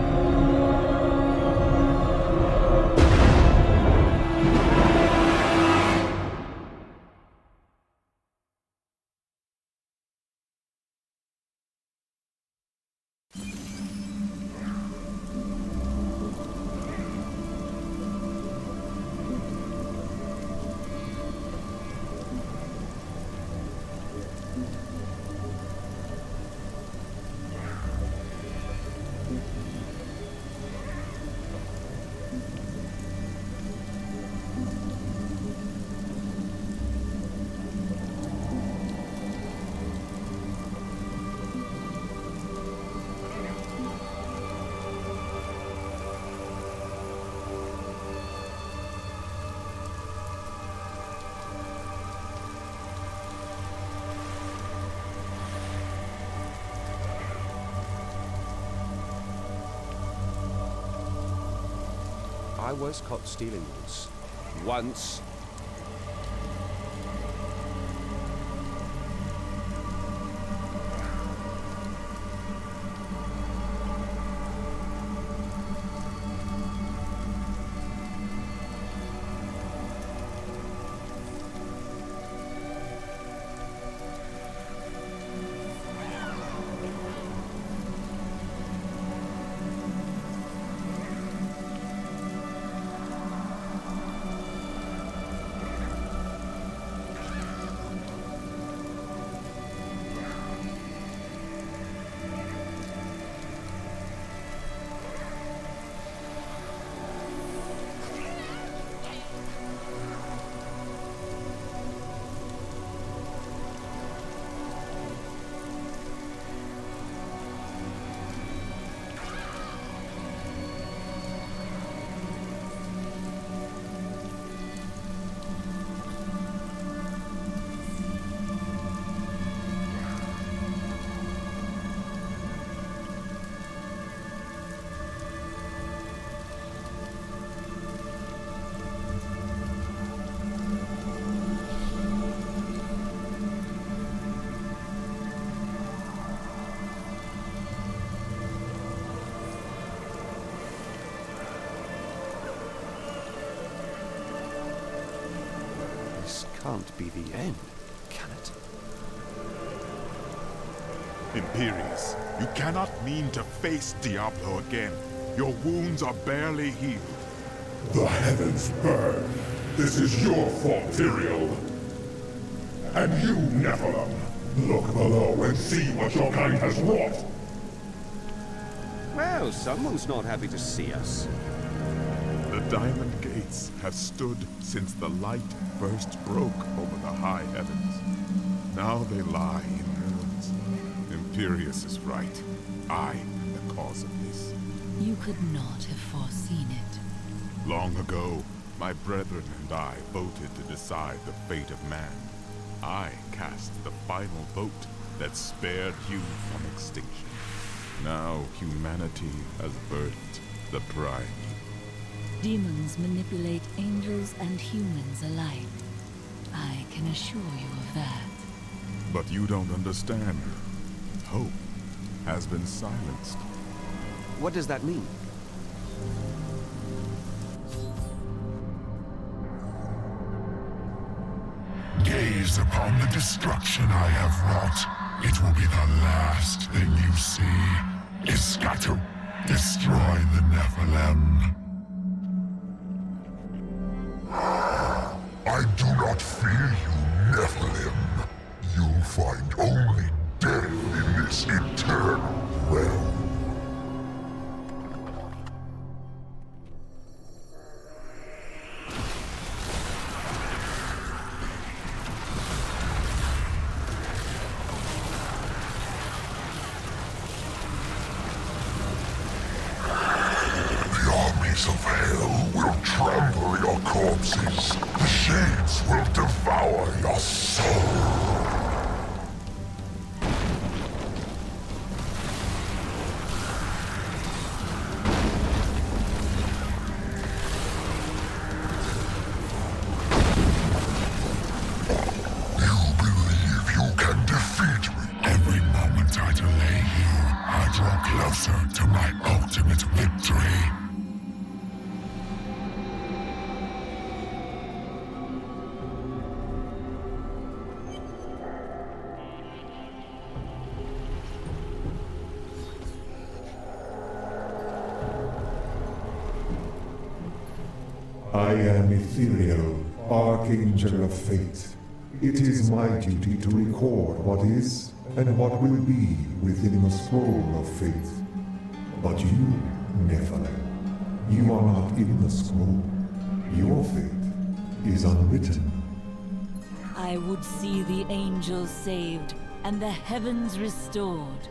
I was caught stealing once. Once. Can't be the end, can it? Imperius, you cannot mean to face Diablo again. Your wounds are barely healed. The heavens burn. This is your fault, Tyrael. And you, Nephilim, look below and see what your kind has wrought. Well, someone's not happy to see us. The Diamond Gates have stood since the light first broke over the high heavens. Now they lie in ruins. Imperius is right. I am the cause of this. You could not have foreseen it. Long ago, my brethren and I voted to decide the fate of man. I cast the final vote that spared you from extinction. Now humanity has birthed the prime. Demons manipulate angels and humans alike. I can assure you of that. But you don't understand. Hope has been silenced. What does that mean? Gaze upon the destruction I have wrought. It will be the last thing you see. Iskatu, destroy the Nephilim. I do not fear you, Nephilim. You'll find only death in this eternal realm. The armies of hell will trample your corpses. The shades will devour your soul. To my ultimate victory. I am Ethereal, Archangel of Fate. It is my duty to record what is and what will be within the scroll of fate. But you, Nephilim, you are not in the scroll. Your fate is unwritten. I would see the angels saved and the heavens restored.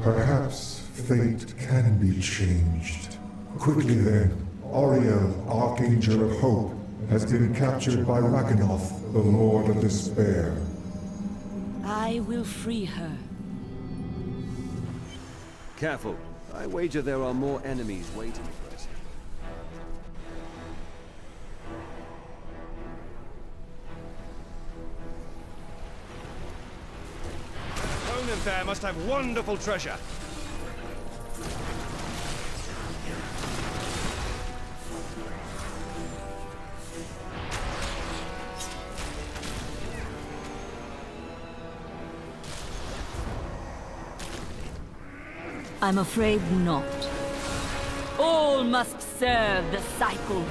Perhaps fate can be changed. Quickly then, Oriel, Archangel of Hope, has been captured by Rakanoth, the Lord of Despair. I will free her. Careful. I wager there are more enemies waiting for us. remnant there must have wonderful treasure. I'm afraid not. All must serve the cycle.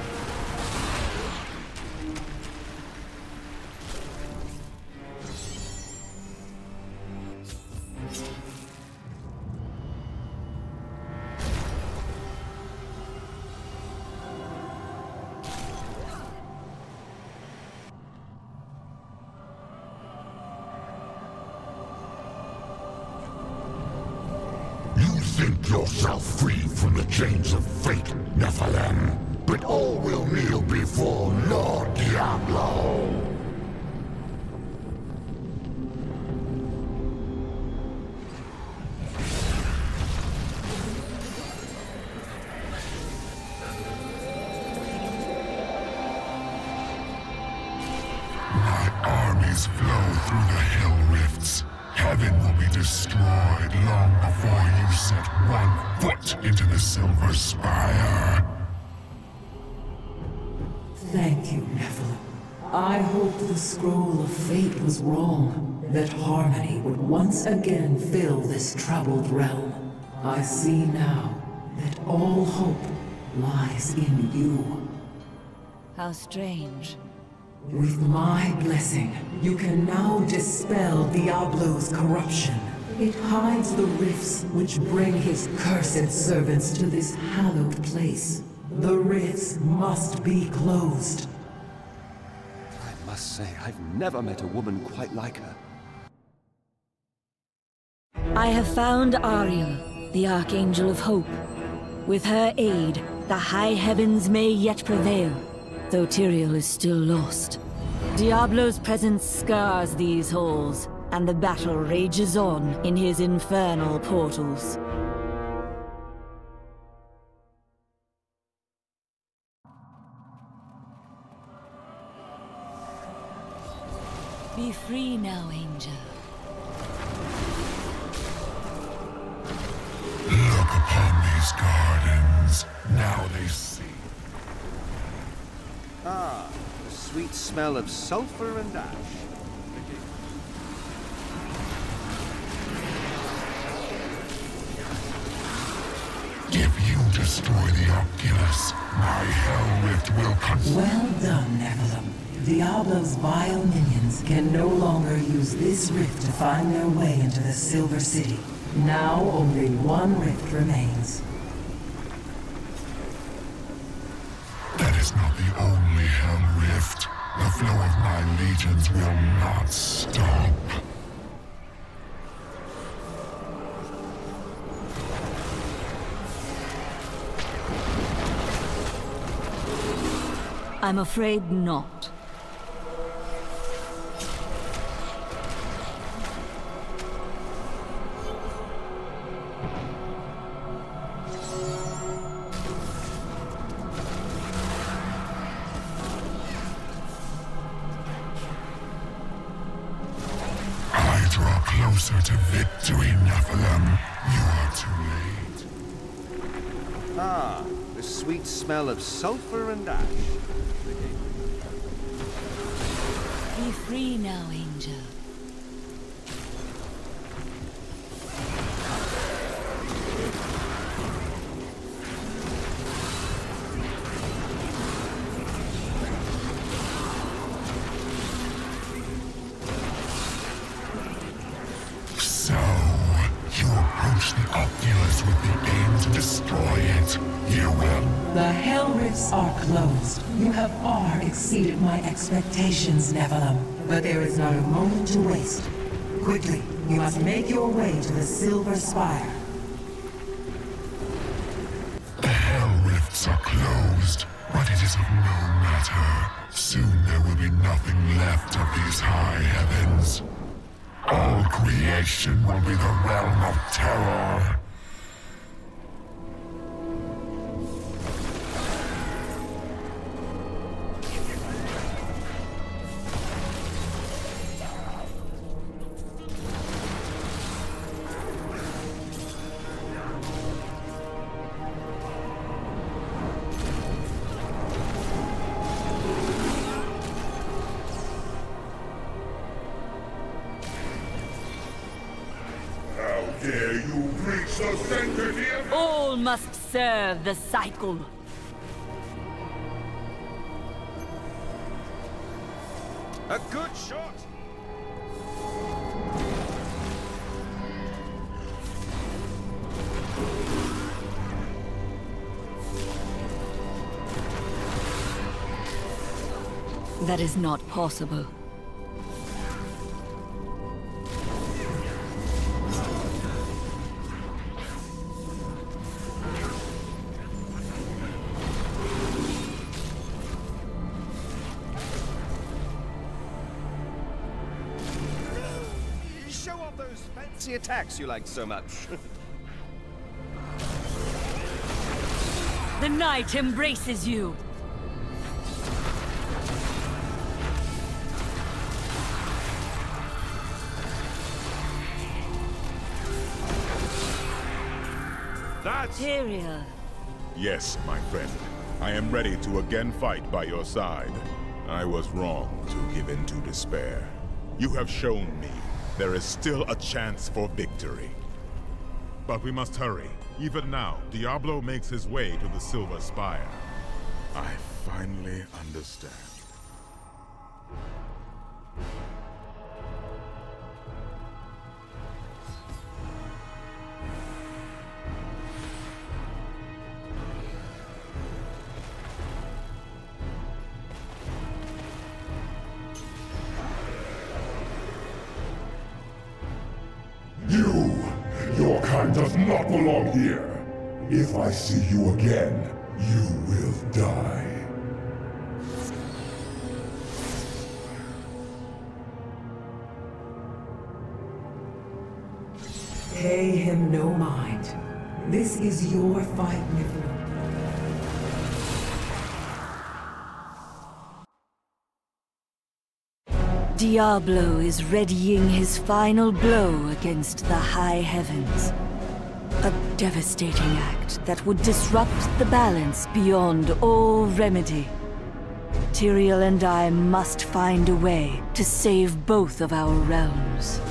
Think yourself free from the chains of fate, Nephilim, but all will kneel before Lord Diablo. My armies flow through the hell rifts. Heaven will be destroyed long before you set one foot into the Silver Spire. Thank you, Nephilim. I hoped the scroll of fate was wrong, that harmony would once again fill this troubled realm. I see now that all hope lies in you. How strange. With my blessing, you can now dispel Diablo's corruption. It hides the rifts which bring his cursed servants to this hallowed place. The rifts must be closed. I must say, I've never met a woman quite like her. I have found Ariel, the Archangel of Hope. With her aid, the high heavens may yet prevail, though Tyrael is still lost. Diablo's presence scars these halls, and the battle rages on in his infernal portals. Be free now, Angel. Look upon these gardens. Now they see. Ah, the sweet smell of sulfur and ash. If you destroy the Oculus, my Hell Rift will Well done, Nephilim. Diablo's vile minions can no longer use this rift to find their way into the Silver City. Now only one rift remains. That is not the only Hell Rift. The flow of my legions will not stop. I'm afraid not. I draw closer to victory, Nephilim. You are too late. Ah, the sweet smell of sulfur and ash. Be free now, Angel. So, you approach the Oculus with the aim to destroy it. You will. The Hell Rifts are closed. You have far exceeded my expectations, Nephilim. But there is not a moment to waste. Quickly, you must make your way to the Silver Spire. The Hell Rifts are closed, but it is of no matter. Soon there will be nothing left of these high heavens. All creation will be the realm of terror. dare you breach the sanctity of... All must serve the cycle. A good shot! That is not possible. Show off those fancy attacks you like so much. The night embraces you. That's... Tyrael. Yes, my friend. I am ready to again fight by your side. I was wrong to give in to despair. You have shown me there is still a chance for victory. But we must hurry. Even now, Diablo makes his way to the Silver Spire. I finally understand. Your kind does not belong here. If I see you again, you will die. Pay him no mind. This is your fight, Niffler. Diablo is readying his final blow against the high heavens. A devastating act that would disrupt the balance beyond all remedy. Tyrael and I must find a way to save both of our realms.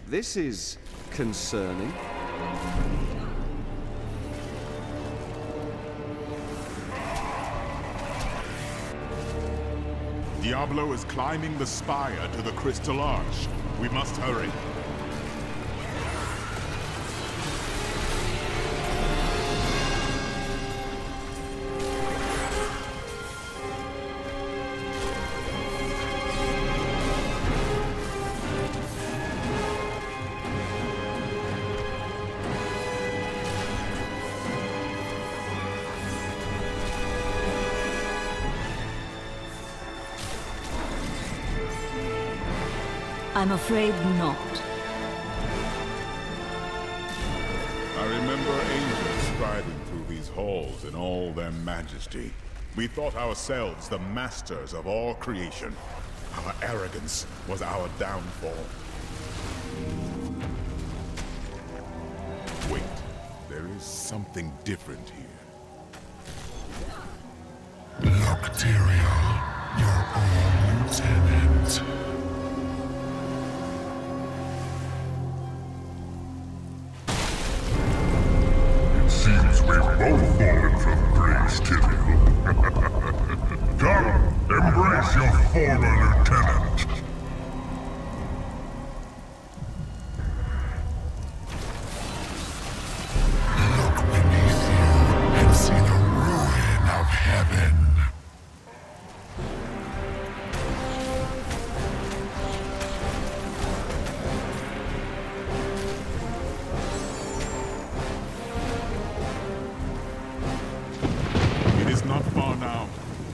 This is concerning. Diablo is climbing the spire to the Crystal Arch. We must hurry. I'm afraid not. I remember angels striding through these halls in all their majesty. We thought ourselves the masters of all creation. Our arrogance was our downfall. Wait, there is something different here. Look, Tyrael, your own lieutenant. Seems we've both fallen from grace, Tyrael. Come, embrace your former lieutenant. Look beneath you and see the ruin of heaven.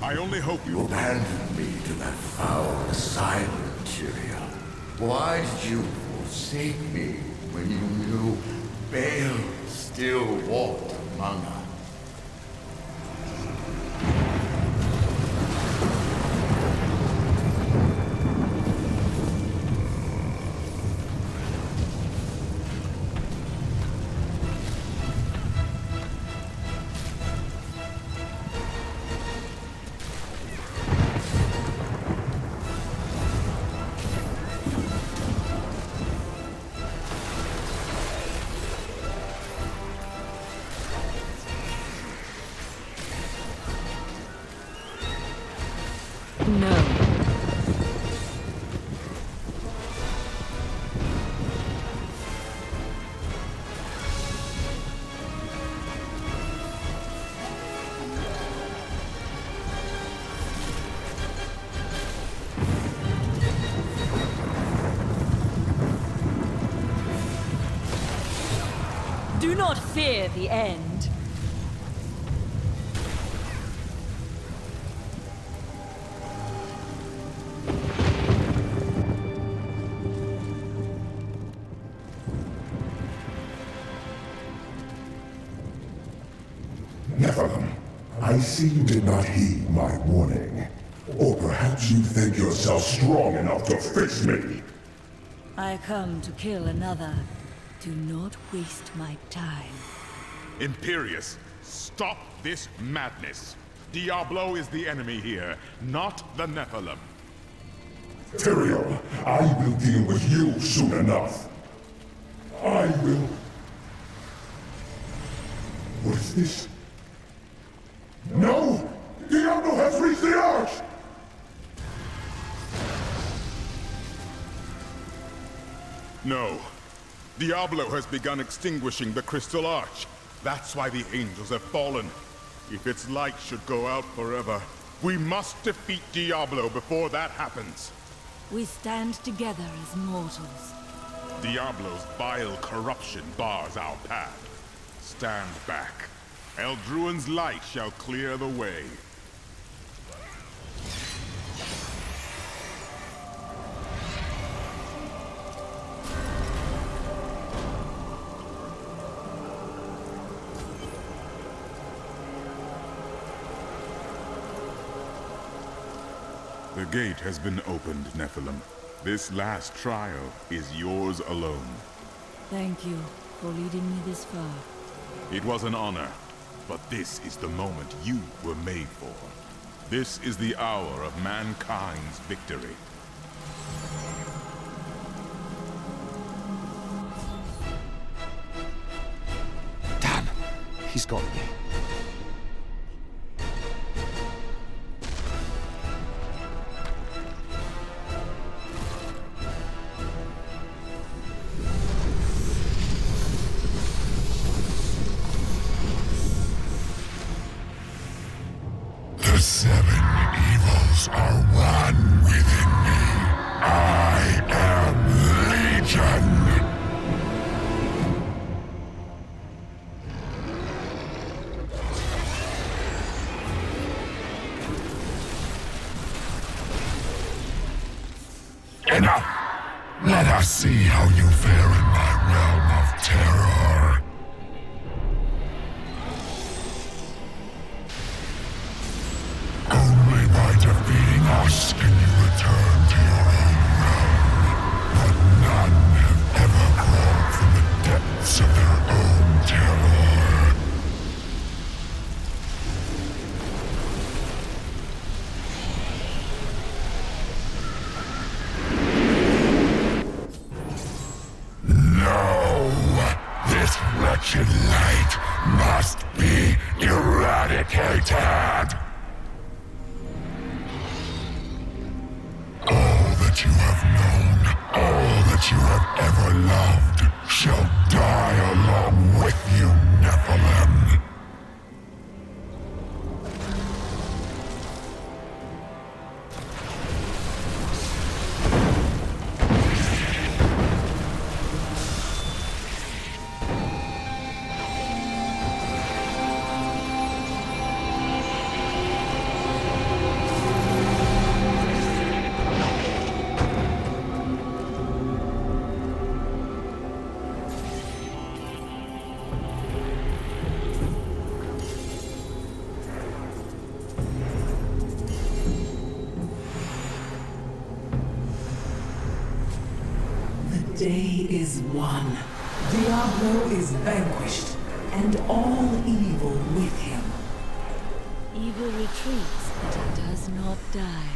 I only hope you abandoned me to that foul asylum, Tyrael. Why did you forsake me when you knew Baal still walked among us? Do not fear the end. Nephilim, I see you did not heed my warning. Or perhaps you think yourself strong enough to face me. I come to kill another. Do not waste my time. Imperius, stop this madness. Diablo is the enemy here, not the Nephilim. Tyrael, I will deal with you soon enough. I will... What is this? No! Diablo has reached the arch! No. Diablo has begun extinguishing the Crystal Arch. That's why the angels have fallen. If its light should go out forever, we must defeat Diablo before that happens. We stand together as mortals. Diablo's vile corruption bars our path. Stand back. Eldruin's light shall clear the way. The gate has been opened, Nephilim. This last trial is yours alone. Thank you for leading me this far. It was an honor, but this is the moment you were made for. This is the hour of mankind's victory. Damn! He's got me. The 7 evils are one within me. I am Legion. Enough! Let us see how you fare in my realm of terror. Only by defeating us can you return to your own realm. But none have ever crawled from the depths of their own terror. No! This wretched light must be eradicated! All that you have known, all that you have ever loved, shall die along with you, Nephilim. The day is won. Diablo is vanquished, and all evil with him. Evil retreats, but it does not die.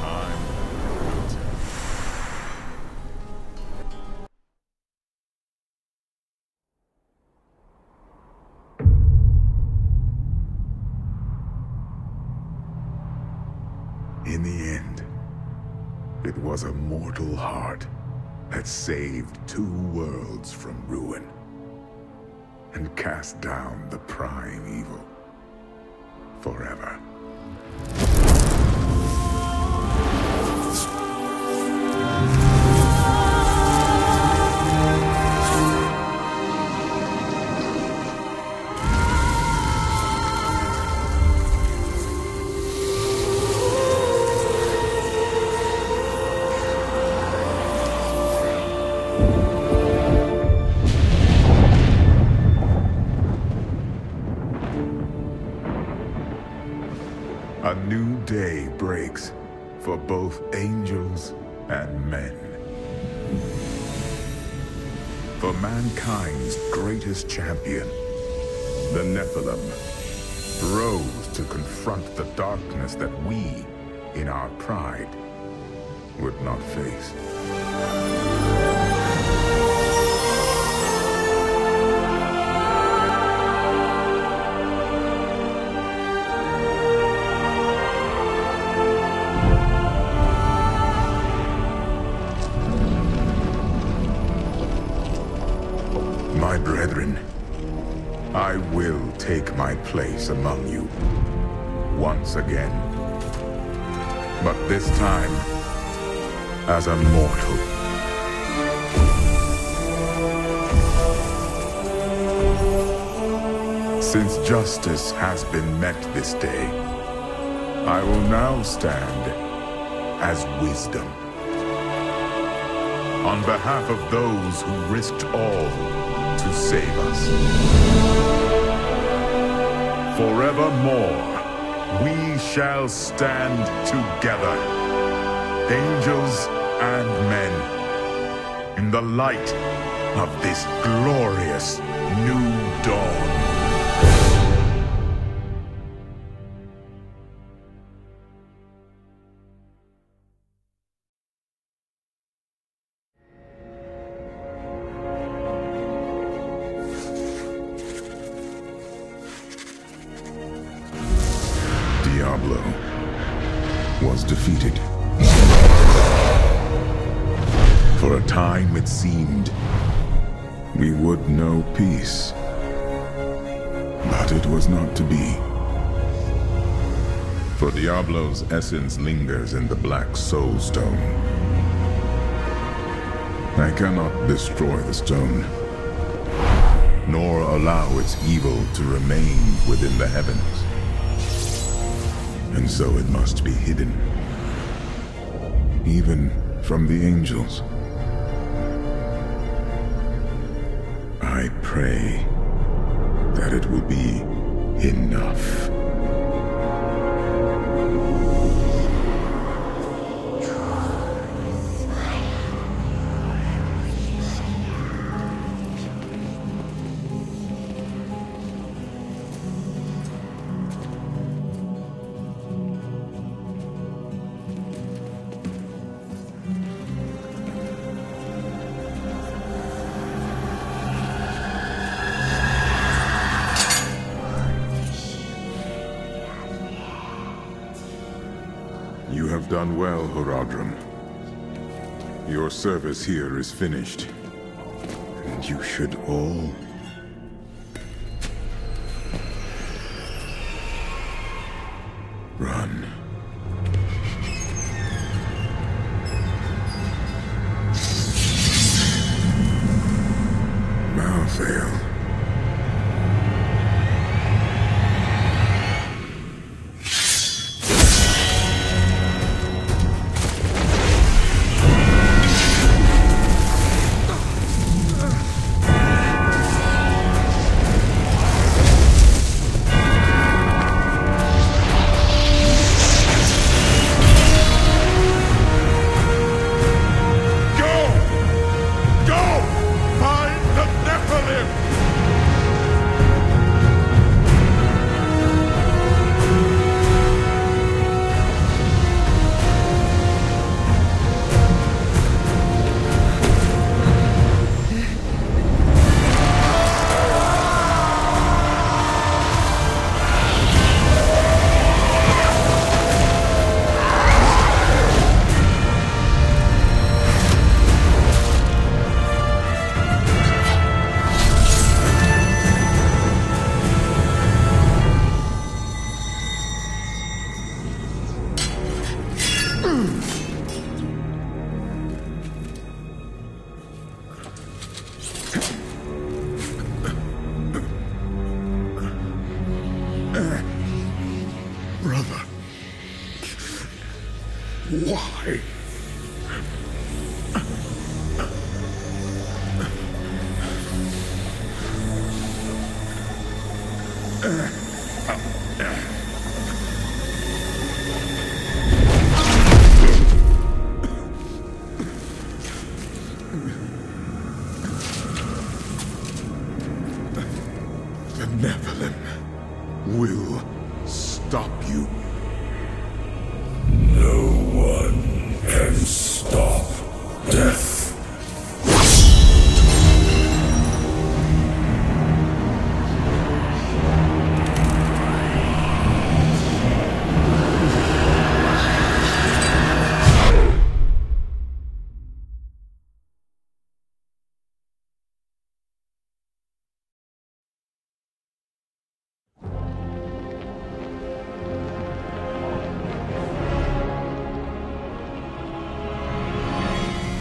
Time. In the end, it was a mortal heart that saved 2 worlds from ruin and cast down the prime evil forever. day breaks for both angels and men. For mankind's greatest champion, the Nephilim, rose to confront the darkness that we, in our pride, would not face. My brethren, I will take my place among you once again. But this time, as a mortal. Since justice has been met this day, I will now stand as wisdom. On behalf of those who risked all to save us. Forevermore, we shall stand together, angels and men, in the light of this glorious new dawn. Diablo was defeated. For a time it seemed we would know peace. But it was not to be. For Diablo's essence lingers in the Black Soul Stone. I cannot destroy the stone, nor allow its evil to remain within the heavens. And so it must be hidden, even from the angels. I pray that it will be enough. You have done well, Horadrim. Your service here is finished. And you should all... run. Malthael. Brother. Why?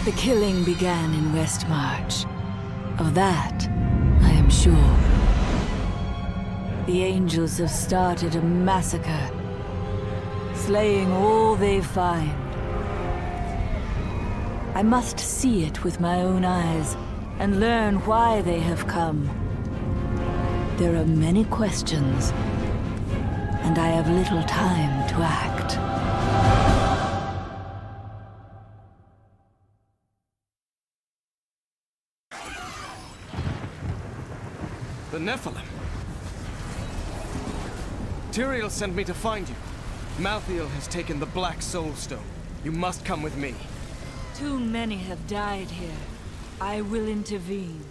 The killing began in Westmarch. Of that, I am sure. The angels have started a massacre, slaying all they find. I must see it with my own eyes and learn why they have come. There are many questions, and I have little time to act. The Nephilim. Tyrael sent me to find you. Malthael has taken the Black Soul Stone. You must come with me. Too many have died here. I will intervene.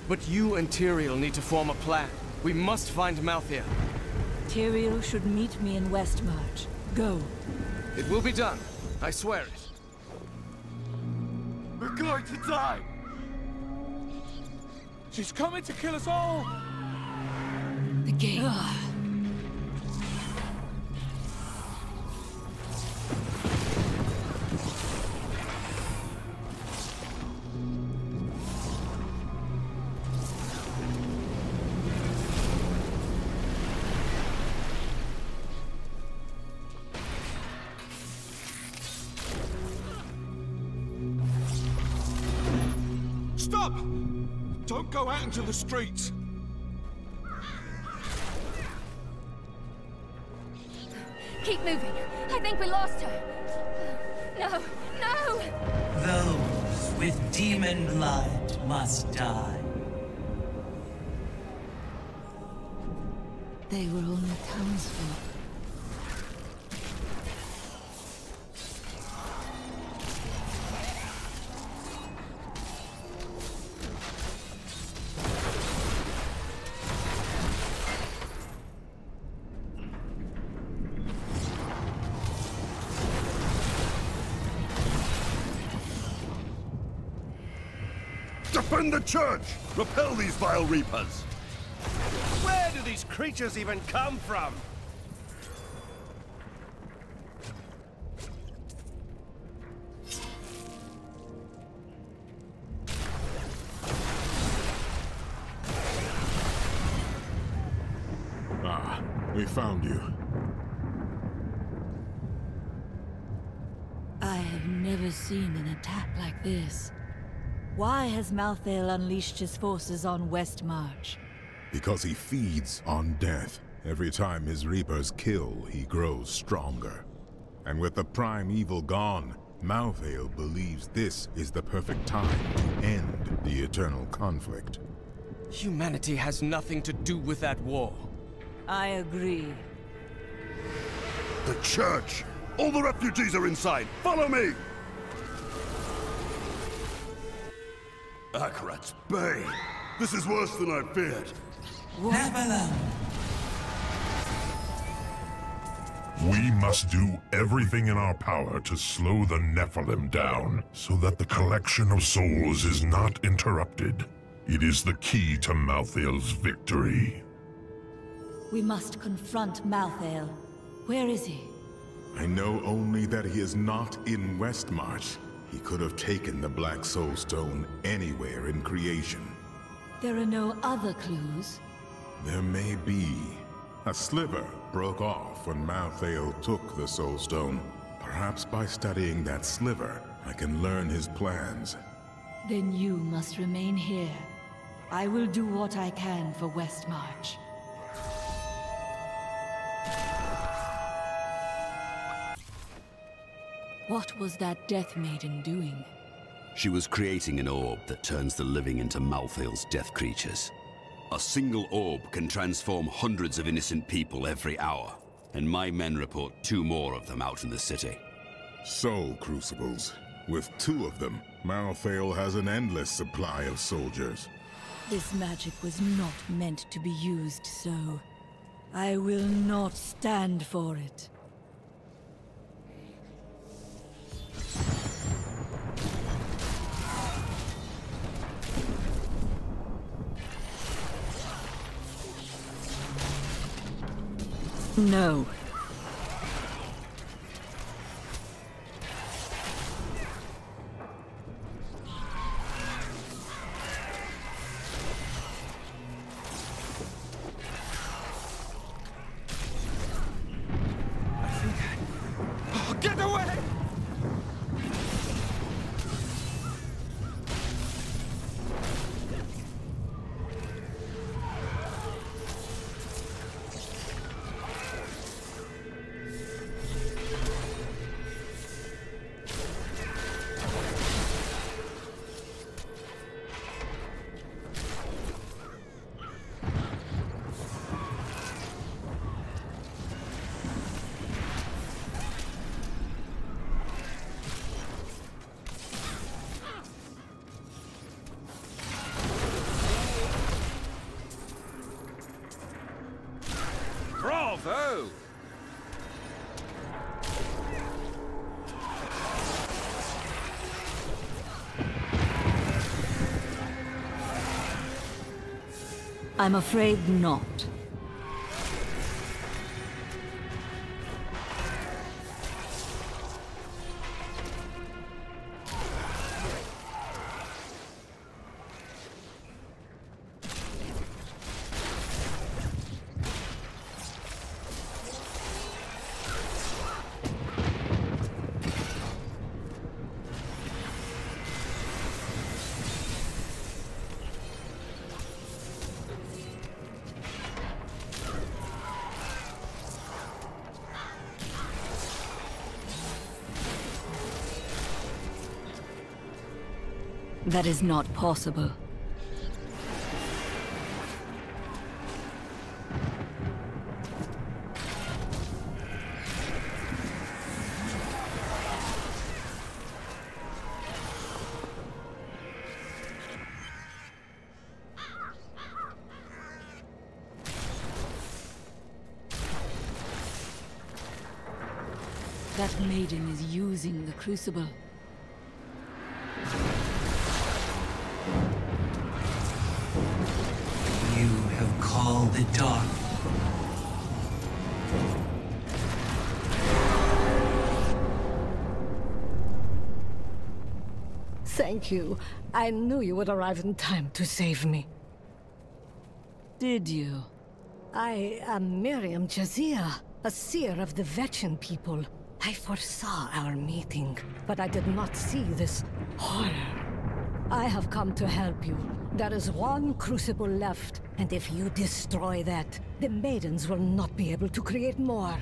But you and Tyrael need to form a plan. We must find Malthael. Tyrael should meet me in Westmarch. Go. It will be done. I swear it. We're going to die! She's coming to kill us all! The gate. Stop! Don't go out into the streets! Keep moving. I think we lost her. No, no! Those with demon blood must die. They were only townsfolk. Defend the church! Repel these vile reapers! Where do these creatures even come from? Ah, we found you. I have never seen an attack like this. Why has Malthael unleashed his forces on Westmarch? Because he feeds on death. Every time his reapers kill, he grows stronger. And with the prime evil gone, Malthael believes this is the perfect time to end the eternal conflict. Humanity has nothing to do with that war. I agree. The church! All the refugees are inside! Follow me! Akarat's Bay! This is worse than I feared. Nephilim! We must do everything in our power to slow the Nephilim down, so that the collection of souls is not interrupted. It is the key to Malthael's victory. We must confront Malthael. Where is he? I know only that he is not in Westmarch. He could have taken the Black Soul Stone anywhere in creation. There are no other clues? There may be. A sliver broke off when Malthael took the Soul Stone. Perhaps by studying that sliver, I can learn his plans. Then you must remain here. I will do what I can for Westmarch. What was that Death Maiden doing? She was creating an orb that turns the living into Malthael's death creatures. A single orb can transform hundreds of innocent people every hour, and my men report 2 more of them out in the city. Soul Crucibles. With 2 of them, Malthael has an endless supply of soldiers. This magic was not meant to be used so. I will not stand for it. No. I'm afraid not. That is not possible. That maiden is using the crucible. You have called the dark. Thank you. I knew you would arrive in time to save me. Did you? I am Miriam Jazia, a seer of the Vetchin people. I foresaw our meeting, but I did not see this horror. I have come to help you. There is one crucible left, and if you destroy that, the maidens will not be able to create more.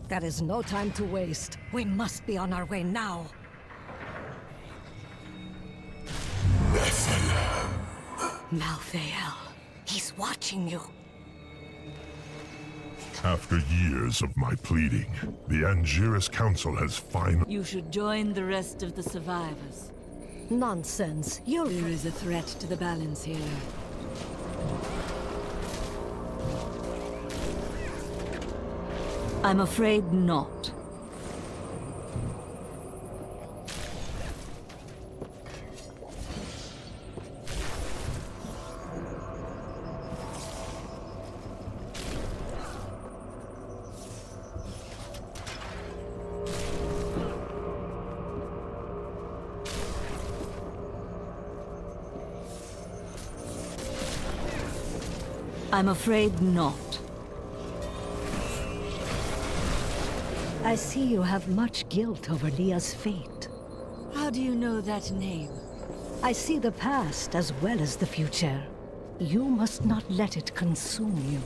There is no time to waste. We must be on our way now. Malthael. He's watching you. After years of my pleading, the Angiris Council has finally... You should join the rest of the survivors. Nonsense. There is a threat to the balance here. I'm afraid not. I'm afraid not. I see you have much guilt over Leah's fate. How do you know that name? I see the past as well as the future. You must not let it consume you.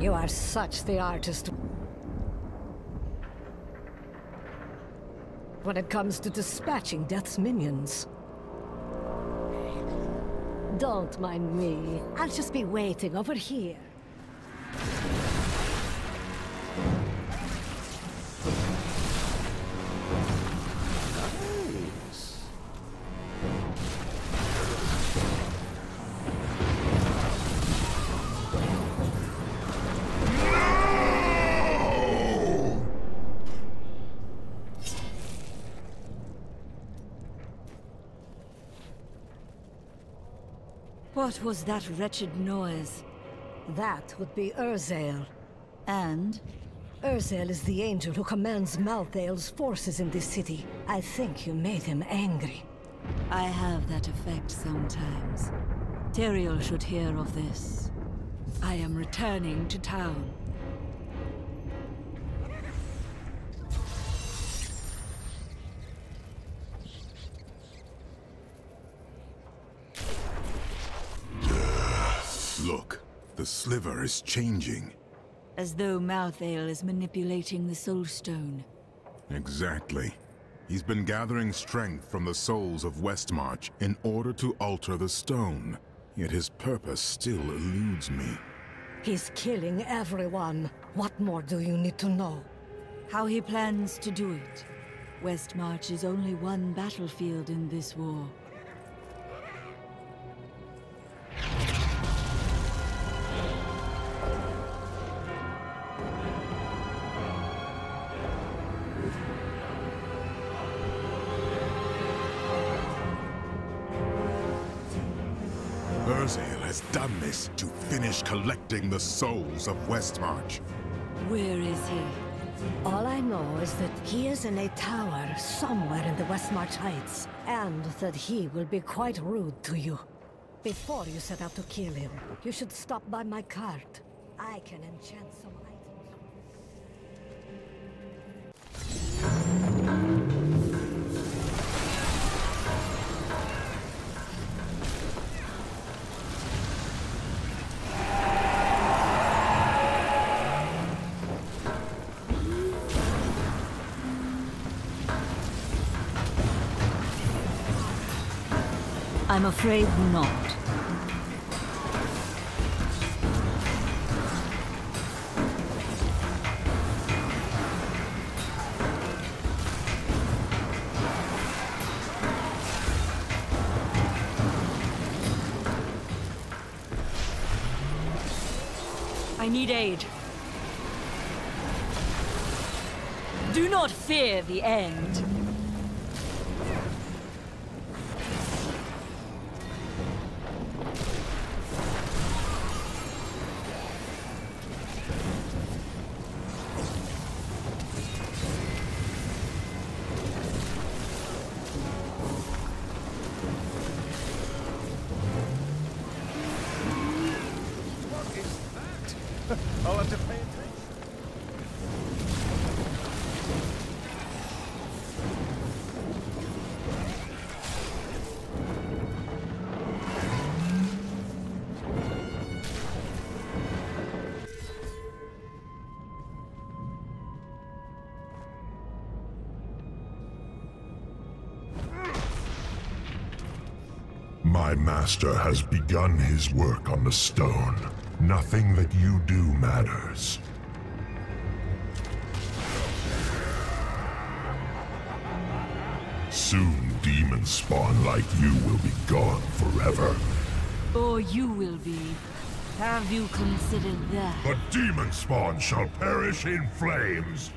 You are such the artist. When it comes to dispatching Death's minions. Don't mind me. I'll just be waiting over here. What was that wretched noise? That would be Urzael. And? Urzael is the angel who commands Malthael's forces in this city. I think you made him angry. I have that effect sometimes. Teriel should hear of this. I am returning to town. Look, the sliver is changing. As though Malthael is manipulating the Soul Stone. Exactly. He's been gathering strength from the souls of Westmarch in order to alter the stone. Yet his purpose still eludes me. He's killing everyone. What more do you need to know? How he plans to do it. Westmarch is only one battlefield in this war. Urzael has done this to finish collecting the souls of Westmarch. Where is he? All I know is that he is in a tower somewhere in the Westmarch Heights, and that he will be quite rude to you. Before you set out to kill him, you should stop by my cart. I can enchant some items. I'm afraid not. I need aid. Do not fear the end. I'll have to pay attention. My master has begun his work on the stone. Nothing that you do matters. Soon, demon spawn like you will be gone forever. Or you will be. Have you considered that? The demon spawn shall perish in flames.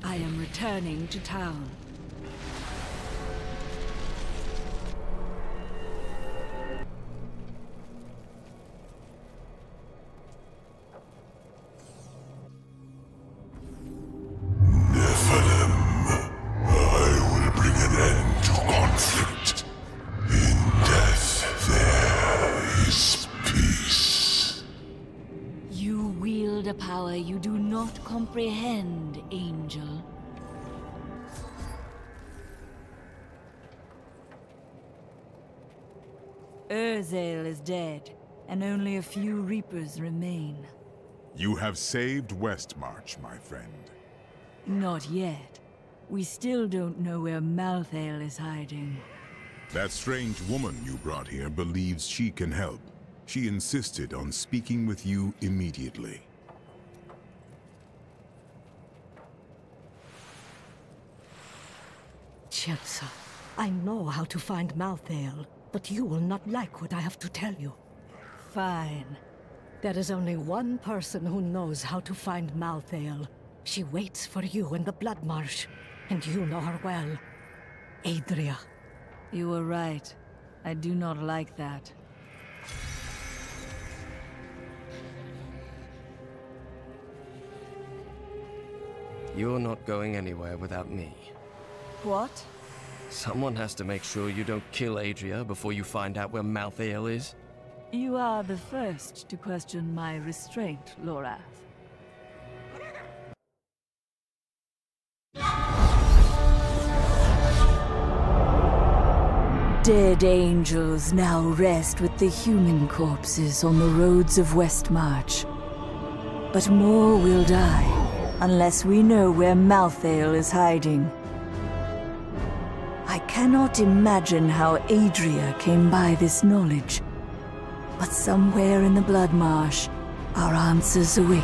I am returning to town. A power you do not comprehend, Angel. Urzael is dead, and only a few Reapers remain. You have saved Westmarch, my friend. Not yet. We still don't know where Malthael is hiding. That strange woman you brought here believes she can help. She insisted on speaking with you immediately. Chelsea, I know how to find Malthael, but you will not like what I have to tell you. Fine. There is only one person who knows how to find Malthael. She waits for you in the Blood Marsh, and you know her well. Adria. You were right. I do not like that. You're not going anywhere without me. What? Someone has to make sure you don't kill Adria before you find out where Malthael is. You are the first to question my restraint, Lorath. Dead angels now rest with the human corpses on the roads of Westmarch. But more will die, unless we know where Malthael is hiding. I cannot imagine how Adria came by this knowledge. But somewhere in the Blood Marsh, our answers await.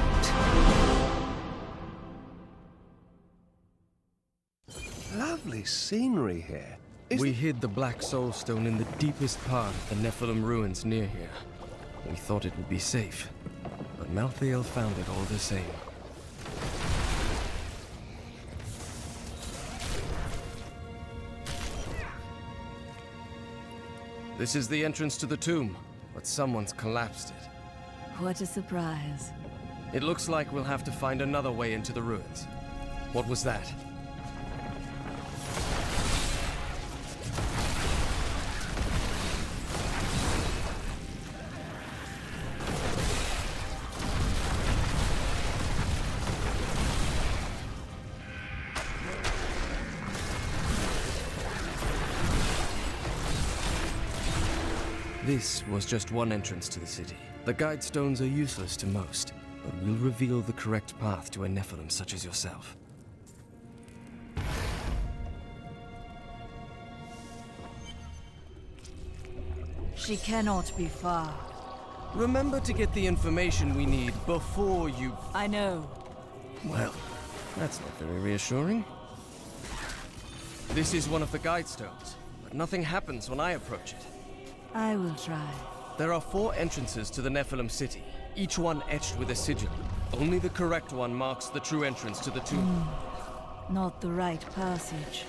Lovely scenery here. We hid the Black Soulstone in the deepest part of the Nephilim ruins near here. We thought it would be safe. but Malthael found it all the same. This is the entrance to the tomb, but someone's collapsed it. What a surprise. It looks like we'll have to find another way into the ruins. What was that? This was just one entrance to the city. The guide stones are useless to most, but will reveal the correct path to a Nephilim such as yourself. She cannot be far. Remember to get the information we need before you... I know. Well, that's not very reassuring. This is one of the guide stones, but nothing happens when I approach it. I will try. There are 4 entrances to the Nephilim city, each one etched with a sigil. Only the correct one marks the true entrance to the tomb. Not the right passage.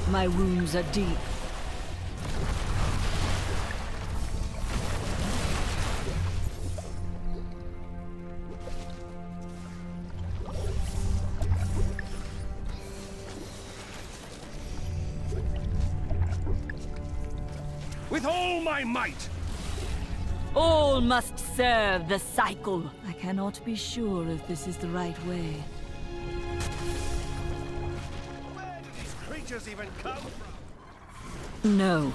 My wounds are deep. With all my might! All must serve the cycle. I cannot be sure if this is the right way. Where did these creatures even come from? No.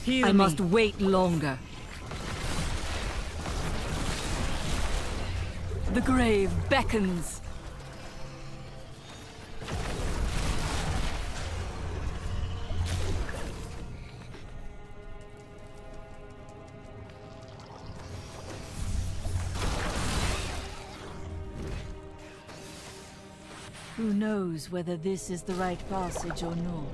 I must wait longer. The grave beckons. Who knows whether this is the right passage or not?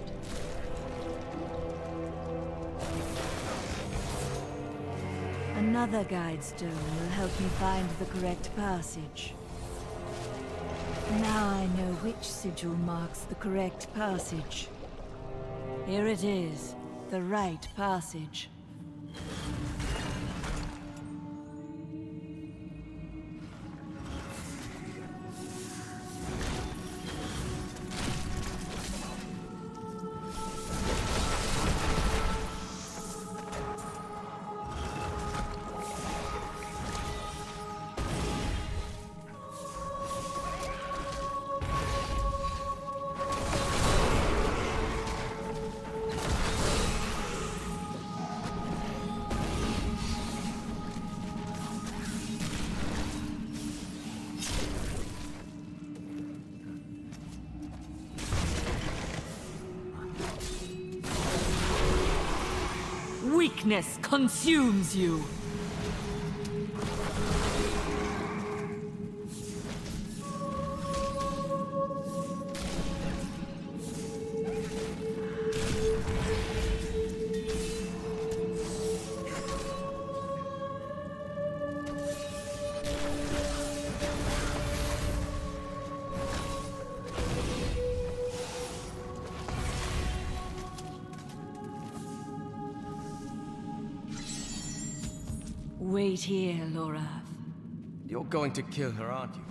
Another guide stone will help me find the correct passage. Now I know which sigil marks the correct passage. Here it is, the right passage. Weakness consumes you. Wait here, Laura. You're going to kill her, aren't you?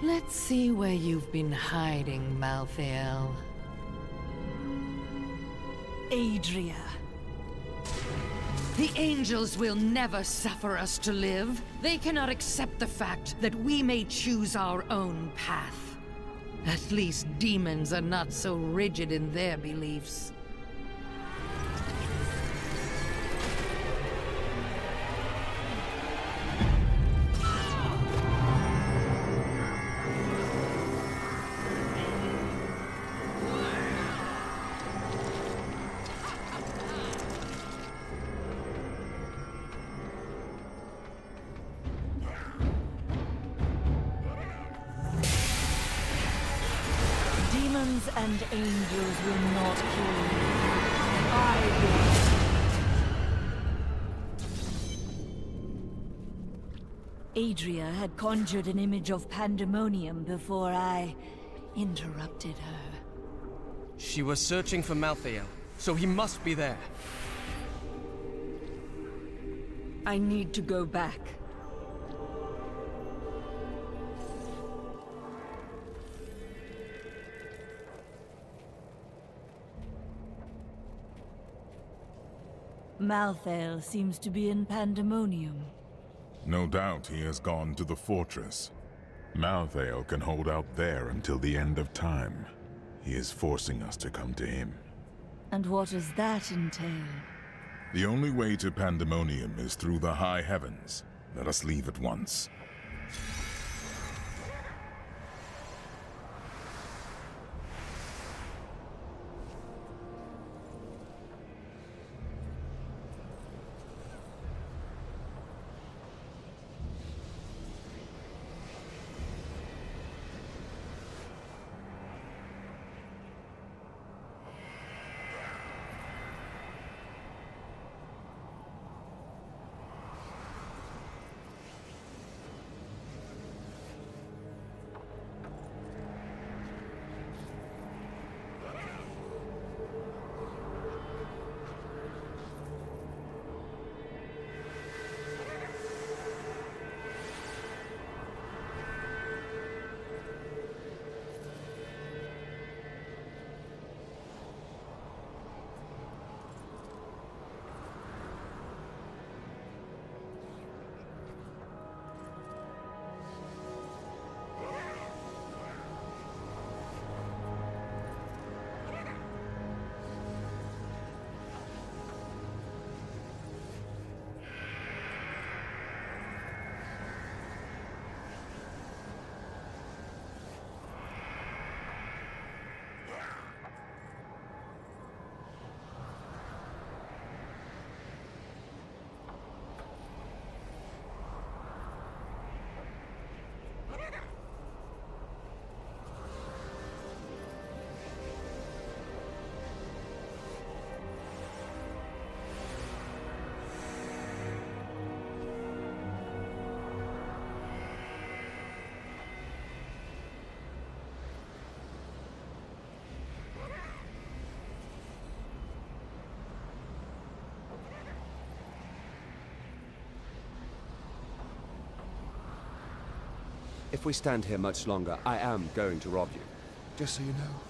Let's see where you've been hiding, Malthael. Adria. The angels will never suffer us to live. They cannot accept the fact that we may choose our own path. At least demons are not so rigid in their beliefs. Demons and angels will not kill you. I will. Adria had conjured an image of pandemonium before I interrupted her. She was searching for Malthael, so he must be there. I need to go back. Malthael seems to be in pandemonium. No doubt he has gone to the fortress. Malthael can hold out there until the end of time. He is forcing us to come to him. And what does that entail? The only way to pandemonium is through the high heavens. Let us leave at once. If we stand here much longer, I am going to rob you. Just so you know.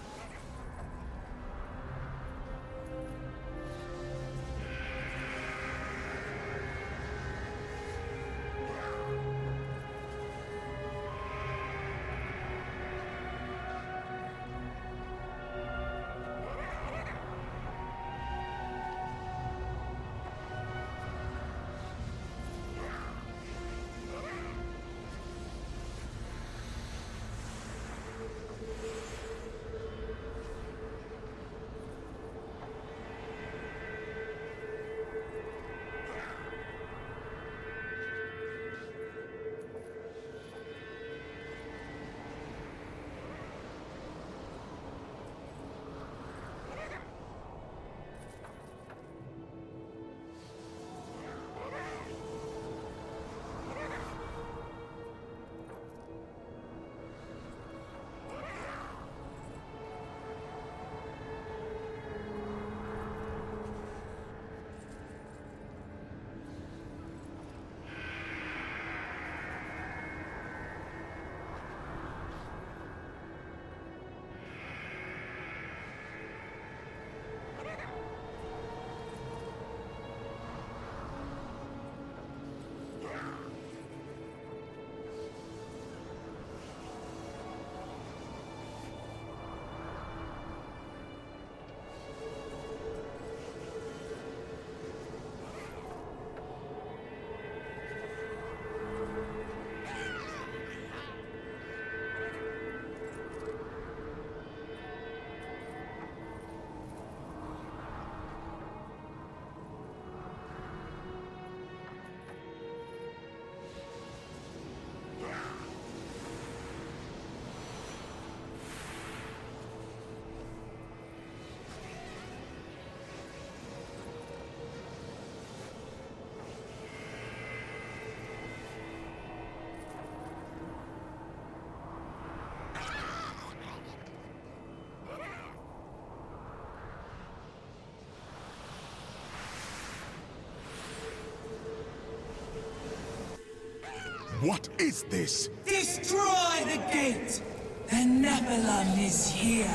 What is this? Destroy the gate! The Nephilim is here!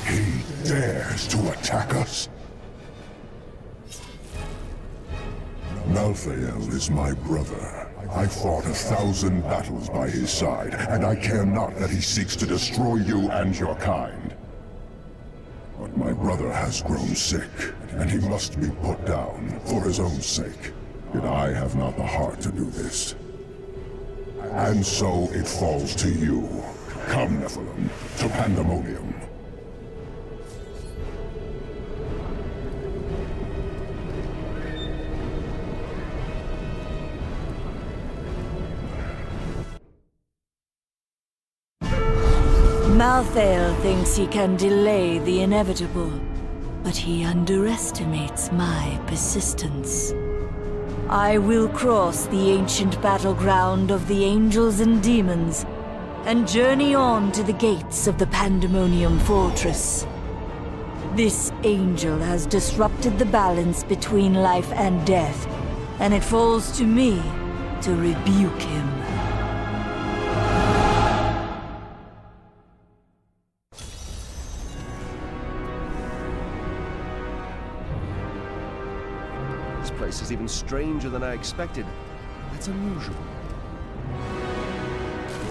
He dares to attack us? Malthael is my brother. I fought 1,000 battles by his side, and I care not that he seeks to destroy you and your kind. But my brother has grown sick, and he must be put down for his own sake. Yet I have not the heart to do this. And so it falls to you. Come, Nephilim, to Pandemonium. Malthael thinks he can delay the inevitable, but he underestimates my persistence. I will cross the ancient battleground of the angels and demons, and journey on to the gates of the Pandemonium Fortress. This angel has disrupted the balance between life and death, and it falls to me to rebuke him. This place is even stranger than I expected. That's unusual.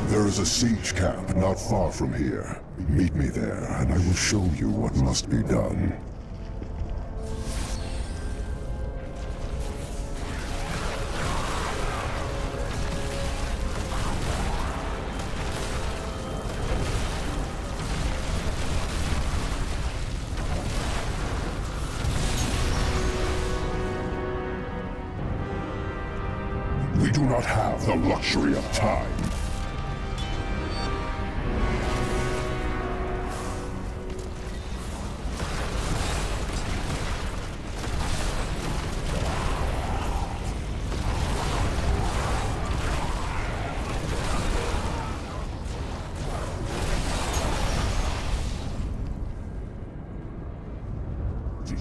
There is a siege camp not far from here. Meet me there, and I will show you what must be done. We do not have the luxury of time.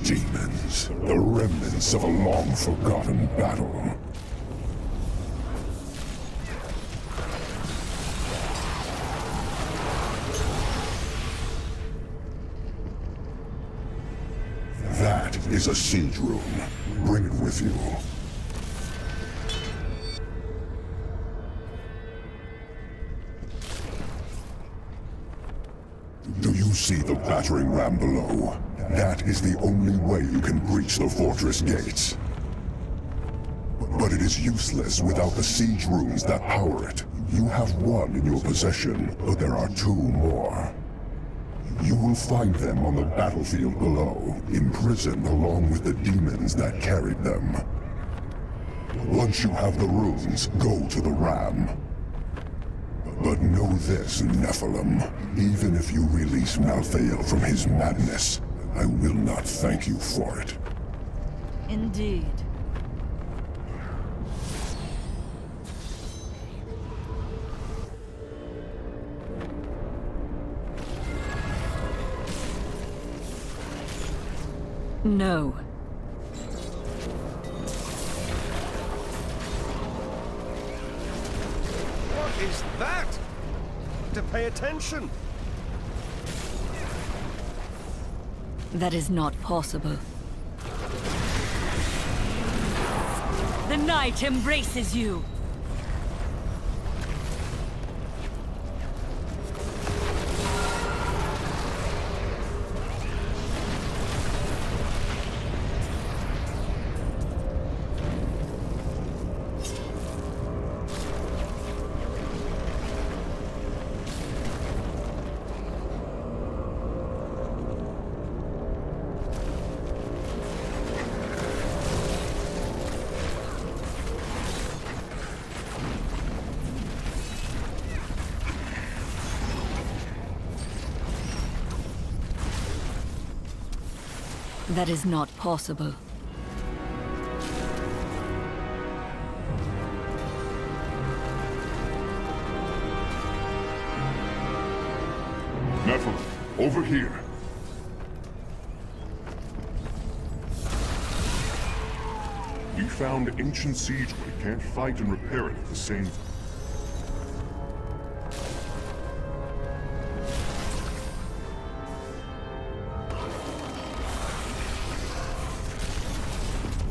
Demons, the remnants of a long-forgotten battle. That is a siege room. Bring it with you. Do you see the battering ram below? That is the only way you can breach the fortress gates. But it is useless without the siege rooms that power it. You have one in your possession, but there are two more. You will find them on the battlefield below, imprisoned along with the demons that carried them. Once you have the runes, go to the ram. But know this, Nephilim. Even if you release Malthael from his madness, I will not thank you for it. Indeed. No. What is that? To pay attention. That is not possible. The night embraces you! That is not possible. Nephilim, over here. We found ancient siege where we can't fight and repair it at the same time.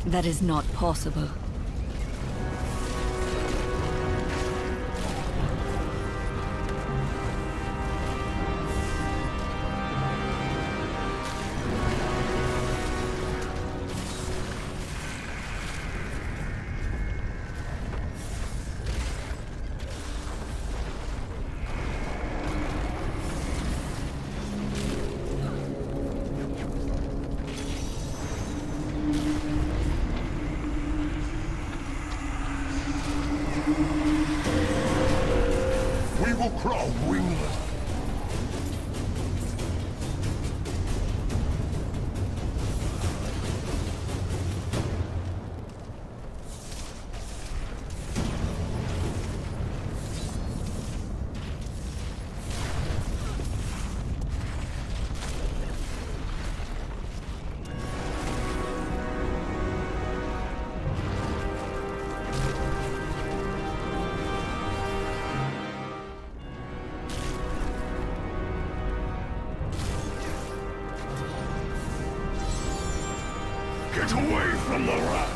That is not possible. We will crawl wingless. Get away from the rat!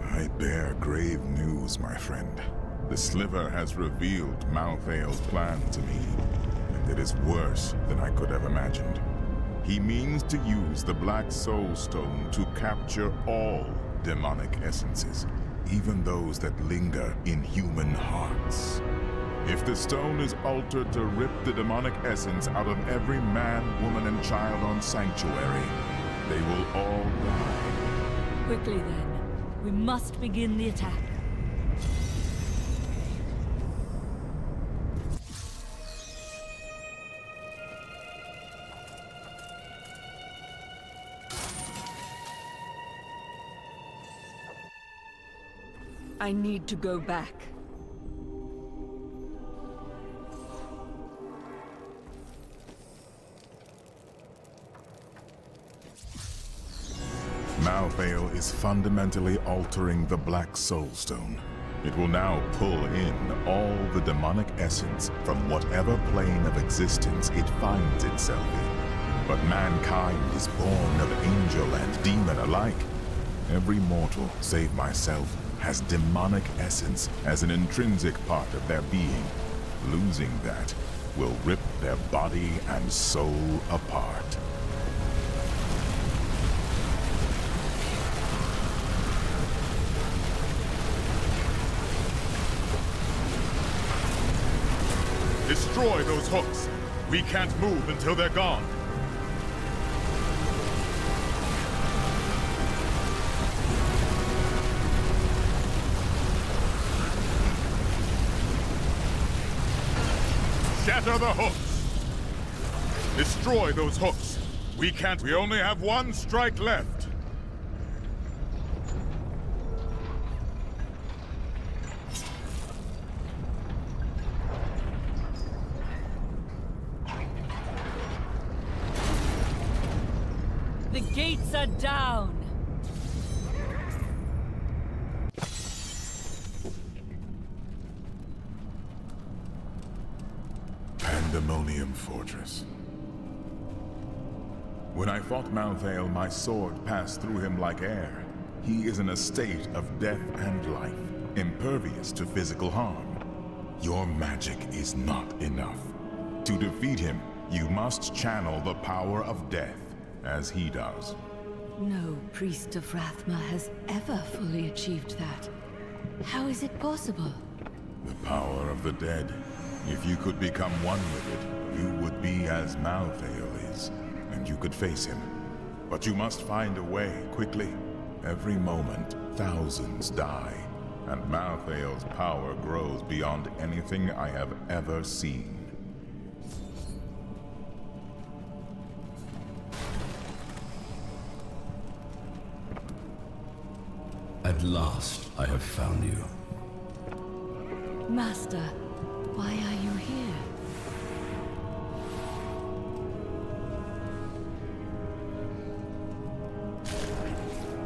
I bear grave news, my friend. The Sliver has revealed Malthael's plan to me, and it is worse than I could have imagined. He means to use the Black Soul Stone to capture all demonic essences, even those that linger in human hearts. If the stone is altered to rip the demonic essence out of every man, woman, and child on Sanctuary, they will all die. Quickly then. We must begin the attack. I need to go back. Malthael is fundamentally altering the Black Soul Stone. It will now pull in all the demonic essence from whatever plane of existence it finds itself in. But mankind is born of angel and demon alike. Every mortal, save myself, has demonic essence as an intrinsic part of their being. Losing that will rip their body and soul apart. Destroy those hooks. We can't move until they're gone. Shatter the hooks. Destroy those hooks. We can't. We only have one strike left. The gates are down! Pandemonium Fortress. When I fought Malthael, my sword passed through him like air. He is in a state of death and life, impervious to physical harm. Your magic is not enough. To defeat him, you must channel the power of death, as he does. No priest of Rathma has ever fully achieved that. How is it possible? The power of the dead. If you could become one with it, you would be as Malthael is, and you could face him. But you must find a way, quickly. Every moment, thousands die, and Malthael's power grows beyond anything I have ever seen. At last, I have found you. Master, why are you here?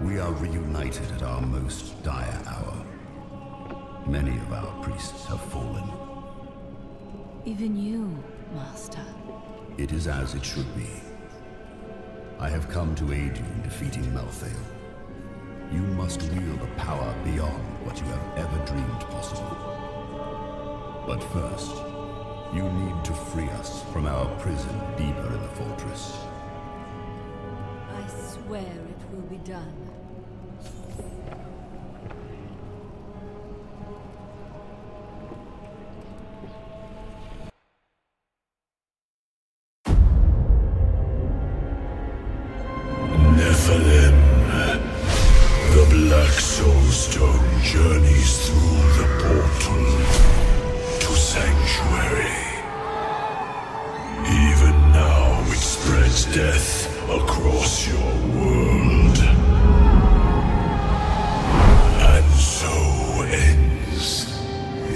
We are reunited at our most dire hour. Many of our priests have fallen. Even you, Master. It is as it should be. I have come to aid you in defeating Malthael. You must wield a power beyond what you have ever dreamed possible. But first, you need to free us from our prison deeper in the fortress. I swear it will be done. The Black Soulstone journeys through the portal to Sanctuary. Even now it spreads death across your world. And so ends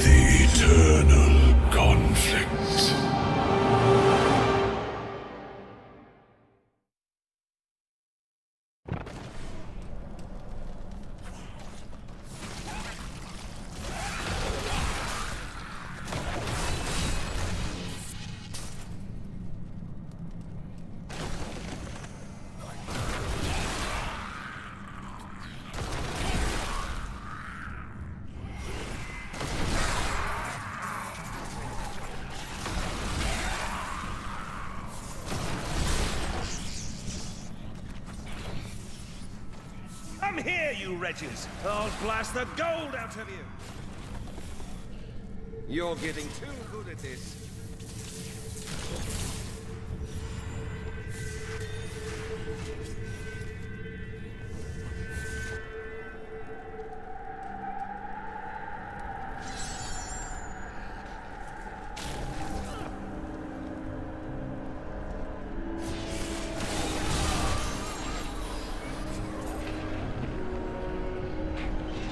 the eternal conflict. Come here, you wretches! I'll blast the gold out of you! You're getting too good at this.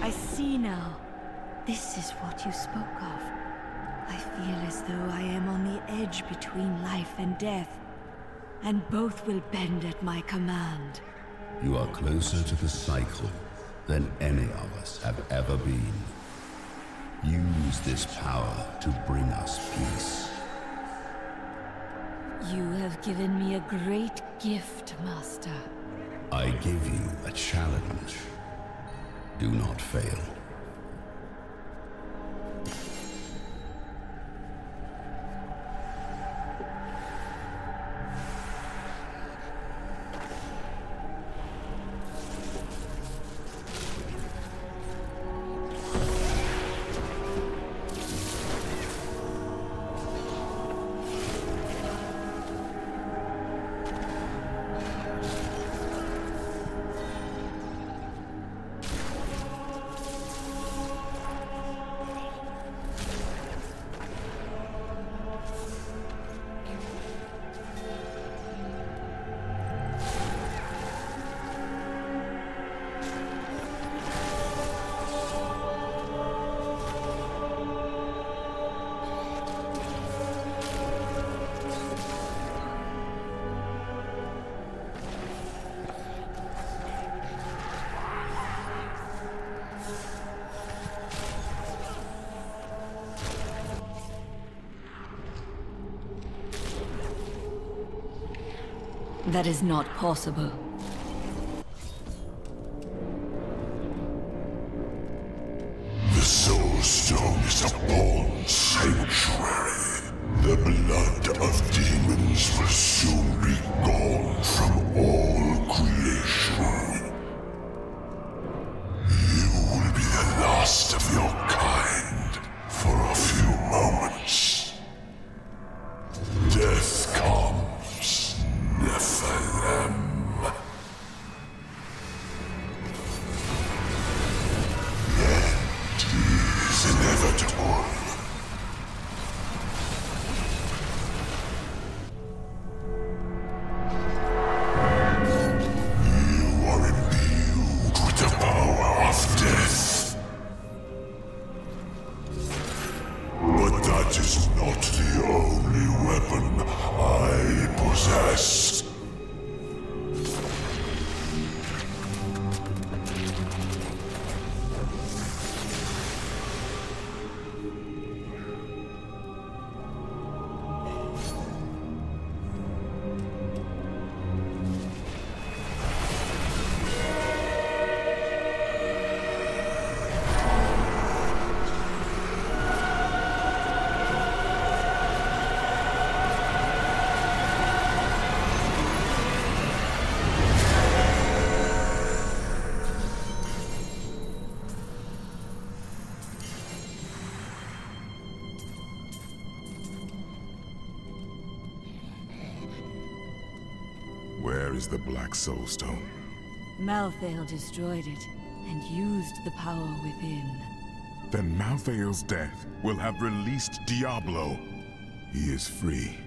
I see now. This is what you spoke of. I feel as though I am on the edge between life and death, and both will bend at my command. You are closer to the cycle than any of us have ever been. Use this power to bring us peace. You have given me a great gift, Master. I give you a challenge. Do not fail. That is not possible. The Soulstone is a born sanctuary. The blood of demons will soon be gone from all creation. You will be the last of your kind for a few moments. Death comes, Nephilim. Inevitable. Where is the Black Soulstone? Malthael destroyed it, and used the power within. Then Malthael's death will have released Diablo. He is free.